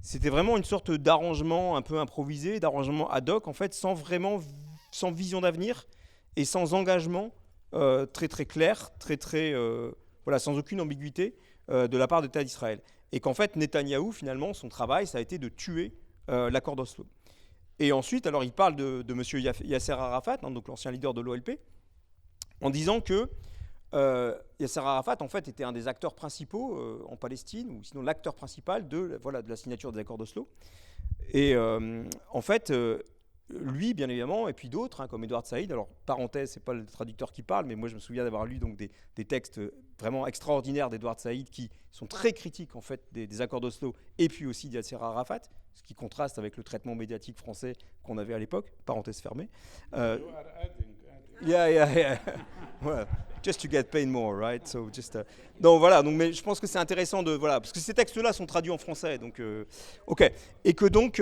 c'était vraiment une sorte d'arrangement un peu improvisé, d'arrangement ad hoc, en fait, sans vision d'avenir et sans engagement très très clair, voilà, sans aucune ambiguïté de la part de l'État d'Israël. Et qu'en fait, Netanyahou, finalement, son travail, ça a été de tuer l'accord d'Oslo. Et ensuite, alors, il parle de M. Yasser Arafat, hein, donc l'ancien leader de l'OLP, en disant que Yasser Arafat, en fait, était un des acteurs principaux en Palestine, ou sinon l'acteur principal de la signature des accords d'Oslo. Et en fait, lui, bien évidemment, et puis d'autres, hein, comme Edward Said. Alors, parenthèse, c'est pas le traducteur qui parle, mais moi, je me souviens d'avoir lu donc des textes vraiment extraordinaires d'Edward Said qui sont très critiques, en fait, des accords d'Oslo, et puis aussi de Yasser Arafat, ce qui contraste avec le traitement médiatique français qu'on avait à l'époque. Parenthèse fermée. Yeah. Well, just to get paid more, right? So just. Donc voilà. Donc, mais je pense que c'est intéressant parce que ces textes-là sont traduits en français. Donc, ok. Et que donc,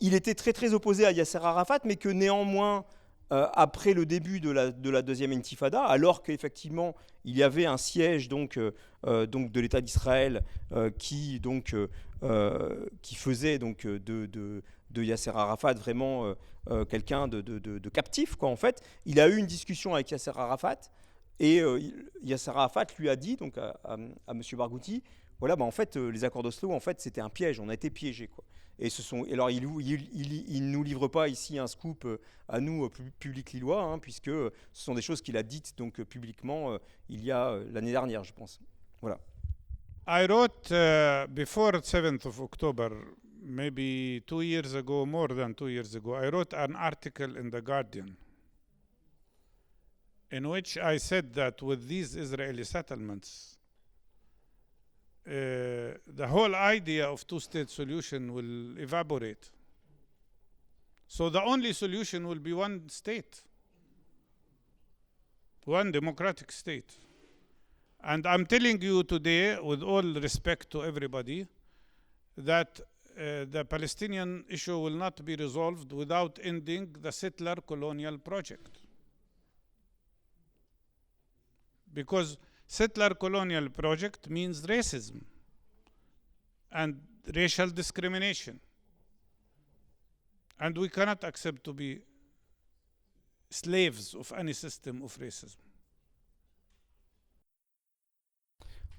il était très très opposé à Yasser Arafat, mais que néanmoins, après le début de la deuxième Intifada, alors qu'effectivement il y avait un siège donc de l'État d'Israël qui faisait donc de Yasser Arafat vraiment quelqu'un de captif, quoi, en fait. Il a eu une discussion avec Yasser Arafat et Yasser Arafat lui a dit donc à M. Barghouti, voilà, en fait les accords d'Oslo, en fait c'était un piège, on a été piégés, quoi. Et alors il nous livre pas ici un scoop à nous public lillois, hein, puisque ce sont des choses qu'il a dites donc publiquement il y a l'année dernière, je pense. Voilà. I wrote before 7th of October, maybe 2 years ago, more than 2 years ago, I wrote an article in The Guardian in which I said that with these Israeli settlements, the whole idea of two-state solution will evaporate. So the only solution will be one state, one democratic state. And I'm telling you today, with all respect to everybody, that the Palestinian issue will not be resolved without ending the settler colonial project. Because settler colonial project means racism and racial discrimination. And we cannot accept to be slaves of any system of racism.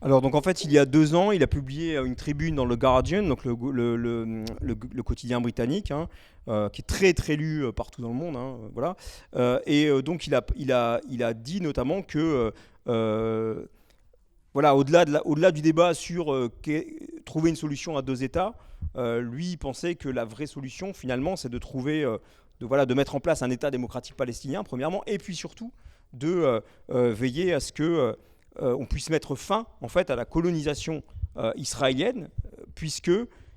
Alors donc en fait il y a 2 ans il a publié une tribune dans le Guardian, donc le quotidien britannique, hein, qui est très très lu partout dans le monde, hein, voilà. Et donc il a dit notamment que voilà, au-delà du débat sur trouver une solution à 2 États, lui il pensait que la vraie solution finalement c'est de trouver de mettre en place un État démocratique palestinien premièrement, et puis surtout de veiller à ce que on puisse mettre fin en fait à la colonisation israélienne, puisque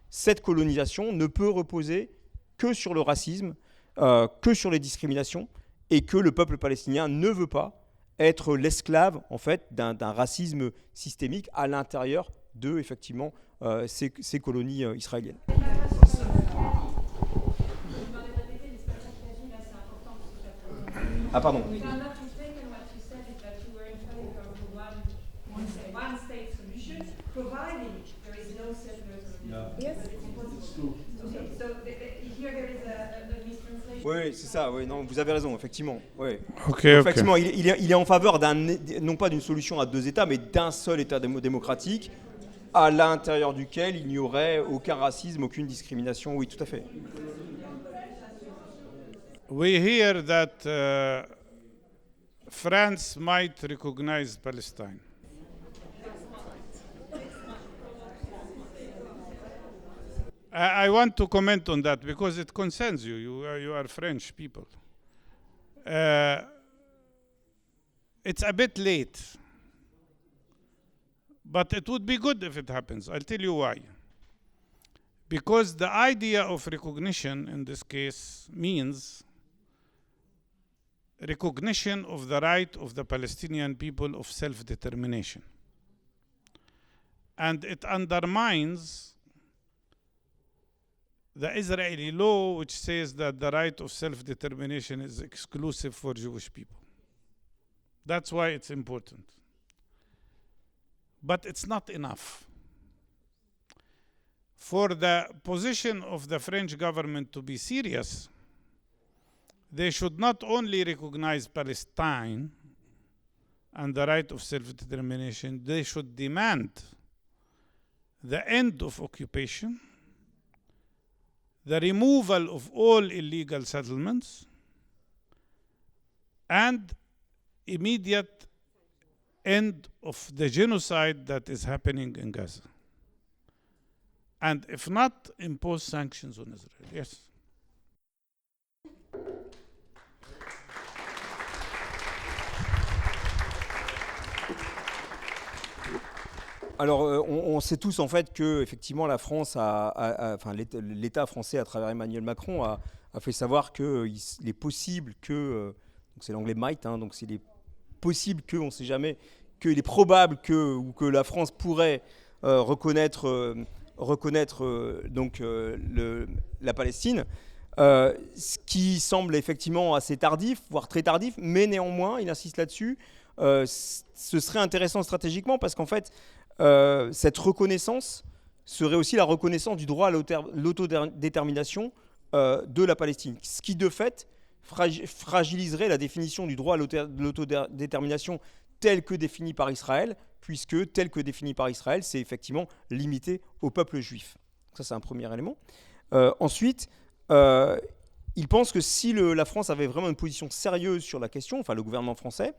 cette colonisation ne peut reposer que sur le racisme, que sur les discriminations, et que le peuple palestinien ne veut pas être l'esclave en fait d'un racisme systémique à l'intérieur de effectivement ces colonies israéliennes. Ah pardon. Oui, c'est ça. Oui, non, vous avez raison, effectivement. Oui. Ok, Effectivement, ok. il est en faveur non pas d'une solution à deux États, mais d'un seul État démocratique à l'intérieur duquel il n'y aurait aucun racisme, aucune discrimination. Oui, tout à fait. We hear that France might recognize Palestine. I want to comment on that because it concerns you. You are French people. It's a bit late, but it would be good if it happens. I'll tell you why. Because the idea of recognition in this case means recognition of the right of the Palestinian people of self-determination. And it undermines the Israeli law, which says that the right of self-determination is exclusive for Jewish people. That's why it's important. But it's not enough. For the position of the French government to be serious, they should not only recognize Palestine and the right of self-determination, they should demand the end of occupation, the removal of all illegal settlements, and immediate end of the genocide that is happening in Gaza. And if not, impose sanctions on Israel. Yes. Alors, on sait tous en fait que effectivement la France enfin l'État français à travers Emmanuel Macron a fait savoir qu'il est possible que, donc c'est l'anglais might, hein, donc c'est possible que, on ne sait jamais, qu'il est probable que ou que la France pourrait reconnaître donc la Palestine. Ce qui semble effectivement assez tardif, voire très tardif, mais néanmoins, il insiste là-dessus, ce serait intéressant stratégiquement parce qu'en fait, cette reconnaissance serait aussi la reconnaissance du droit à l'autodétermination de la Palestine, ce qui de fait fragiliserait la définition du droit à l'autodétermination tel que défini par Israël, puisque tel que défini par Israël, c'est effectivement limité au peuple juif. Ça, c'est un premier élément. Ensuite, il pense que si la France avait vraiment une position sérieuse sur la question, enfin le gouvernement français,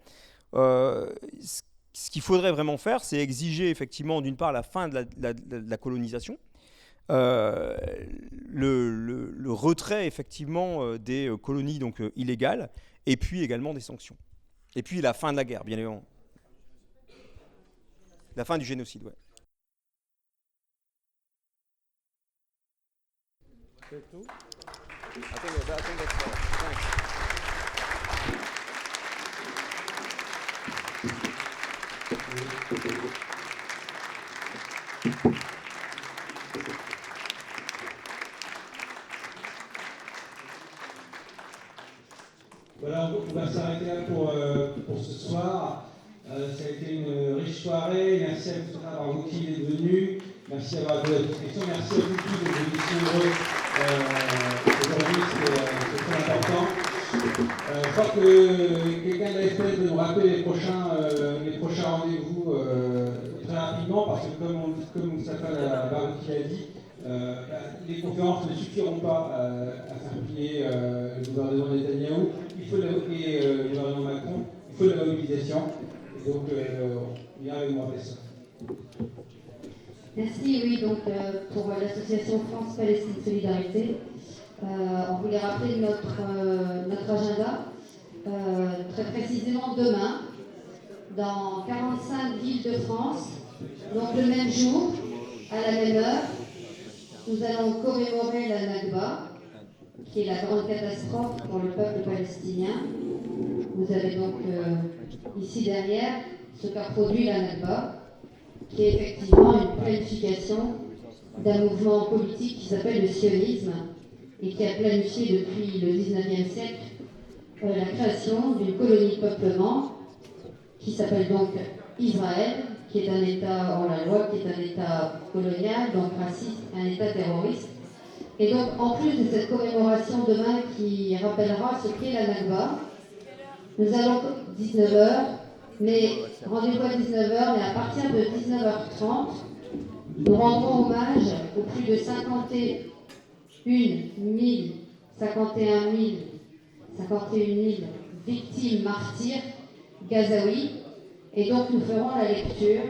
ce qu'il faudrait vraiment faire, c'est exiger effectivement d'une part la fin de la colonisation, le retrait effectivement des colonies donc illégales, et puis également des sanctions. Et puis la fin de la guerre, bien évidemment. La fin du génocide, ouais. C'est tout. Voilà, on va s'arrêter là pour ce soir. Ça a été une riche soirée. Merci à Mustafa Barghouti d'être venu. Merci d'avoir posé la question. Merci à vous tous d'être venus si nombreux aujourd'hui. C'est très important. Je crois que quelqu'un de la FPL de nous rappeler les prochains rendez-vous très rapidement, parce que comme Mustafa Barghouti l'a dit, les conférences ne suffiront pas à faire plier le gouvernement Netanyahou. Il faut le gouvernement Macron, il faut de la mobilisation. Et donc, on vient avec moi avec ça. Merci, oui, donc pour l'association France-Palestine Solidarité, on voulait rappeler notre agenda. Très précisément demain, dans 45 villes de France, donc le même jour, à la même heure, nous allons commémorer la Nakba, qui est la grande catastrophe pour le peuple palestinien. Vous avez donc ici derrière ce qu'a produit la Nakba, qui est effectivement une planification d'un mouvement politique qui s'appelle le sionisme et qui a planifié depuis le 19e siècle la création d'une colonie de peuplement qui s'appelle donc Israël, qui est un État hors la loi, qui est un État colonial, donc raciste, un État terroriste, Et donc, en plus de cette commémoration demain qui rappellera ce qu'est la Nakba, nous allons 19h, mais rendez-vous à 19h, mais à partir de 19h30, nous rendrons hommage aux plus de 51 000 victimes martyrs gazaouis. Et donc nous ferons la lecture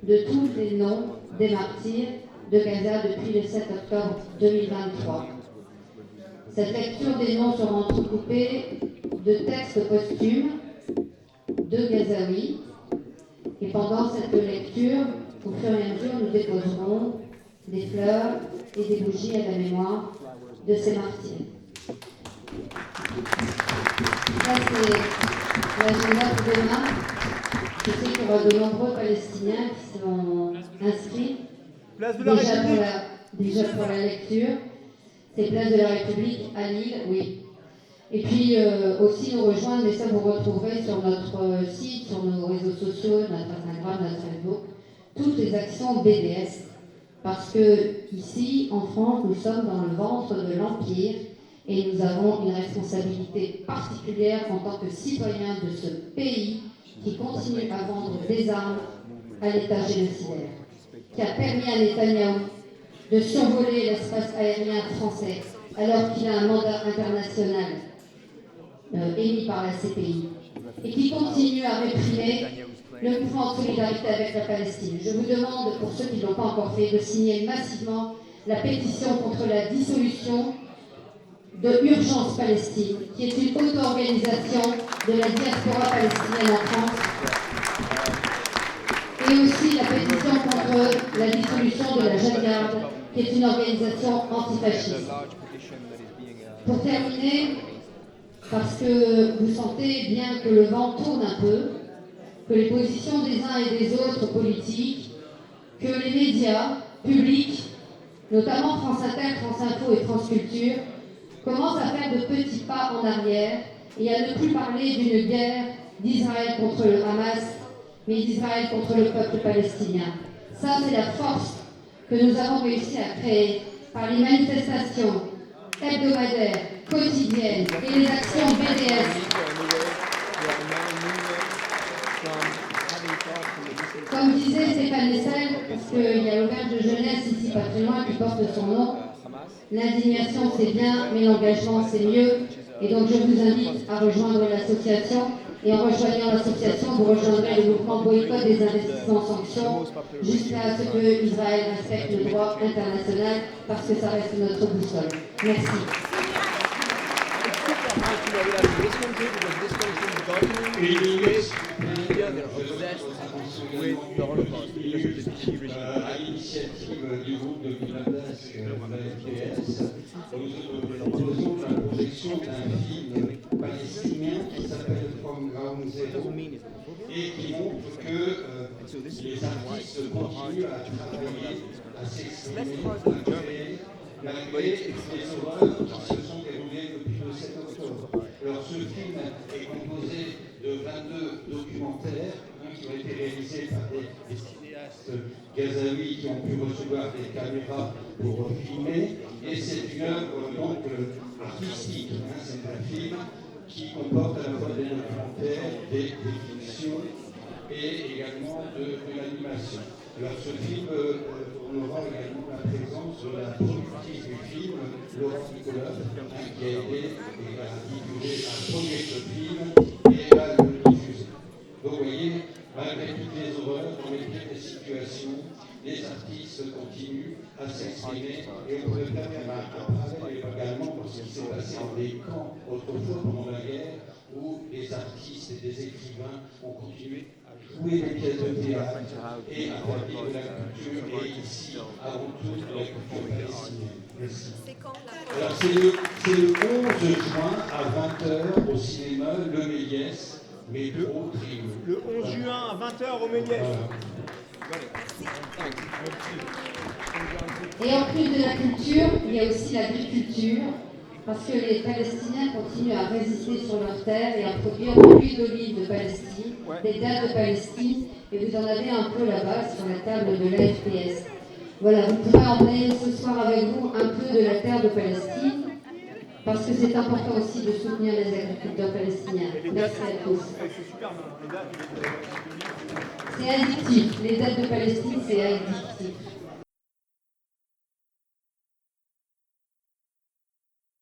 de tous les noms des martyrs de Gaza depuis le 7 octobre 2023. Cette lecture des noms sera entrecoupée de textes posthumes de Gazaouis. Et pendant cette lecture, au fur et à mesure, nous déposerons des fleurs et des bougies à la mémoire de ces martyrs. Ça, c'est l'agenda pour demain. Je sais qu'il y aura de nombreux Palestiniens qui sont inscrits déjà pour la lecture. C'est Place de la République à Lille, oui. Et puis aussi nous rejoindre, mais ça vous retrouverez sur notre site, sur nos réseaux sociaux, notre Instagram, notre Facebook, toutes les actions BDS. Parce que ici, en France, nous sommes dans le ventre de l'Empire et nous avons une responsabilité particulière en tant que citoyens de ce pays qui continue à vendre des armes à l'État génocidaire, qui a permis à Netanyahou de survoler l'espace aérien français alors qu'il a un mandat international émis par la CPI et qui continue à réprimer le mouvement de solidarité avec la Palestine. Je vous demande, pour ceux qui ne l'ont pas encore fait, de signer massivement la pétition contre la dissolution de Urgence Palestine, qui est une auto-organisation de la diaspora palestinienne en France, et aussi la pétition contre la dissolution de la Jeune Garde, qui est une organisation antifasciste. Pour terminer, parce que vous sentez bien que le vent tourne un peu, que les positions des uns et des autres politiques, que les médias publics, notamment France Inter, France Info et France Culture, commencent à faire de petits pas en arrière et à ne plus parler d'une guerre d'Israël contre le Hamas, mais d'Israël contre le peuple palestinien. Ça, c'est la force que nous avons réussi à créer par les manifestations hebdomadaires, quotidiennes et les actions BDS. Comme disait Stéphane Hessel, parce qu'il y a l'auberge de jeunesse ici pas très loin qui porte son nom, l'indignation c'est bien, mais l'engagement c'est mieux. Et donc je vous invite à rejoindre l'association. Et en rejoignant l'association, vous rejoindrez le mouvement boycott des investissements sanctions jusqu'à ce que Israël respecte le droit international, parce que ça reste notre boussole. Merci. À l'initiative du groupe de pilotage FPS, nous proposons la projection d'un film palestinien qui s'appelle From Ground Zero et qui montre que les artistes continuent à travailler, à s'exprimer, à créer, malgré les horreurs qui se sont déroulées depuis le 7 octobre. Alors ce film est composé de 22 documentaires qui ont été réalisés par des cinéastes gazaouis qui ont pu recevoir des caméras pour filmer. Et c'est une œuvre donc artistique. C'est un film qui comporte à la fois des documentaires, des fictions et également de l'animation. Alors ce film, on aura également la présence de la productrice du film, Laurent Nicolas, qui a aidé et a diffusé à produire ce film et à le diffuser. Donc vous voyez, malgré toutes les horreurs, dans les pires des situations, les artistes continuent à s'exprimer et on pourrait faire un parallèle également pour ce qui s'est passé dans les camps autrefois pendant la guerre, où les artistes et des écrivains ont continué à jouer des pièces de théâtre et à faire vivre la culture, et ici, avant tout, la culture palestinienne. Merci. Alors c'est le 11 juin à 20h au cinéma Le Méliès, métro Trio. Le 11 juin à 20h au Méliès. Et en plus de la culture, il y a aussi l'agriculture, parce que les Palestiniens continuent à résister sur leur terre et à produire de l'huile d'olive de Palestine, des dattes de Palestine, et vous en avez un peu là-bas sur la table de l'AFPS. Voilà, vous pourrez emmener ce soir avec vous un peu de la terre de Palestine, parce que c'est important aussi de soutenir les agriculteurs palestiniens. Merci à tous. C'est addictif, les dates de Palestine, c'est addictif.